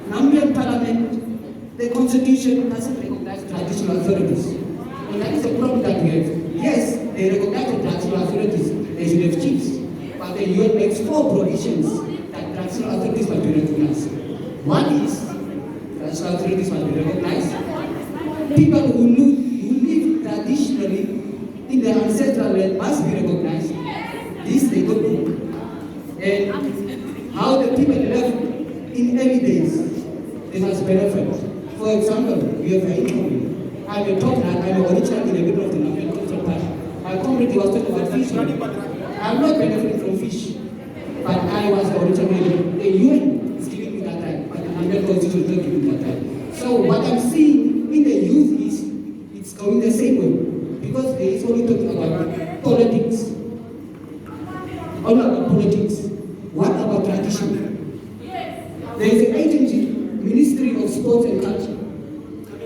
Namibian Parliament, the Constitution doesn't recognize traditional authorities. And that is the problem that we have. Yes, they recognize the traditional authorities, they should have chiefs. But the UN makes 4 provisions that traditional authorities must be recognized. One is traditional authorities must be recognized. People who live traditionally in their ancestral land must be recognized. This they don't do. And how the people live in early days, they must benefit. For example, we have an economy. I'm a top man, I'm originally in the middle of the Namibian Cultural Party. My community was talking about fishing. I'm not benefiting from fish, but I was originally, the UN is giving me that right, but the Namibian Constitution is not giving me that right. So what I'm seeing in the youth is, it's going the same way, because there is only talking about politics. All about politics. What about tradition? There is an agency, Ministry of Sports and Culture.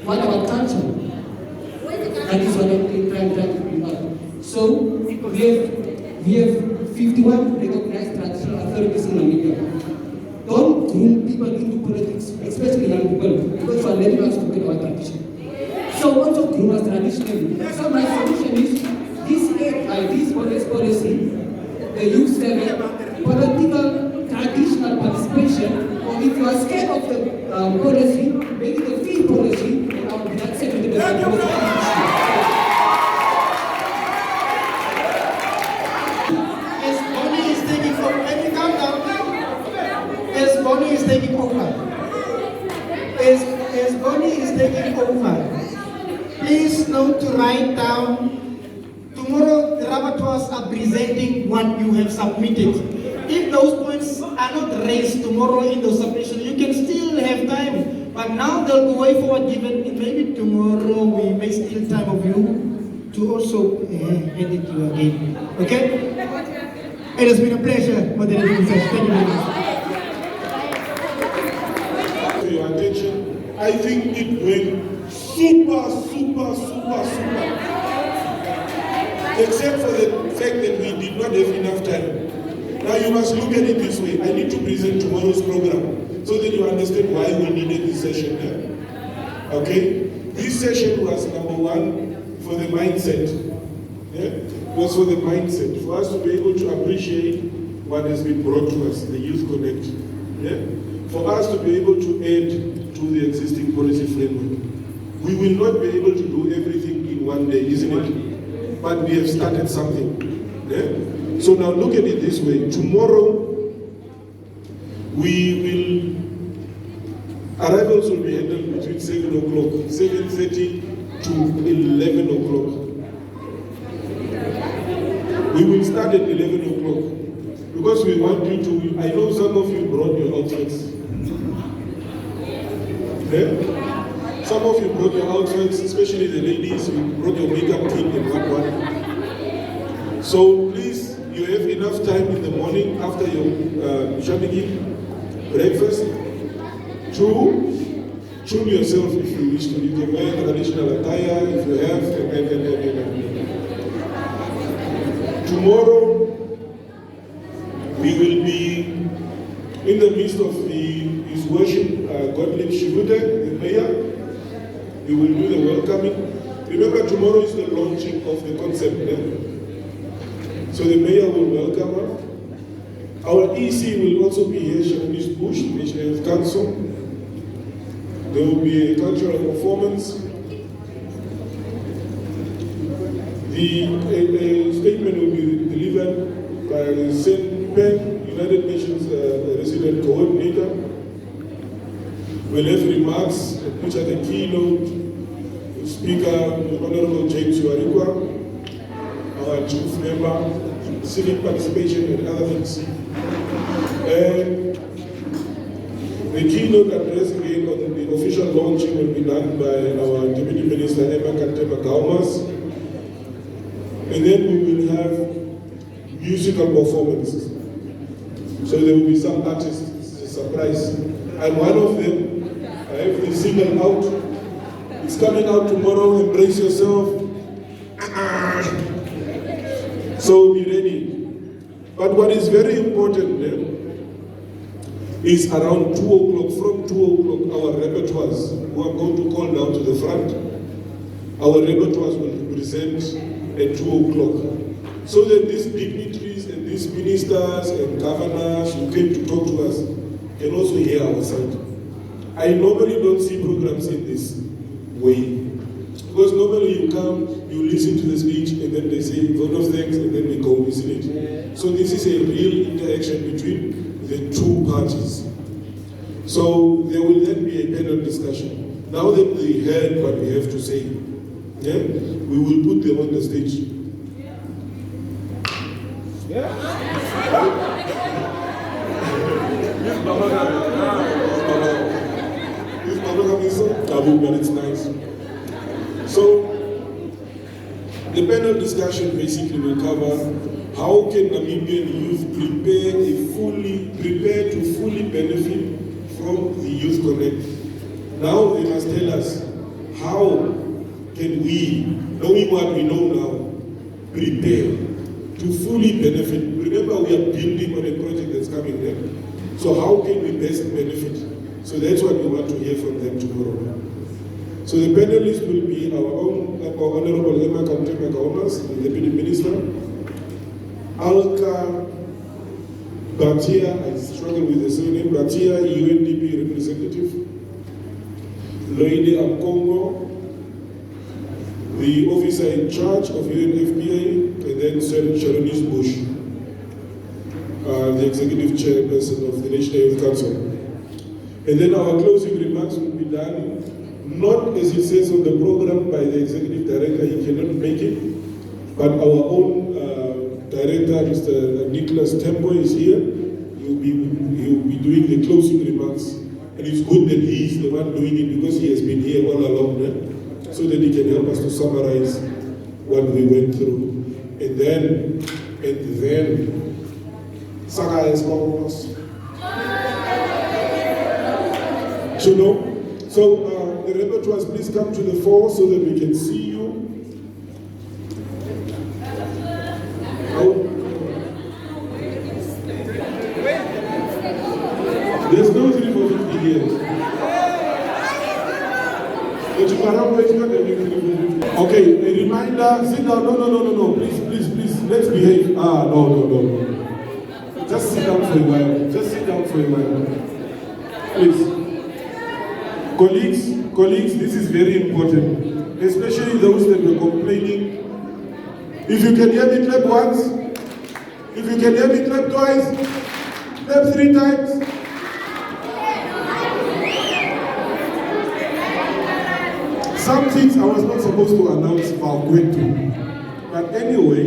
What about culture? That is what I'm trying to bring up. So we have 51 recognized traditional authorities in Namibia. Don't groom people into politics, especially young people, because you are letting us forget about tradition. So also groom us traditionally. So my solution is this policy, the youth survey, political traditional participation, or if you are scared of the policy, make it a field policy, and I will be not saying to the As Bonnie is taking over, let me calm down. As Bonnie is taking over. As Bonnie is taking over, please note to write down. Tomorrow, the rapporteurs are presenting what you have submitted. If those points are not raised tomorrow in the submission, you can still have time. But now they'll go way forward, given maybe tomorrow we may steal time of you to also edit you again. Okay? It has been a pleasure moderating this session. Thank you very much. For your attention, I think it went super. Except for the fact that we did not have enough time. Now you must look at it this way. I need to present tomorrow's program so that you understand why we needed this session here. Okay? This session was number 1 for the mindset. Yeah? It was for the mindset. For us to be able to appreciate what has been brought to us, the YouthConnekt. Yeah? For us to be able to add to the existing policy framework. We will not be able to do everything in one day, isn't it? But we have started something. Yeah? So now look at it this way. Tomorrow, arrivals will be handled between 7 o'clock, 7:30 to 11 o'clock. We will start at 11 o'clock because we want you to, I know some of you brought your outfits. Yeah? Some of you brought your outfits, especially the ladies, you brought your makeup kit and whatnot. So please, you have enough time in the morning after your shamigi, breakfast, to tune yourself if you wish to. You can wear traditional attire if you have. Tomorrow, we will be in the midst of His worship, Gottlieb Shivute, the mayor. We will do the welcoming. Remember, tomorrow is the launching of the concept. So the mayor will welcome her. Our EC will also be here, Shanice Bush, National Health Council. There will be a cultural performance. The statement will be delivered by Sen Pen, United Nations Resident Coordinator. We'll have remarks, which are the keynote speaker, Honorable James Warikwa, our chief member, civic participation and other things. And the keynote address again on the official launching will be done by our Deputy Minister, Emma Kantema Kaumas. And then we will have musical performances. So there will be some artists, it's a surprise. I'm one of them. I have the single out. It's coming out tomorrow, embrace yourself. So be ready. But what is very important is around 2 o'clock, from 2 o'clock, our repertoires, who I'm going to call down to the front, our repertoires will present at 2 o'clock. So that these dignitaries and these ministers and governors who came to talk to us can also hear our side. I normally don't see programs in this way. Because normally you come, you listen to the speech, and then they say vote of thanks, and then we go, isn't it? So this is a real interaction between the two parties. So there will then be a panel discussion. Now that they heard what we have to say, we will put them on the stage. But it's nice. So the panel discussion basically will cover how can Namibian youth prepare to fully benefit from the YouthConnekt. Now they must tell us how can we, knowing what we know now, prepare to fully benefit. Remember, we are building on a project that's coming there. So how can we best benefit? So that's what we want to hear from them tomorrow. So the panelists will be our Honorable Emma Kantema Kaumas, the Deputy Minister, Alka Batia, I struggle with the surname, Batia, UNDP representative, Loide Amkongo, the officer in charge of UNFPA, and then Sharonese Bush, the executive chairperson of the National Youth Council. And then our closing remarks will be done, not as it says on the program by the executive director, he cannot make it, but our own director, Mr. Nicholas Tempo, is here. He will be doing the closing remarks. And it's good that he is the one doing it because he has been here all along, so that he can help us to summarize what we went through. And then, Saga is almost. You know? So the repertoires, please come to the fore so that we can see you. There's no 3 for 50 years. Otjiwarongo is not every 3 for 50. Okay, a reminder, sit down. No. Please. Let's behave. No. Just sit down for a while. Please. Colleagues, this is very important, especially those that were complaining. If you can hear me, clap once. If you can hear me, clap twice. Clap 3 times. Some things I was not supposed to announce, but I'm going to. But anyway,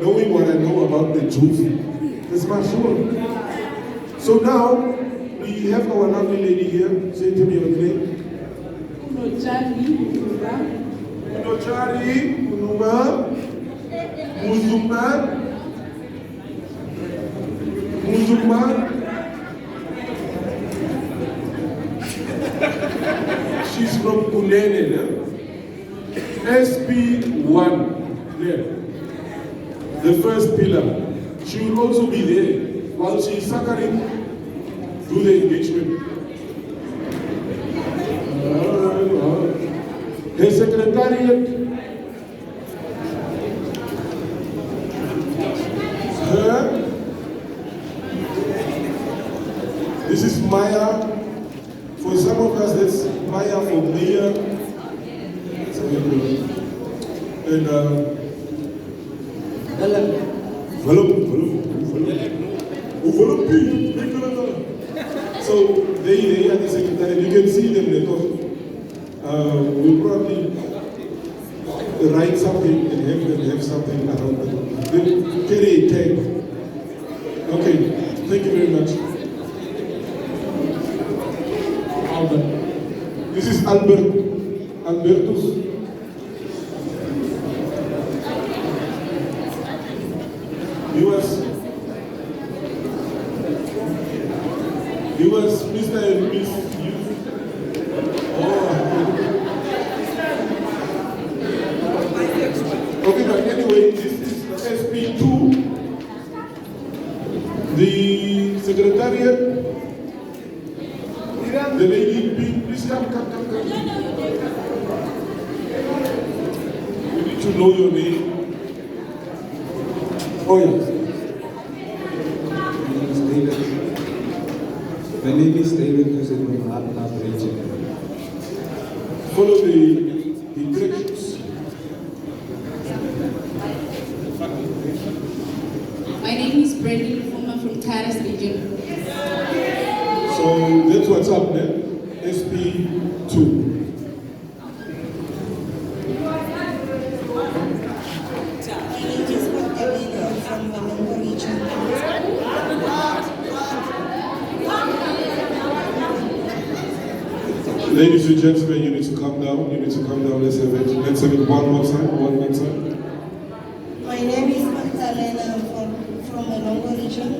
knowing what I know about the truth, it's my sure. So now, we have our lovely lady here. Say to me your name. Unochari Unuma Muzuma. She's from Kunene, SP1 there. The first pillar. She will also be there while she is suckering. Do the engagement. Her secretariat, this is Maya. For some of us, that's Maya for mayor. And so they are the secretary. You can see them later. We'll probably write something and have them have something around them. They'll carry a tag. Okay, thank you very much. Albert. This is Albertus. You are He was Mr. and Miss Youth. Okay, but anyway, this is SP2. The secretariat, the lady in pink, please come. You need to know your name. Oh, yes. My name is David from region. Follow the directions. My name is Brandon from Paresis region. So that's what's up there. SP2. Ladies and gentlemen, you need to come down. Let's have it. Let's have it one more time. My name is Magdalena from Otjiwarongo region.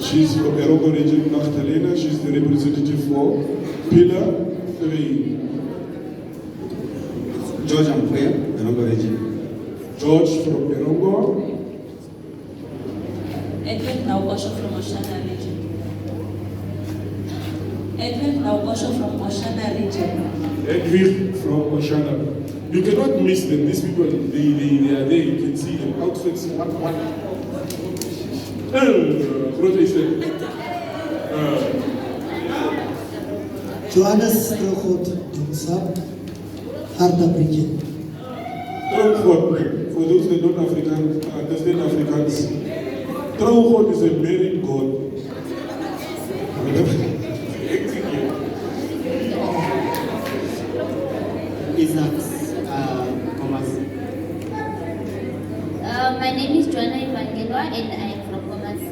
She's from Otjiwarongo region, Magdalena. She's the representative for Pillar 3. George Ampuya, Otjiwarongo region. George from Otjiwarongo. Edwin Naugosho from Oshana region. Edwin Naugosho from Oshana region. Edwin from Oshana. You cannot miss them. These people, they are there. You can see them. Outfits, what? Johannes Strohot, Harda region. For those that don't understand Afrikaans, Trouwgod is a married god. My name is Joanna Ivangelwa and I am from Commerce.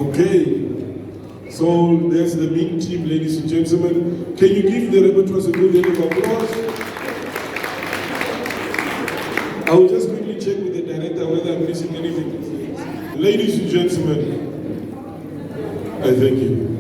Okay. So there's the big team, ladies and gentlemen. Can you give the repertoires a good round of applause? I will just quickly check with the director whether I'm missing anything. Ladies and gentlemen, I thank you.